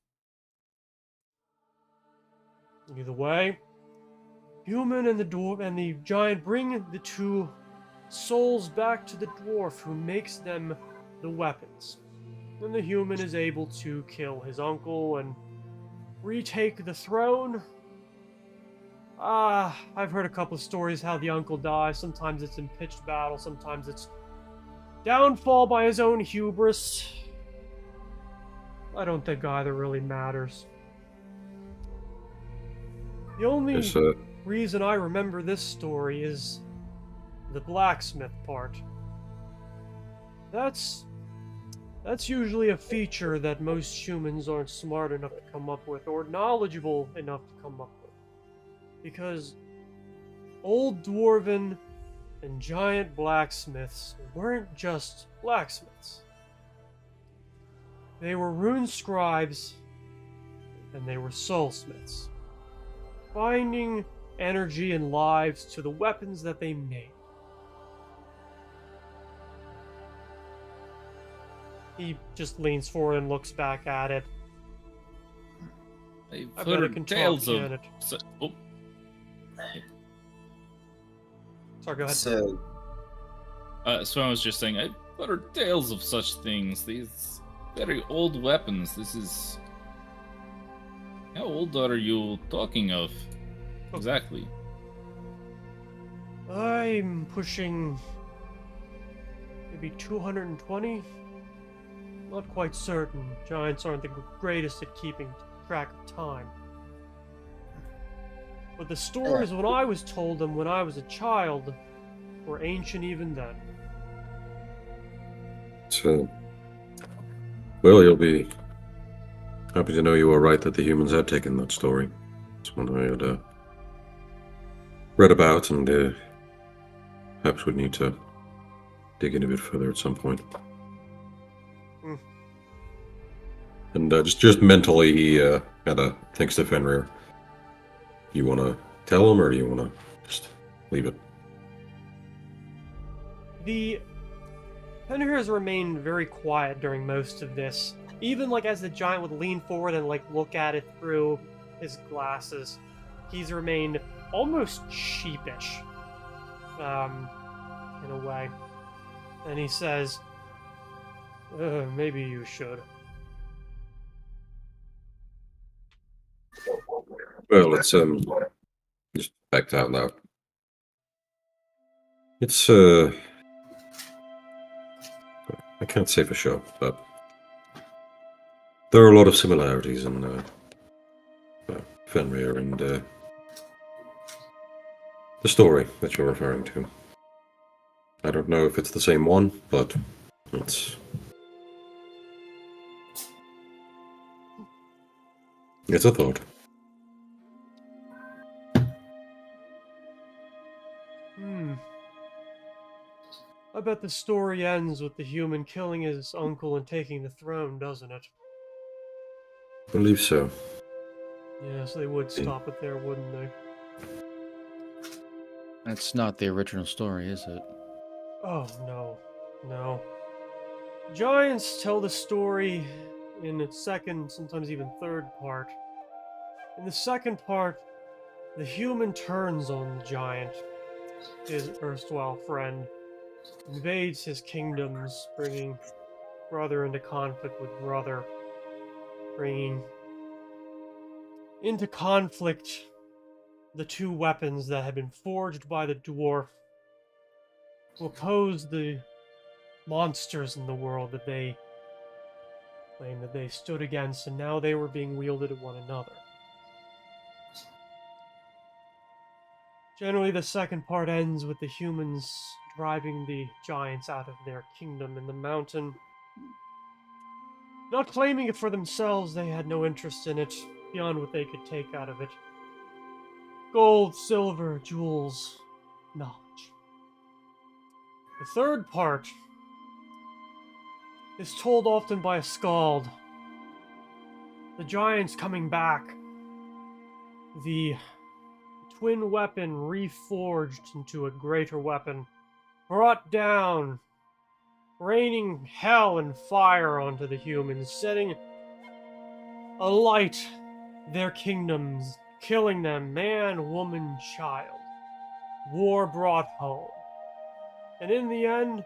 Either way, human and the dwarf and the giant bring the 2 souls back to the dwarf who makes them the weapons. And the human is able to kill his uncle and retake the throne. I've heard a couple of stories how the uncle dies. Sometimes it's in pitched battle, sometimes it's downfall by his own hubris. I don't think either really matters. The only reason I remember this story is the blacksmith part. That's usually a feature that most humans aren't smart enough to come up with, or knowledgeable enough to come up with. Because old dwarven and giant blacksmiths weren't just blacksmiths. They were rune scribes, and they were soulsmiths, finding energy and lives to the weapons that they made. He just leans forward and looks back at it. I've heard tales of... Oh. Sorry, go ahead. So So I was just saying, I've heard tales of such things. These very old weapons. This is... How old are you talking of? Exactly. I'm pushing maybe 220. Not quite certain. Giants aren't the greatest at keeping track of time. But the stories when I was told them when I was a child were ancient even then. So, well, you'll be happy to know you were right that the humans had taken that story. It's one I had read about, and perhaps would need to dig in a bit further at some point. And just mentally, he kind of thinks to Fenrir. You want to tell him, or do you want to just leave it? The Fenrir has remained very quiet during most of this. Even as the giant would lean forward and look at it through his glasses, he's remained almost sheepish, in a way. And he says, maybe you should. Well, it's just backed out now. It's I can't say for sure, but there are a lot of similarities in Fenrir and the story that you're referring to. I don't know if it's the same one, but it's a thought. I bet the story ends with the human killing his uncle and taking the throne, doesn't it? I believe so. Yes, they would stop it there, wouldn't they? That's not the original story, is it? Oh, no. No. Giants tell the story in its second, sometimes even third part. In the second part, the human turns on the giant, his erstwhile friend, invades his kingdoms, bringing brother into conflict with brother, bringing into conflict the 2 weapons that had been forged by the dwarf to oppose the monsters in the world that they claimed that they stood against, and now they were being wielded at one another. Generally, the second part ends with the humans driving the giants out of their kingdom in the mountain. Not claiming it for themselves, they had no interest in it beyond what they could take out of it. Gold, silver, jewels, knowledge. The third part is told often by a skald. The giants coming back. The twin weapon reforged into a greater weapon. Brought down. Raining hell and fire onto the humans. Setting alight their kingdoms. Killing them. Man, woman, child. War brought home. And in the end,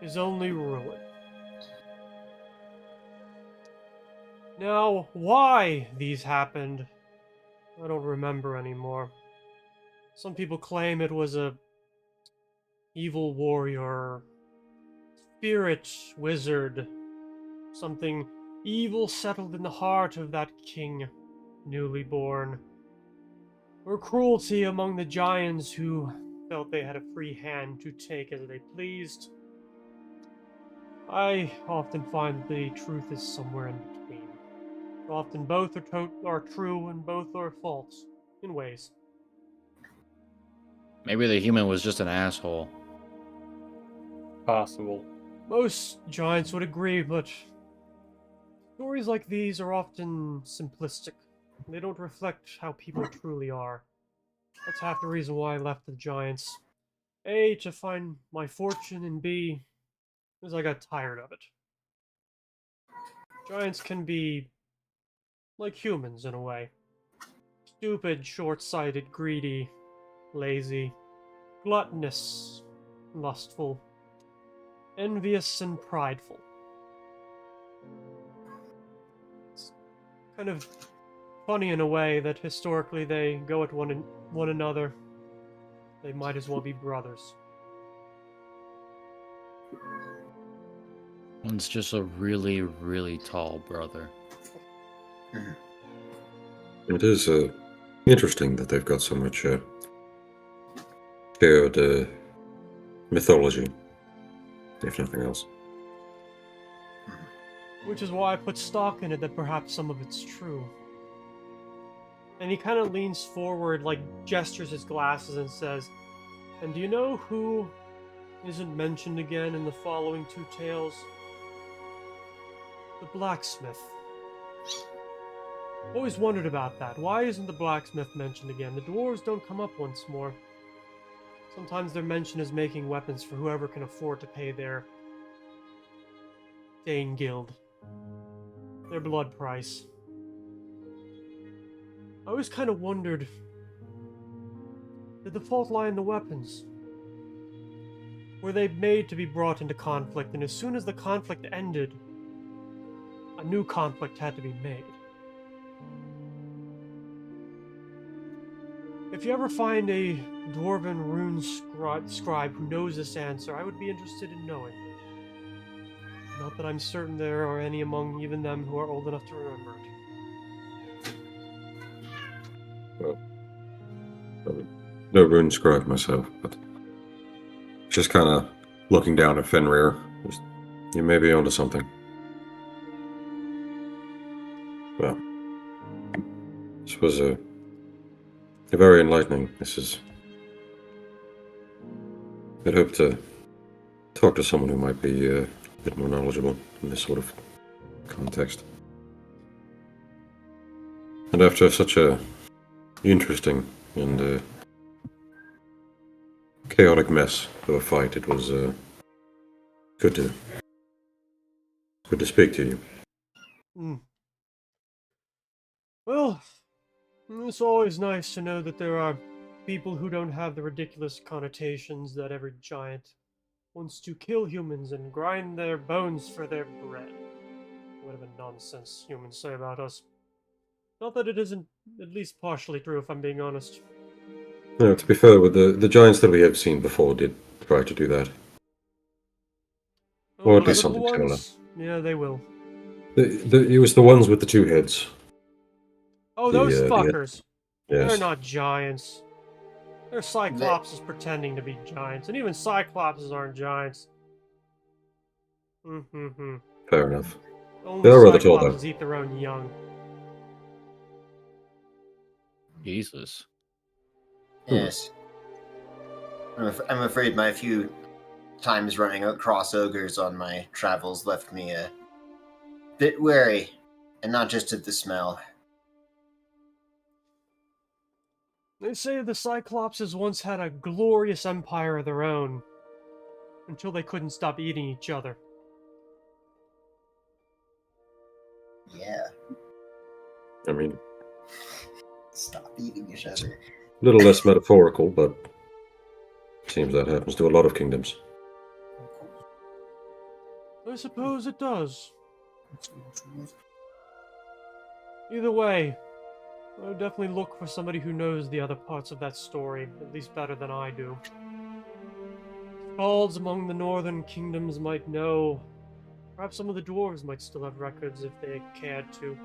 is only ruin. Now, why these happened, I don't remember anymore. Some people claim it was a evil warrior, spirit wizard, something evil settled in the heart of that king, newly born, or cruelty among the giants who felt they had a free hand to take as they pleased. I often find that the truth is somewhere in between. Often both are true and both are false, in ways. Maybe the human was just an asshole. Possible. Most giants would agree, but stories like these are often simplistic. They don't reflect how people truly are. That's half the reason why I left the giants. A, to find my fortune, and B, because I got tired of it. Giants can be like humans in a way. Stupid, short-sighted, greedy, lazy, gluttonous, lustful, envious, and prideful. It's kind of funny in a way that historically they go at one another. They might as well be brothers. One's just a really, really tall brother. It is interesting that they've got so much shared mythology, if nothing else. Which is why I put stock in it that perhaps some of it's true. And he kind of leans forward, like gestures his glasses and says, "And do you know who isn't mentioned again in the following two tales? The blacksmith. Always wondered about that. Why isn't the blacksmith mentioned again? The dwarves don't come up once more. Sometimes they're mentioned as making weapons for whoever can afford to pay their Dane guild. Their blood price. I always kind of wondered, did the fault lie in the weapons? Were they made to be brought into conflict, and as soon as the conflict ended, a new conflict had to be made? If you ever find a dwarven rune scribe who knows this answer, I would be interested in knowing. Not that I'm certain there are any among even them who are old enough to remember it. Well, no rune scribe myself, but just kind of looking down at Fenrir. You may be onto something. Well, this was a very enlightening. I'd hope to talk to someone who might be a bit more knowledgeable in this sort of context. And after such a interesting and chaotic mess of a fight, it was good to speak to you. Well, it's always nice to know that there are people who don't have the ridiculous connotations that every giant wants to kill humans and grind their bones for their bread. Whatever nonsense humans say about us. Not that it isn't at least partially true, if I'm being honest. No, to be fair, with the giants that we have seen before did try to do that. Or at the least little something similar. ones? Yeah, they will. It was the ones with the two heads. Oh, The, those the- fuckers. They're Yes. not giants. They're cyclopses pretending to be giants, and even cyclopses aren't giants. Mm-hmm. Fair enough. Only They're rather tall, though. cyclopses eat their own young. Jesus. Yes. I'm afraid my few times running across ogres on my travels left me a bit wary, and not just of the smell. They say the cyclopses once had a glorious empire of their own, until they couldn't stop eating each other. Yeah. I mean, Stop eating each other. a little less metaphorical, but seems that happens to a lot of kingdoms. I suppose it does. Either way, I would definitely look for somebody who knows the other parts of that story, at least better than I do. Scalds among the northern kingdoms might know. Perhaps some of the dwarves might still have records if they cared to.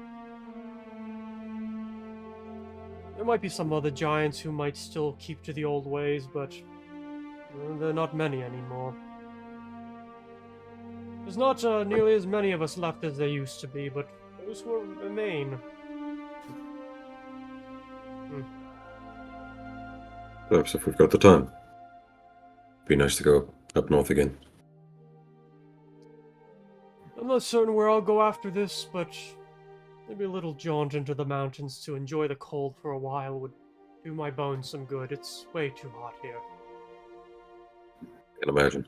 There might be some other giants who might still keep to the old ways, but there are not many anymore. There's not nearly as many of us left as there used to be, but those who remain. Perhaps if we've got the time. Be nice to go up north again. I'm not certain where I'll go after this, but maybe a little jaunt into the mountains to enjoy the cold for a while would do my bones some good. It's way too hot here. Can imagine.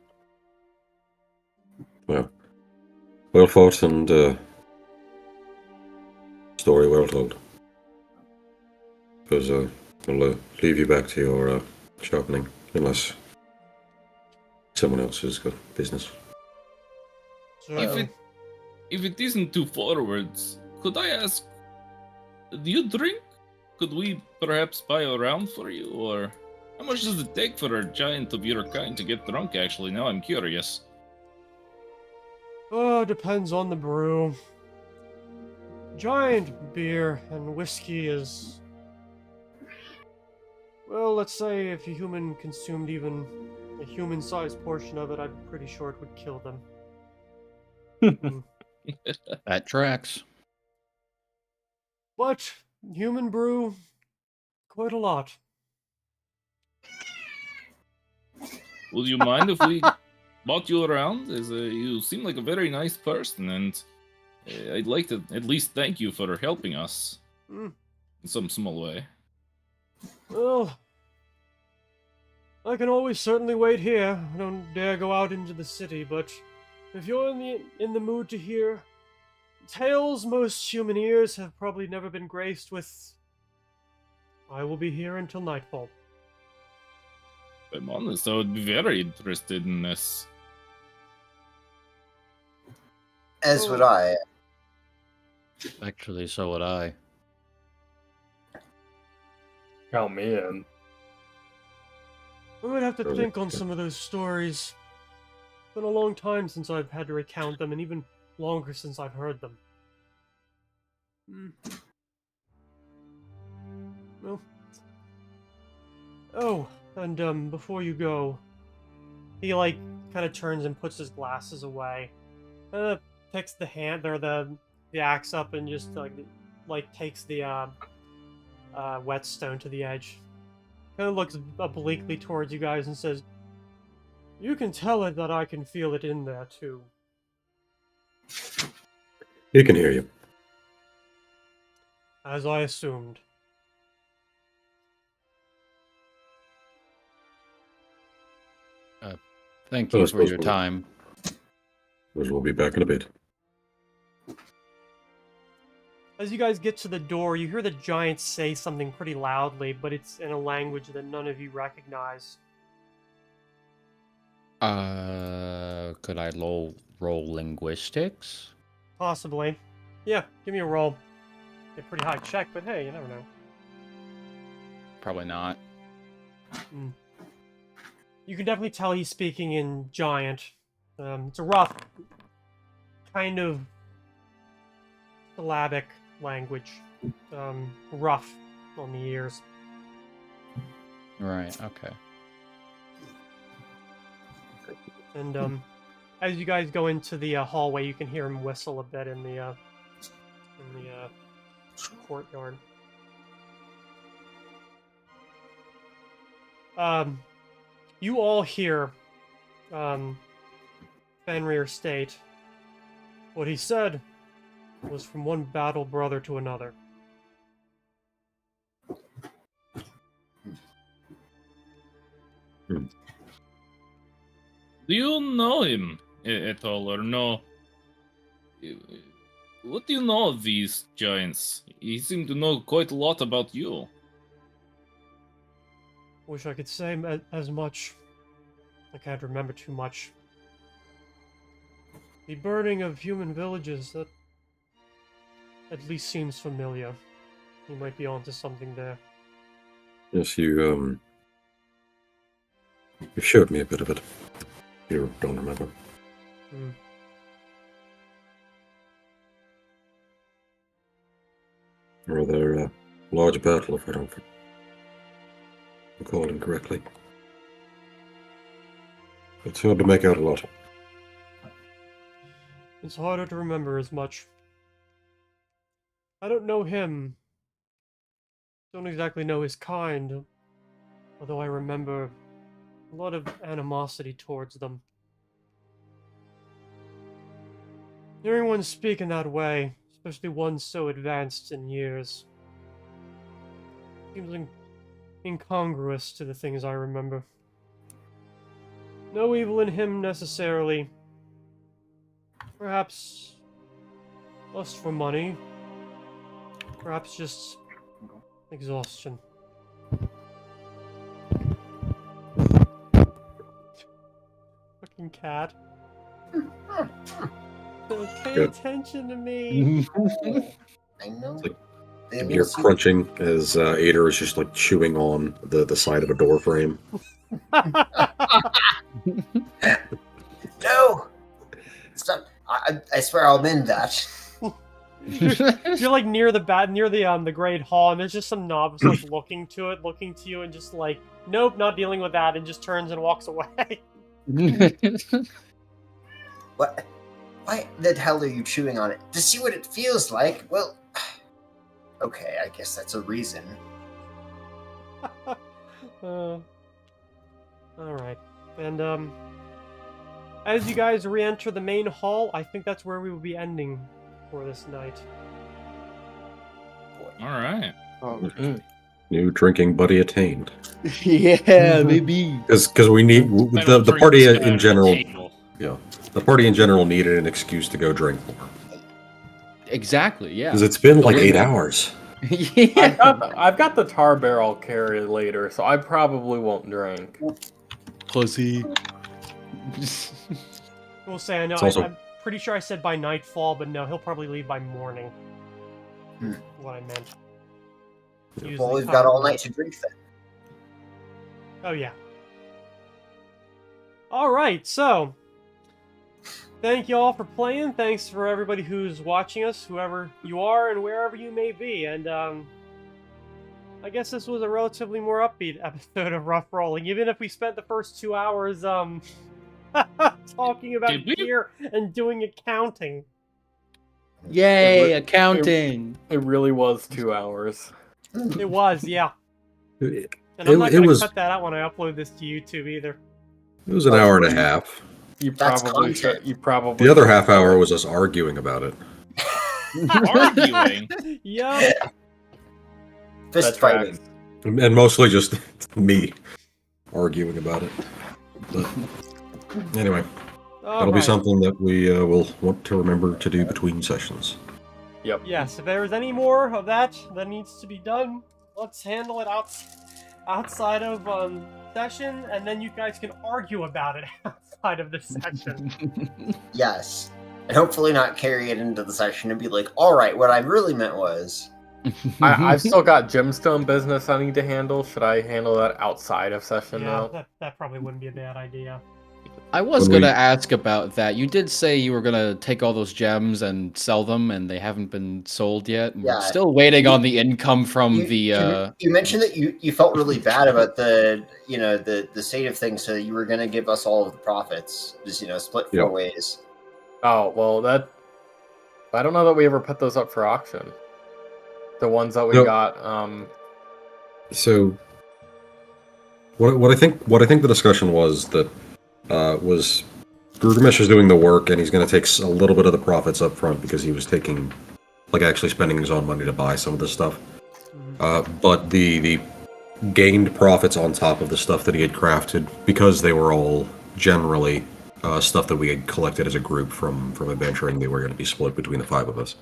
Well fought and story well told. Suppose we'll leave you back to your sharpening, unless someone else has got business. So, If it isn't too forwards, could I ask, do you drink? Could we perhaps buy a round for you, or how much does it take for a giant of your kind to get drunk, actually? Now I'm curious. depends on the brew. Giant beer and whiskey is... Well, let's say if a human consumed even a human-sized portion of it, I'm pretty sure it would kill them. That tracks. But human brew, quite a lot. Would you mind if we bought you around? As you seem like a very nice person, and I'd like to at least thank you for helping us Mm. in some small way. Well, I can always certainly wait here. I don't dare go out into the city, but if you're in the mood to hear tales most human ears have probably never been graced with, I will be here until nightfall. If I'm honest, I would be very interested in this. As would I. Actually, so would I. Count me in. I would have to Really? think on Okay. some of those stories. It's been a long time since I've had to recount them, and even longer since I've heard them. Well. Oh, and before you go, he kind of turns and puts his glasses away. Picks the hand or the axe up and just takes the whetstone to the edge. Kind of looks obliquely towards you guys and says, "You can tell it that I can feel it in there too." He can hear you. As I assumed. Thank Well, you I for your suppose we'll- time. We'll be back in a bit. As you guys get to the door, you hear the giant say something pretty loudly, but it's in a language that none of you recognize. Could I roll linguistics? Possibly. Yeah, give me a roll. A pretty high check, but hey, you never know. Probably not. You can definitely tell he's speaking in giant. It's a rough, kind of syllabic language. Rough on the ears. Right. Okay. And as you guys go into the hallway, you can hear him whistle a bit in the courtyard. You all hear Fenrir state, what he said was from one battle brother to another. Do you know him at all, or no? What do you know of these giants? He seemed to know quite a lot about you. Wish I could say as much. I can't remember too much. The burning of human villages, that at least seems familiar. He might be onto something there. Yes, you showed me a bit of it. You don't remember. Hmm. Rather large battle, if I don't recall incorrectly. It's hard to make out a lot. It's harder to remember as much. I don't know him. Don't exactly know his kind. Although I remember a lot of animosity towards them. Hearing one speak in that way, especially one so advanced in years, seems incongruous to the things I remember. No evil in him necessarily. Perhaps lust for money. Perhaps just exhaustion. Fucking cat. Pay Good. attention to me. I know. It's like They You will hear see- crunching as Ader is just like chewing on the side of a door frame. No! Stop. I swear I'll mend that. You're like near the great hall, and there's just some novice like looking to you, and just like, nope, not dealing with that, and just turns and walks away. What? Why the hell are you chewing on it? To see what it feels like? Well, okay, I guess that's a reason. All right, and as you guys re-enter the main hall, I think that's where we will be ending for this night. All right. Okay. New drinking buddy attained. Yeah, maybe. Because we need Final the party drinks at in the general. table. Yeah, the party in general needed an excuse to go drink more. Exactly. Yeah. Because it's been like Yeah. 8 hours. Yeah. I've got the tar barrel carried later, so I probably won't drink. Pussy. We'll say I know. It's also- I'm pretty sure I said by nightfall, but no, he'll probably leave by morning. Hmm. What I meant. Well, Usually we've got all probably- night to drink then. Oh yeah. All right, so thank you all for playing. Thanks for everybody who's watching us, whoever you are and wherever you may be. And I guess this was a relatively more upbeat episode of Rough Rolling, even if we spent the first 2 hours talking about Did we? gear and doing accounting. Yay, accounting. It really was 2 hours. It was, yeah. It And I'm not it gonna was- cut that out when I upload this to YouTube either. was an hour and a half. You That's probably content. should. You probably. The other half hour was us arguing about it. Arguing. Yup. Fist That fighting. tracks. And mostly just me arguing about it. But anyway, that'll be something that we will want to remember to do between sessions. Yep. Yes, if there's any more of that needs to be done, let's handle it outside of session, and then you guys can argue about it outside of the session. Yes. And hopefully not carry it into the session and be like, alright, what I really meant was. I've still got gemstone business I need to handle. Should I handle that outside of session Yeah, now? that probably wouldn't be a bad idea. I was When gonna we- ask about that. You did say you were gonna take all those gems and sell them, and they haven't been sold yet. We're Yeah. still waiting on the income from You, the. you mentioned that you felt really bad about the the state of things, so you were going to give us all of the profits, just split four Yeah. ways. Oh, well, that. I don't know that we ever put those up for auction. The ones that we Nope. got, So, what I think the discussion was that was Gurgamesh is doing the work, and he's going to take a little bit of the profits up front because he was taking, actually spending his own money to buy some of this stuff. But the gained profits on top of the stuff that he had crafted, because they were all generally stuff that we had collected as a group from adventuring, they were going to be split between the 5 of us.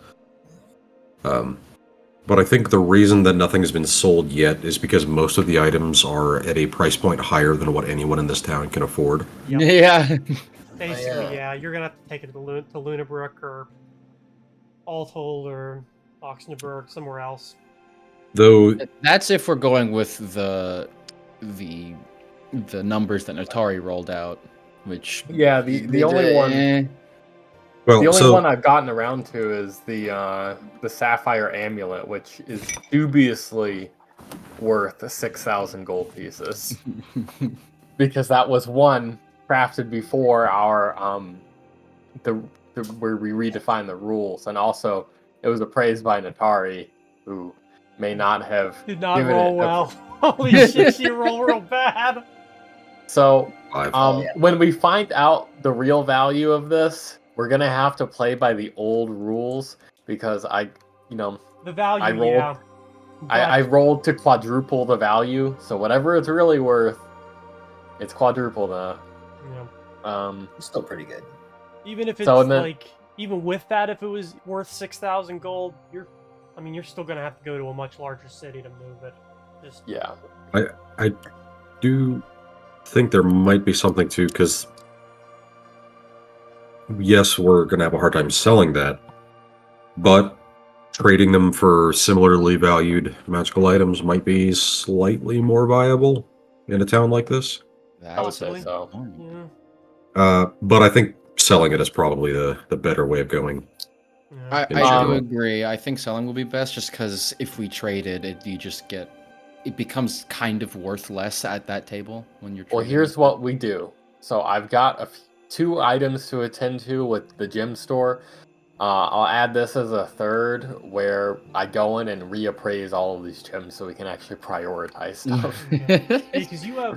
But I think the reason that nothing has been sold yet is because most of the items are at a price point higher than what anyone in this town can afford. Yep. Yeah. Basically, yeah, you're gonna have to take it to Lunabrook or Althold or Oxnaburg, somewhere else. Though, That's if we're going with the numbers that Natari rolled out, which yeah, the only one. Eh. well, The only so one I've gotten around to is the Sapphire Amulet, which is dubiously worth 6,000 gold pieces. Because that was one crafted before our where we redefined the rules, and also it was appraised by Natari, who may not have Did not given roll it well. Holy shit, she rolled real bad. So 5. when we find out the real value of this, we're gonna have to play by the old rules because The value, I rolled- yeah. I rolled to quadruple the value, so whatever it's really worth, it's quadruple the. Yeah. It's still pretty good. Even if it's So, and then- like, even with that, if it was worth 6,000 gold, you're still gonna have to go to a much larger city to move it. Just Yeah. I do think there might be something too, because yes, we're going to have a hard time selling that, but trading them for similarly valued magical items might be slightly more viable in a town like this. I would say Possibly. so. yeah. But I think selling it is probably the better way of going. Yeah. In I do general. agree. I think selling will be best, just because if we traded, it becomes kind of worth less at that table when you're. Well, trading. here's what we do. So I've got 2 items to attend to with the gem store. I'll add this as a third, where I go in and reappraise all of these gems so we can actually prioritize stuff. Because you have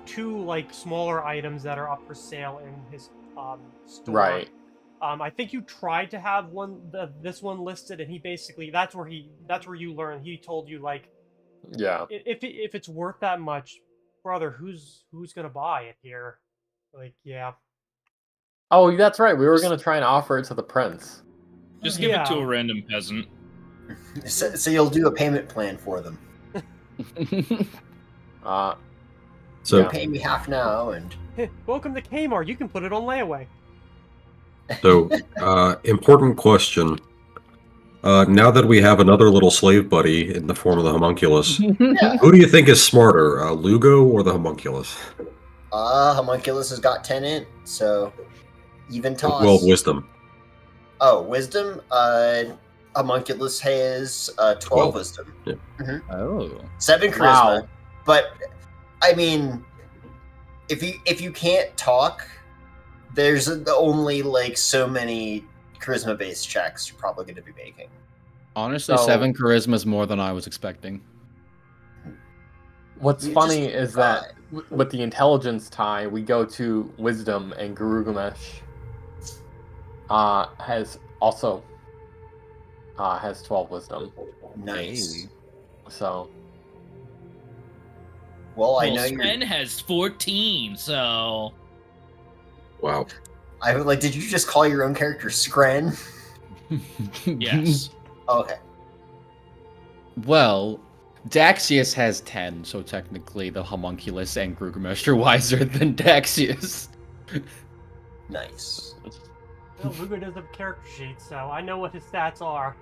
2 like smaller items that are up for sale in his store. Right. I think you tried to have this one listed, and he basically that's where you learn. He told you like, Yeah. if it's worth that much, brother, who's gonna buy it here? Like, yeah. Oh, that's right. We were gonna try and offer it to the prince. Just give it to Yeah. a random peasant. So you'll do a payment plan for them. So Yeah. Pay me half now, and Welcome to Kmart. You can put it on layaway. Important question. Now that we have another little slave buddy in the form of the homunculus, yeah. who do you think is smarter, Lugo or the homunculus? Homunculus has got 10 int, so even toss. Well, wisdom. Oh, wisdom. Homunculus has 12 wisdom. Yeah. Oh. 7 charisma. Wow. But I mean, if you can't talk, there's only like so many charisma based checks you're probably going to be making. Honestly, So- 7 charisma is more than I was expecting. What's You funny just is that with the intelligence tie, we go to wisdom, and Gurugamesh has 12 wisdom. Nice. Hey. So Well, I know Sven has 14, so Wow. I would like. Did you just call your own character Skren? yes. Oh, okay. Well, Daxius has 10, so technically the homunculus and Grugamesh are wiser than Daxius. Nice. Well, Lugo does have a character sheet, so I know what his stats are.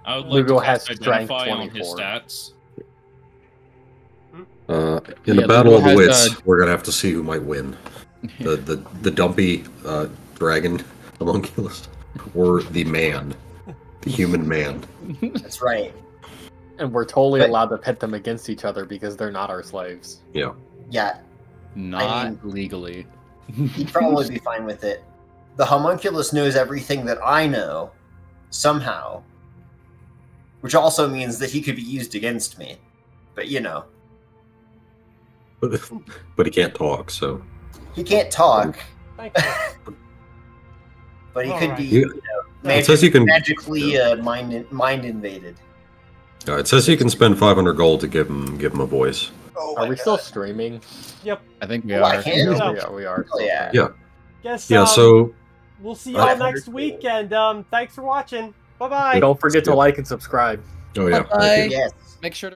I would like Lugo to has cast strength identify on his 24. stats. In Yeah, the Battle Ludo of the has, Wits, we're gonna have to see who might win. The dumpy dragon homunculus, or the man, the human man. That's right. And we're totally But- allowed to pit them against each other because they're not our slaves. Yeah. Yeah, Not legally. he'd probably be fine with it. The homunculus knows everything that I know, somehow. Which also means that he could be used against me. But you know, But he can't talk, so. he can't talk, Thank you. but he All could right. be, You- magic, says you can- magically mind invaded. It says you can spend 500 gold to give him a voice. Oh Are we still streaming? I think we Oh, I are. can? Yeah. Yeah, we are. Oh, yeah. Yeah. Guess, Yeah, so we'll see y'all Okay. next week, and thanks for watching. Bye bye. Don't forget to like and subscribe. oh yeah. Bye-bye. Yes. Make sure to